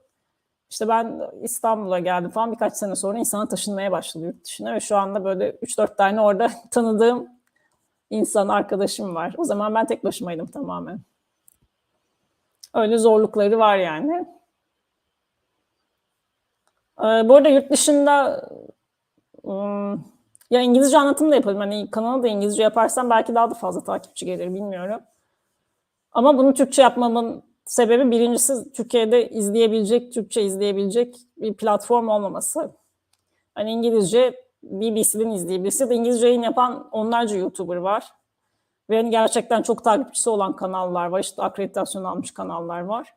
İşte ben İstanbul'a geldim falan, birkaç sene sonra insana taşınmaya başladı yurt dışına ve şu anda böyle 3-4 tane orada tanıdığım insan, arkadaşım var. O zaman ben tek başımaydım tamamen. Öyle zorlukları var yani. Bu arada yurt dışında ya İngilizce anlatım da yapalım. Hani kanalı da İngilizce yaparsam belki daha da fazla takipçi gelir, bilmiyorum. Ama bunu Türkçe yapmamın sebebi, birincisi Türkiye'de Türkçe izleyebilecek bir platform olmaması. Hani İngilizce BBC'den izleyebilirse de İngilizce yayın yapan onlarca YouTuber var. Ve hani gerçekten çok takipçisi olan kanallar var. İşte akreditasyon almış kanallar var.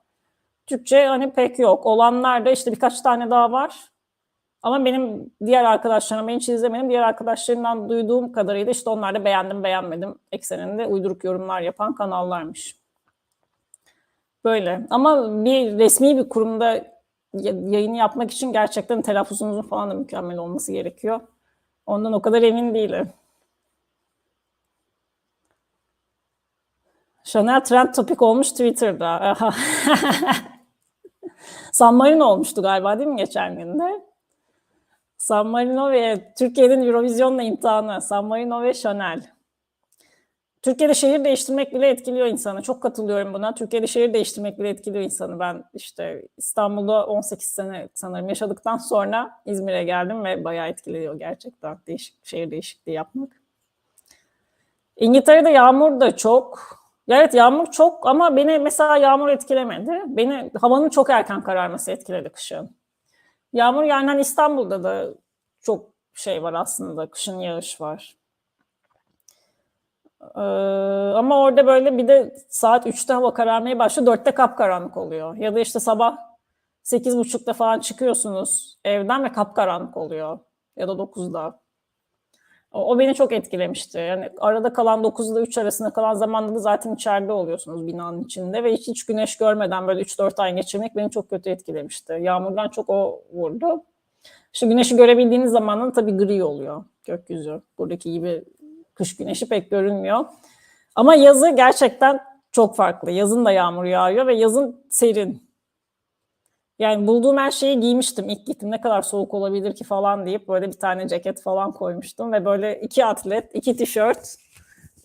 Türkçe hani pek yok. Olanlar da işte birkaç tane daha var. Ama benim diğer arkadaşlarım, ben hiç izlemedim, diğer arkadaşlarımdan duyduğum kadarıyla işte onlar da beğendim beğenmedim ekseninde uyduruk yorumlar yapan kanallarmış. Böyle. Ama bir resmi bir kurumda yayını yapmak için gerçekten telaffuzunuzun falan da mükemmel olması gerekiyor. Ondan o kadar emin değilim. Chanel trend topik olmuş Twitter'da. San Marino olmuştu galiba, değil mi geçen günde? San Marino ve Türkiye'nin Eurovision'la imtihanı. San Marino ve Chanel. Türkiye'de şehir değiştirmek bile etkiliyor insanı. Çok katılıyorum buna. Türkiye'de şehir değiştirmek bile etkiliyor insanı. Ben işte İstanbul'da 18 sene sanırım yaşadıktan sonra İzmir'e geldim ve bayağı etkiliyor gerçekten şehir değişikliği yapmak. İngiltere'de yağmur da çok. Evet, yağmur çok ama beni mesela yağmur etkilemedi. Beni havanın çok erken kararması etkiledi kışın. Yağmur yani hani İstanbul'da da çok şey var aslında. Kışın yağış var. Ama orada böyle bir de saat 3'te hava kararmaya başlıyor. 4'te kapkaranlık oluyor. Ya da işte sabah 8.30'da falan çıkıyorsunuz evden ve kapkaranlık oluyor. Ya da 9'da. O beni çok etkilemişti. Yani arada kalan 9 ile 3 arasında kalan zamanda da zaten içeride oluyorsunuz binanın içinde ve hiç güneş görmeden böyle 3-4 ay geçirmek beni çok kötü etkilemişti. Yağmurdan çok o vurdu. İşte güneşi görebildiğiniz zamanın tabii gri oluyor gökyüzü. Buradaki gibi kış güneşi pek görünmüyor. Ama yazı gerçekten çok farklı. Yazın da yağmur yağıyor ve yazın serin. Yani bulduğum her şeyi giymiştim ilk gittim. Ne kadar soğuk olabilir ki falan deyip böyle bir tane ceket falan koymuştum. Ve böyle 2 atlet, 2 tişört,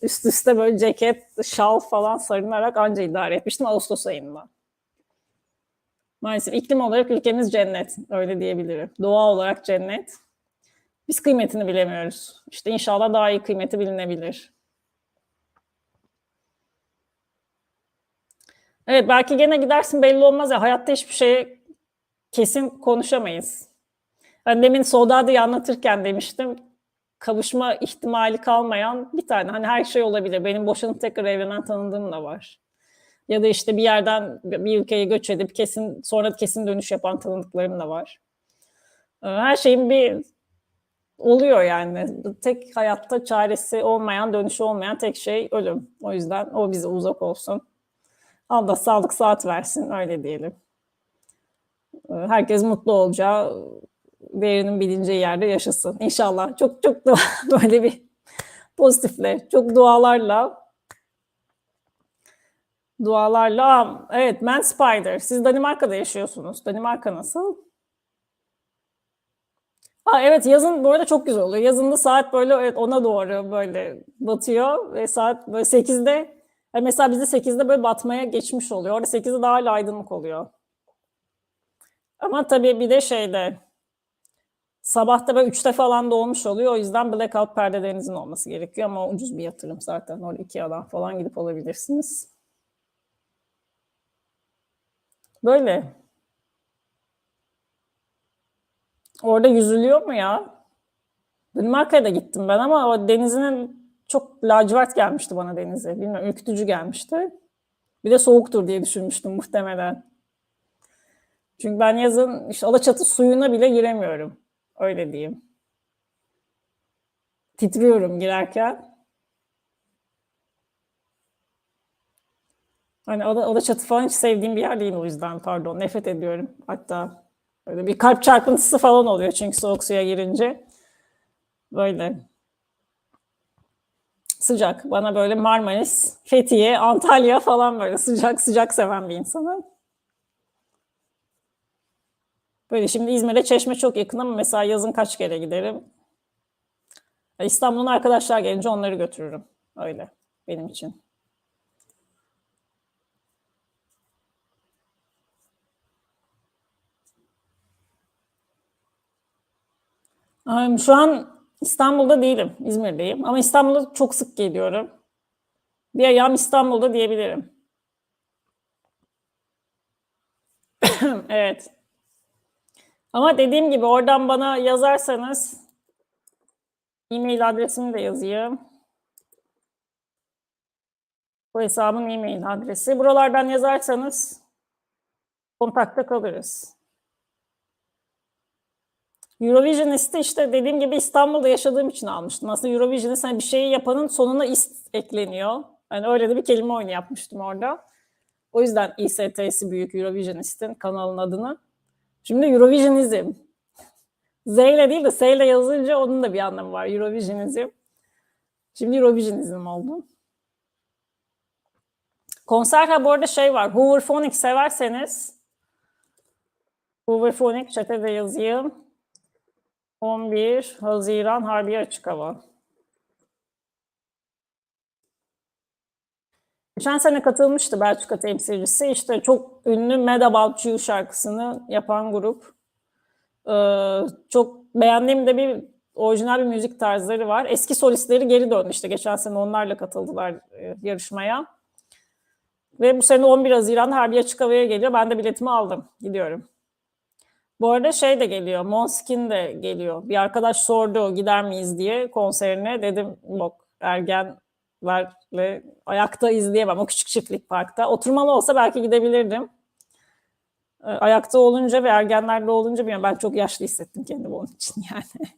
üst üste böyle ceket, şal falan sarınarak anca idare etmiştim Ağustos ayında. Maalesef iklim olarak ülkemiz cennet, öyle diyebilirim. Doğa olarak cennet. Biz kıymetini bilemiyoruz. İşte inşallah daha iyi kıymeti bilinebilir. Evet, belki gene gidersin, belli olmaz ya. Hayatta hiçbir şeye kesin konuşamayız. Ben demin Soğudada'yı anlatırken demiştim, kavuşma ihtimali kalmayan bir tane. Hani her şey olabilir. Benim boşanıp tekrar evlenen tanıdığım da var. Ya da işte bir yerden bir ülkeye göç edip sonra kesin dönüş yapan tanıdıklarım da var. Her şeyin bir oluyor yani. Tek hayatta çaresi olmayan, dönüşü olmayan tek şey ölüm. O yüzden o bize uzak olsun. Allah sağlık saat versin, öyle diyelim. Herkes mutlu olacağı, değerinin bilineceği yerde yaşasın. İnşallah. Çok çok da böyle bir pozitifle, çok dualarla. Evet, Man Spider. Siz Danimarka'da yaşıyorsunuz. Danimarka nasıl? Evet, yazın bu arada çok güzel oluyor. Yazın da saat böyle evet, 10'a doğru böyle batıyor ve saat böyle 8'de mesela bizde 8'de böyle batmaya geçmiş oluyor. Orada 8'de daha hala aydınlık oluyor. Ama tabii bir de sabah da böyle 3'te falan doğmuş oluyor. O yüzden blackout perdelerinizin olması gerekiyor ama ucuz bir yatırım zaten. Orada IKEA'dan falan gidip alabilirsiniz. Böyle. Orada yüzülüyor mu ya? Danimarka'ya da gittim ben ama o denizinin çok lacivert gelmişti bana denizi. Bilmiyorum, ürkütücü gelmişti. Bir de soğuktur diye düşünmüştüm muhtemelen. Çünkü ben yazın işte Alaçatı suyuna bile giremiyorum. Öyle diyeyim. Titriyorum girerken. Hani Alaçatı falan hiç sevdiğim bir yer değil o yüzden pardon. Nefret ediyorum. Hatta böyle bir kalp çarpıntısı falan oluyor çünkü soğuk suya girince. Böyle sıcak. Bana böyle Marmaris, Fethiye, Antalya falan böyle sıcak sıcak seven bir insanım. Böyle şimdi İzmir'e Çeşme çok yakın ama mesela yazın kaç kere giderim. İstanbul'un arkadaşlar gelince onları götürürüm. Öyle benim için. Şu an İstanbul'da değilim, İzmir'deyim. Ama İstanbul'a çok sık geliyorum. Bir ayağım İstanbul'da diyebilirim. Evet. Ama dediğim gibi oradan bana yazarsanız e-mail adresimi de yazayım. Bu hesabın e-mail adresi. Buralardan yazarsanız kontakta kalırız. Eurovisionist'i işte dediğim gibi İstanbul'da yaşadığım için almıştım. Aslında Eurovisionist hani bir şeyi yapanın sonuna ist ekleniyor. Yani öyle de bir kelime oyunu yapmıştım orada. O yüzden İST'si büyük Eurovisionist'in kanalın adını. Şimdi Eurovisionizm. Z ile değil de S ile yazınca onun da bir anlamı var. Eurovisionizm. Şimdi Eurovisionizm oldu. Konser bu arada var. Hooverphonic severseniz Hooverphonic chat'e de yazayım. 11 Haziran Harbiye Açık Hava. Geçen sene katılmıştı Belçika temsilcisi. İşte çok ünlü Mad About You şarkısını yapan grup. Çok beğendiğim de bir orijinal bir müzik tarzları var. Eski solistleri geri döndü işte. Geçen sene onlarla katıldılar yarışmaya. Ve bu sene 11 Haziran'da Harbiye Açık Hava'ya geliyor. Ben de biletimi aldım. Gidiyorum. Bu arada de geliyor. Måneskin de geliyor. Bir arkadaş sordu gider miyiz diye konserine. Dedim yok ergenlerle ayakta izleyemem. O küçük çiftlik parkta. Oturmalı olsa belki gidebilirdim. Ayakta olunca ve ergenlerle olunca bilmiyorum, ben çok yaşlı hissettim kendimi onun için yani.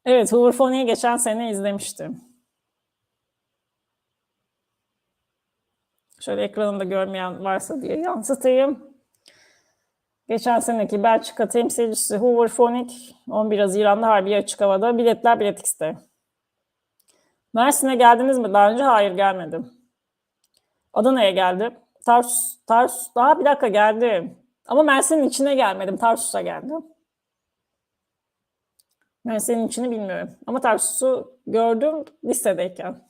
Evet, Hooverphonia'yı geçen sene izlemiştim. Şöyle ekranında görmeyen varsa diye yansıtayım. Geçen seneki Belçika temsilcisi Hooverphonic 11 Haziran'da Harbiye Açık Hava'da. Biletler Bilet X'te. Mersin'e geldiniz mi? Daha önce hayır gelmedim. Adana'ya geldim. Tarsus daha bir dakika geldim. Ama Mersin'in içine gelmedim. Tarsus'a geldim. Mersin'in içini bilmiyorum. Ama Tarsus'u gördüm lisedeyken.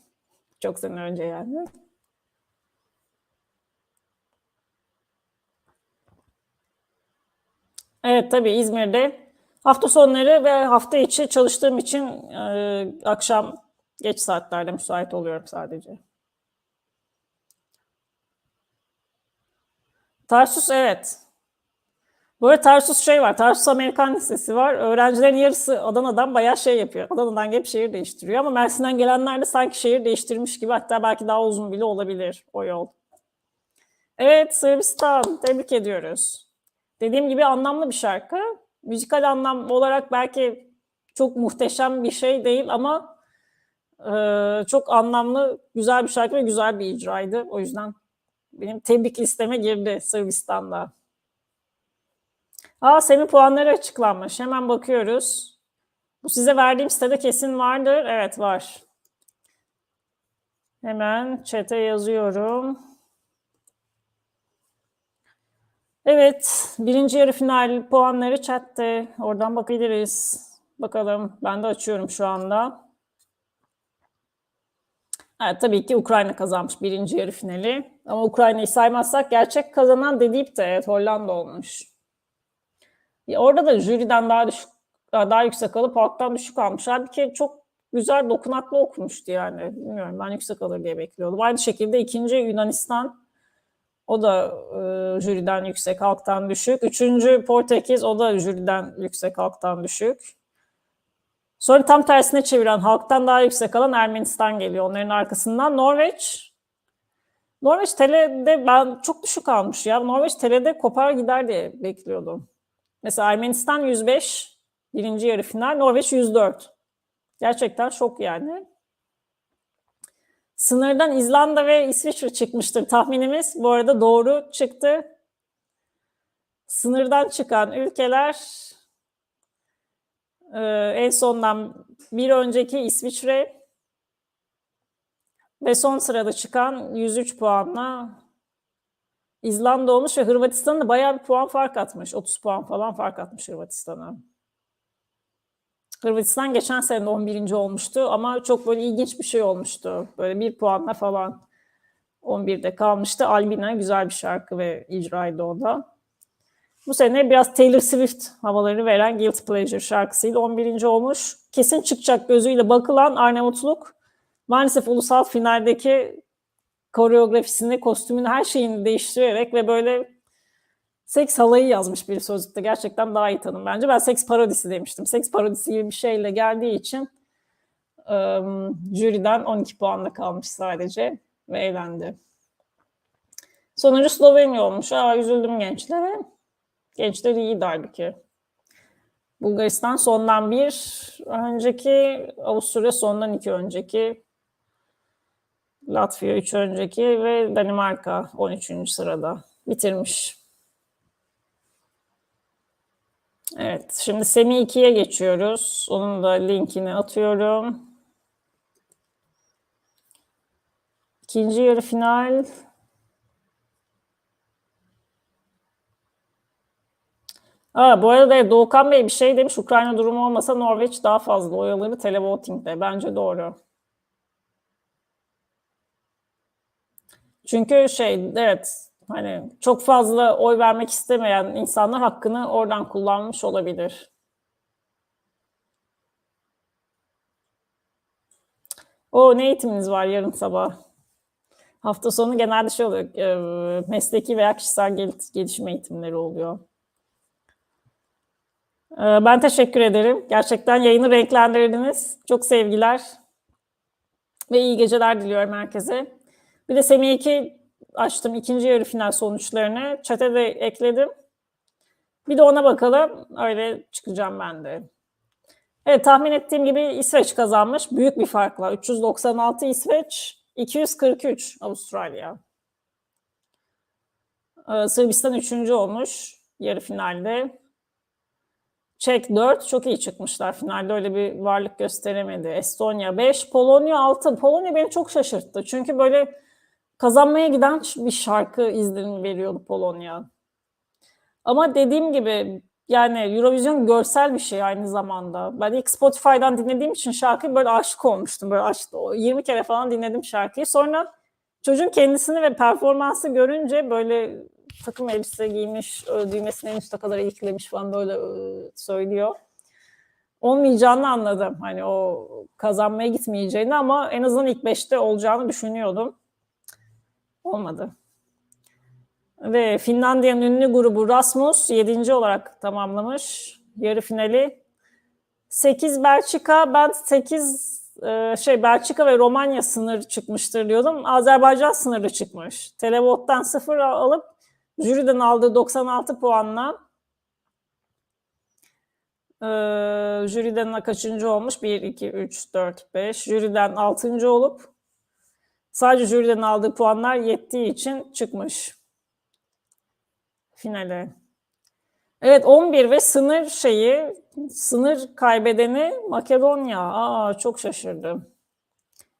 Çok sene önce yani. Evet tabii İzmir'de hafta sonları ve hafta içi çalıştığım için akşam geç saatlerde müsait oluyorum sadece. Tarsus evet. Bu arada Tarsus var. Tarsus Amerikan Lisesi var. Öğrencilerin yarısı Adana'dan bayağı yapıyor. Adana'dan gelip şehir değiştiriyor ama Mersin'den gelenler de sanki şehir değiştirmiş gibi, hatta belki daha uzun bile olabilir o yol. Evet Sırbistan, tebrik ediyoruz. Dediğim gibi anlamlı bir şarkı. Müzikal anlam olarak belki çok muhteşem bir şey değil ama çok anlamlı, güzel bir şarkı ve güzel bir icraydı. O yüzden benim tebrik listeme girdi Sırbistan'da. Semih puanları açıklanmış. Hemen bakıyoruz. Bu size verdiğim sitede kesin vardır. Evet var. Hemen chat'e yazıyorum. Evet, birinci yarı final puanları chatte. Oradan bakabiliriz. Bakalım, ben de açıyorum şu anda. Evet, tabii ki Ukrayna kazanmış birinci yarı finali. Ama Ukrayna'yı saymazsak gerçek kazanan Dedip de evet, Hollanda olmuş. Orada da jüriden daha yüksek alıp halktan düşük almış. Halbuki çok güzel, dokunaklı okumuştu yani. Bilmiyorum, ben yüksek alır diye bekliyordum. Aynı şekilde ikinci Yunanistan, o da jüriden yüksek, halktan düşük. Üçüncü Portekiz, o da jüriden yüksek, halktan düşük. Sonra tam tersine çeviren, halktan daha yüksek alan Ermenistan geliyor onların arkasından. Norveç TL'de ben çok düşük almış ya. Norveç TL'de kopar gider diye bekliyordum. Mesela Ermenistan 105, birinci yarı final, Norveç 104. Gerçekten şok yani. Sınırdan İzlanda ve İsviçre çıkmıştır tahminimiz. Bu arada doğru çıktı. Sınırdan çıkan ülkeler en sondan bir önceki İsviçre ve son sırada çıkan 103 puanla İzlanda olmuş ve Hırvatistan'ın da bayağı bir puan fark atmış. 30 puan falan fark atmış Hırvatistan'a. Hırvatistan geçen sene de 11. olmuştu ama çok böyle ilginç bir şey olmuştu. Böyle 1 puanla falan 11'de kalmıştı. Albina güzel bir şarkı ve icraydı o da. Bu sene biraz Taylor Swift havaları veren Guilty Pleasure şarkısıyla 11. olmuş. Kesin çıkacak gözüyle bakılan Arnavutluk maalesef ulusal finaldeki koreografisini, kostümünü, her şeyini değiştirerek ve böyle seks halayı yazmış bir sözlükte. Gerçekten daha iyi tanım bence. Ben seks parodisi demiştim. Seks parodisi gibi bir şeyle geldiği için jüriden 12 puanla kalmış sadece ve eğlendi. Sonuncu Slovenya olmuş. Üzüldüm gençlere. Gençler iyiydi halbuki. Bulgaristan sondan bir önceki, Avusturya sondan 2 önceki, Latvia 3 önceki ve Danimarka 13. sırada bitirmiş. Evet, şimdi Semi 2'ye geçiyoruz. Onun da linkini atıyorum. İkinci yarı final. Bu arada Doğukan Bey bir şey demiş. Ukrayna durumu olmasa Norveç daha fazla oy alırdı televoting'de. Bence doğru. Çünkü evet, hani çok fazla oy vermek istemeyen insanlar hakkını oradan kullanmış olabilir. Ne eğitiminiz var yarın sabah? Hafta sonu genelde şey oluyor, mesleki veya kişisel gelişim eğitimleri oluyor. Ben teşekkür ederim. Gerçekten yayını renklendirdiniz. Çok sevgiler ve iyi geceler diliyorum herkese. Bir de Semih 2 açtım. İkinci yarı final sonuçlarını. Chat'e de ekledim. Bir de ona bakalım. Öyle çıkacağım ben de. Evet, tahmin ettiğim gibi İsveç kazanmış. Büyük bir farkla. 396 İsveç, 243 Avustralya. Sırbistan 3. olmuş yarı finalde. Çek 4, çok iyi çıkmışlar. Finalde öyle bir varlık gösteremedi. Estonya 5, Polonya 6. Polonya beni çok şaşırttı. Çünkü böyle kazanmaya giden bir şarkı izlenimi veriyordu Polonya. Ama dediğim gibi yani Eurovision görsel bir şey aynı zamanda. Ben ilk Spotify'dan dinlediğim için şarkıyı böyle aşık olmuştum. Böyle 20 kere falan dinledim şarkıyı. Sonra çocuğun kendisini ve performansı görünce böyle takım elbise giymiş, düğmesini en üstte kadar iliklemiş falan böyle söylüyor. Olmayacağını anladım. Hani o kazanmaya gitmeyeceğini ama en azından ilk 5'te olacağını düşünüyordum. Olmadı. Ve Finlandiya'nın ünlü grubu Rasmus 7. olarak tamamlamış yarı finali. 8 Belçika, ben 8 Belçika ve Romanya sınır çıkmıştır diyordum. Azerbaycan sınırı çıkmış. Televot'tan 0 alıp jüriden aldığı 96 puanla jüriden kaçıncı olmuş? 1, 2, 3, 4, 5. Jüriden 6. olup sadece jüriden aldığı puanlar yettiği için çıkmış finale. Evet, 11 ve sınır kaybedeni Makedonya. Çok şaşırdım.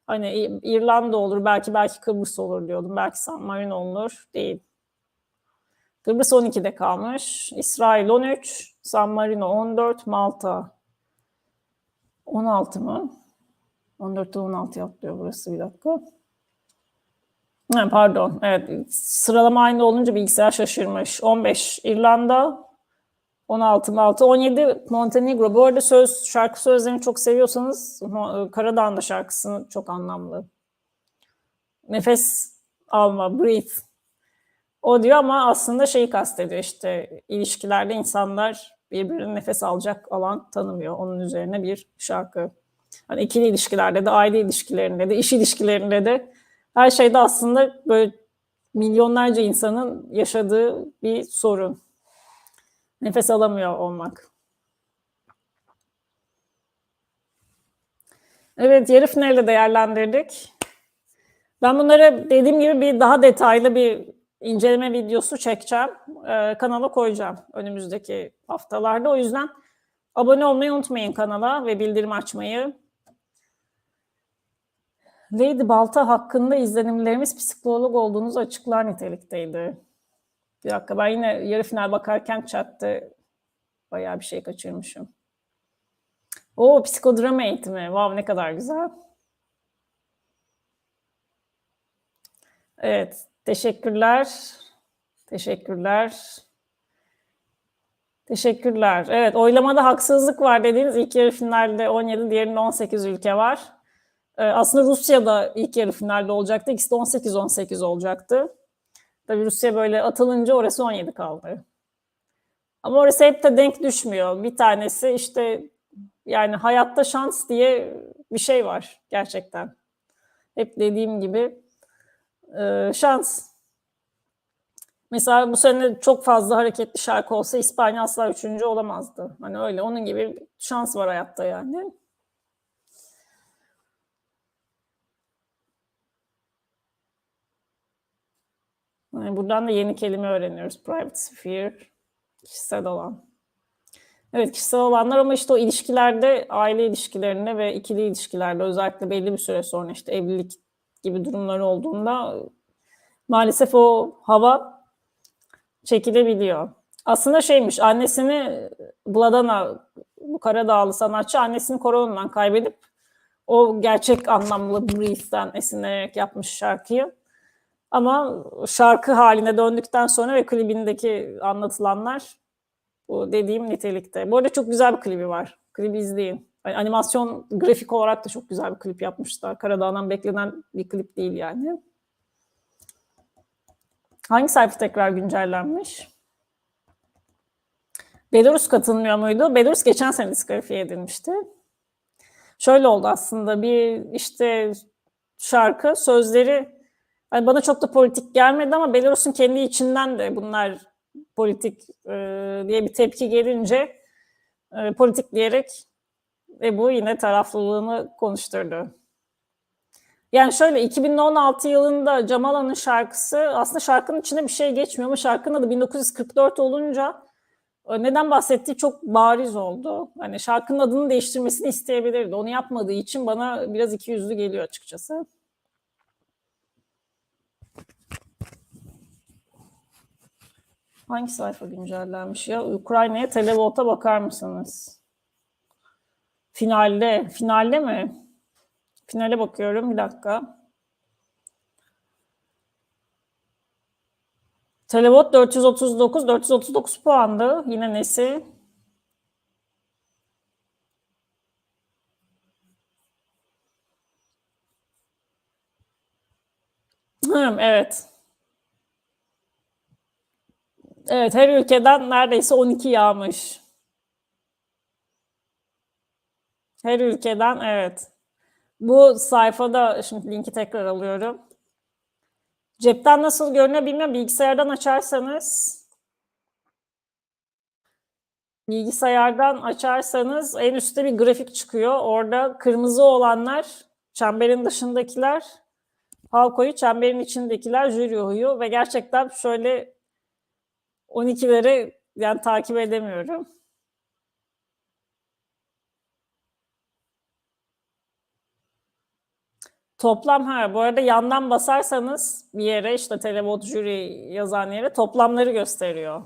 Hani İrlanda olur, belki Kıbrıs olur diyordum. Belki San Marino olur. Değil. Kıbrıs 12'de kalmış. İsrail 13, San Marino 14, Malta 16 mı? 14'te 16 atlıyor burası, bir dakika. Ha, pardon, evet, sıralama aynı olunca bilgisayar şaşırmış. 15 İrlanda, 16 Malta, 17 Montenegro. Bu arada şarkı sözlerini çok seviyorsanız Karadağ'ın da şarkısını çok anlamlı. Nefes alma, breathe. O diyor ama aslında şeyi kastediyor, işte ilişkilerde insanlar birbirine nefes alacak alan tanımıyor. Onun üzerine bir şarkı. Hani ikili ilişkilerde de, aile ilişkilerinde de, iş ilişkilerinde de, her şeyde aslında böyle milyonlarca insanın yaşadığı bir sorun. Nefes alamıyor olmak. Evet, yarı finali değerlendirdik. Ben bunları dediğim gibi bir daha detaylı bir inceleme videosu çekeceğim. Kanala koyacağım önümüzdeki haftalarda. O yüzden abone olmayı unutmayın kanala ve bildirim açmayı. Lady Balta hakkında izlenimlerimiz psikolog olduğunuzu açıklar nitelikteydi. Bir dakika, ben yine yarı final bakarken chatte bayağı bir şey kaçırmışım. Oo, psikodrama eğitimi. Wow, ne kadar güzel. Evet, teşekkürler. Teşekkürler. Teşekkürler. Evet, oylamada haksızlık var dediğiniz ilk yarı finalde 17, diğerinde 18 ülke var. Aslında Rusya da ilk yarı finalde olacaktı. İkisi de 18-18 olacaktı. Tabii Rusya böyle atılınca orası 17 kaldı. Ama orası hep de denk düşmüyor. Bir tanesi işte, yani hayatta şans diye bir şey var gerçekten. Hep dediğim gibi şans. Mesela bu sene çok fazla hareketli şarkı olsa İspanya asla 3. olamazdı. Hani öyle, onun gibi bir şans var hayatta yani. Yani buradan da yeni kelime öğreniyoruz. Private sphere, kişisel alan. Evet, kişisel alanlar, ama işte o ilişkilerde, aile ilişkilerinde ve ikili ilişkilerde özellikle belli bir süre sonra işte evlilik gibi durumlar olduğunda maalesef o hava çekilebiliyor. Aslında şeymiş, annesini Vladana, bu Karadağlı sanatçı, annesini koronadan kaybedip o gerçek anlamlı Breathe'den esinlenerek yapmış şarkıyı. Ama şarkı haline döndükten sonra ve klibindeki anlatılanlar bu dediğim nitelikte. Bu arada çok güzel bir klibi var. Klibi izleyin. Yani animasyon, grafik olarak da çok güzel bir klip yapmışlar. Karadağ'dan beklenen bir klip değil yani. Hangi sayfa tekrar güncellenmiş? Belarus katılmıyor muydu? Belarus geçen sene diskalifiye edilmişti. Şöyle oldu aslında, bir işte şarkı sözleri yani bana çok da politik gelmedi ama Belarus'un kendi içinden de bunlar politik diye bir tepki gelince politik diyerek bu yine taraflılığını konuşturdu. Yani şöyle, 2016 yılında Jamala'nın şarkısı, aslında şarkının içinde bir şey geçmiyor ama şarkının adı 1944 olunca neden bahsettiği çok bariz oldu. Hani şarkının adını değiştirmesini isteyebilirdi. Onu yapmadığı için bana biraz ikiyüzlü geliyor açıkçası. Hangi sayfa güncellenmiş ya? Ukrayna'ya televolta bakar mısınız? Finalde. Finalde mi? Finale bakıyorum. Bir dakika. Televot 439. 439 puandı. Yine nesi? Evet. Evet, her ülkeden neredeyse 12 yağmış. Her ülkeden, evet. Bu sayfada, şimdi linki tekrar alıyorum. Cepten nasıl görünüyor bilmiyorum. Bilgisayardan açarsanız en üstte bir grafik çıkıyor. Orada kırmızı olanlar çemberin dışındakiler, halkoyu, çemberin içindekiler jüri huyu ve gerçekten şöyle 12'leri yani takip edemiyorum. Toplam bu arada yandan basarsanız bir yere işte televot jüri yazan yere toplamları gösteriyor.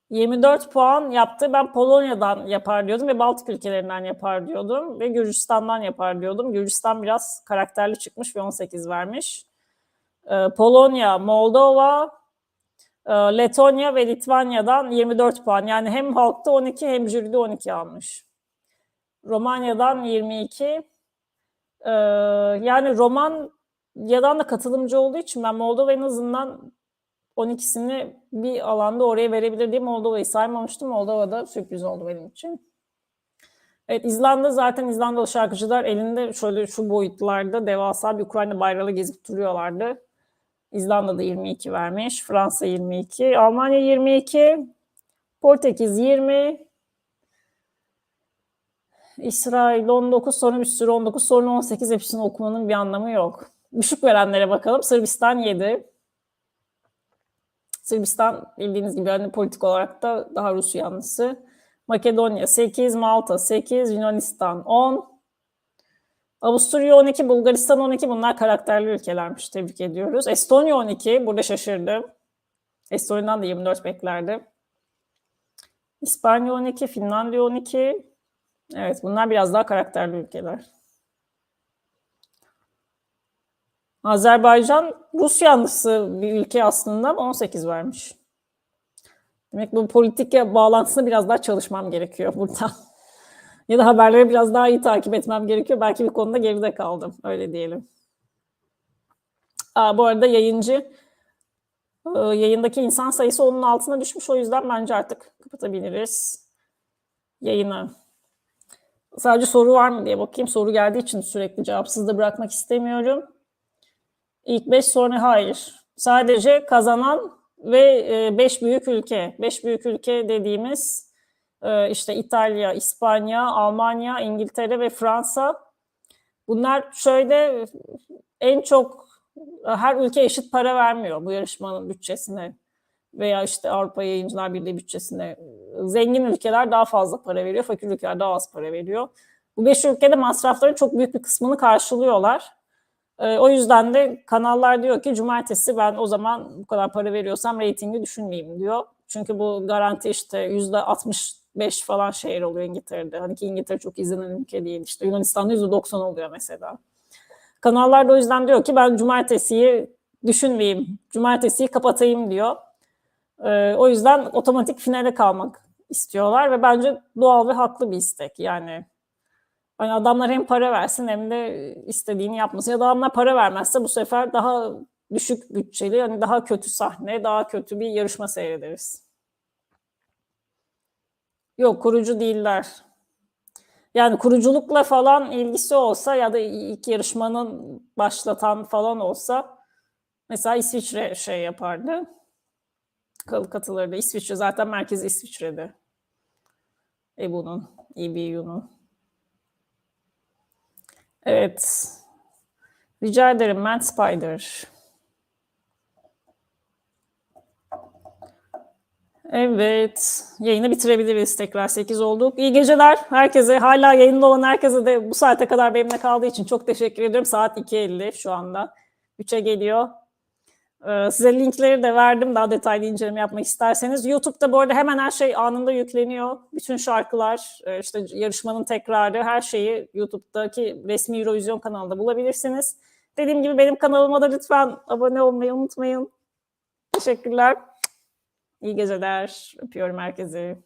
24 puan yaptı. Ben Polonya'dan yapar diyordum ve Baltık ülkelerinden yapar diyordum ve Gürcistan'dan yapar diyordum. Gürcistan biraz karakterli çıkmış ve 18 vermiş. Polonya, Moldova, Letonya ve Litvanya'dan 24 puan. Yani hem halkta 12 hem jüride 12 almış. Romanya'dan 22. Yani Romanya'dan da katılımcı olduğu için ben Moldova en azından 12'sini bir alanda oraya verebilir diye Moldova'yı saymamıştım. Moldova'da sürpriz oldu benim için. Evet, İzlanda zaten İzlandalı şarkıcılar elinde şöyle şu boyutlarda devasa bir Ukrayna bayrağı gezip duruyorlardı. İzlanda'da 22 vermiş, Fransa 22, Almanya 22, Portekiz 20, İsrail 19, sonra bir sürü 19, sonra 18, hepsini okumanın bir anlamı yok. Düşük verenlere bakalım. Sırbistan 7. Sırbistan bildiğiniz gibi hani politik olarak da daha Rus yanlısı. Makedonya 8, Malta 8, Yunanistan 10, Avusturya 12, Bulgaristan 12. Bunlar karakterli ülkelermiş. Tebrik ediyoruz. Estonya 12. Burada şaşırdım. Estonya'dan da 24 beklerdim. İspanya 12, Finlandiya 12. Evet, bunlar biraz daha karakterli ülkeler. Azerbaycan Rus yanlısı bir ülke aslında ama 18 vermiş. Demek bu politik bağlantısına biraz daha çalışmam gerekiyor burada. Ya da haberleri biraz daha iyi takip etmem gerekiyor. Belki bir konuda geride kaldım. Öyle diyelim. Bu arada yayındaki insan sayısı onun altına düşmüş. O yüzden bence artık kapatabiliriz yayını. Sadece soru var mı diye bakayım. Soru geldiği için sürekli cevapsız da bırakmak istemiyorum. İlk 5 sonra hayır. Sadece kazanan ve 5 büyük ülke. 5 büyük ülke dediğimiz işte İtalya, İspanya, Almanya, İngiltere ve Fransa. Bunlar şöyle en çok her ülke eşit para vermiyor bu yarışmanın bütçesine veya işte Avrupa Yayıncılar Birliği bütçesine. Zengin ülkeler daha fazla para veriyor, fakir ülkeler daha az para veriyor. Bu 5 ülkede masrafların çok büyük bir kısmını karşılıyorlar. O yüzden de kanallar diyor ki cumartesi ben o zaman bu kadar para veriyorsam reytingi düşünmeyeyim diyor. Çünkü bu garanti işte %65 falan şehir oluyor İngiltere'de. Hani ki İngiltere çok izlenen ülke değil. İşte Yunanistan'da %90 oluyor mesela. Kanallar da o yüzden diyor ki ben cumartesiyi düşünmeyeyim, cumartesiyi kapatayım diyor. O yüzden otomatik finale kalmak istiyorlar ve bence doğal ve haklı bir istek. Yani hani adamlar hem para versin hem de istediğini yapmasın. Ya da adamlar para vermezse bu sefer daha düşük bütçeli, yani daha kötü sahne, daha kötü bir yarışma seyrederiz. Yok, kurucu değiller. Yani kuruculukla falan ilgisi olsa ya da ilk yarışmanın başlatan falan olsa mesela İsviçre şey yapardı. Katılırdı. İsviçre zaten merkezi İsviçre'de. EBU'nun. Evet. Rica ederim Matt Spider. Evet. Yayını bitirebiliriz. Tekrar 8 olduk. İyi geceler herkese. Hala yayında olan herkese de bu saate kadar benimle kaldığı için çok teşekkür ediyorum. Saat 2:50 şu anda. 3'e geliyor. Size linkleri de verdim daha detaylı inceleme yapmak isterseniz. YouTube'da bu arada hemen her şey anında yükleniyor. Bütün şarkılar, işte yarışmanın tekrarı, her şeyi YouTube'daki resmi Eurovision kanalında bulabilirsiniz. Dediğim gibi benim kanalıma da lütfen abone olmayı unutmayın. Teşekkürler. İyi geceler. Öpüyorum herkesi.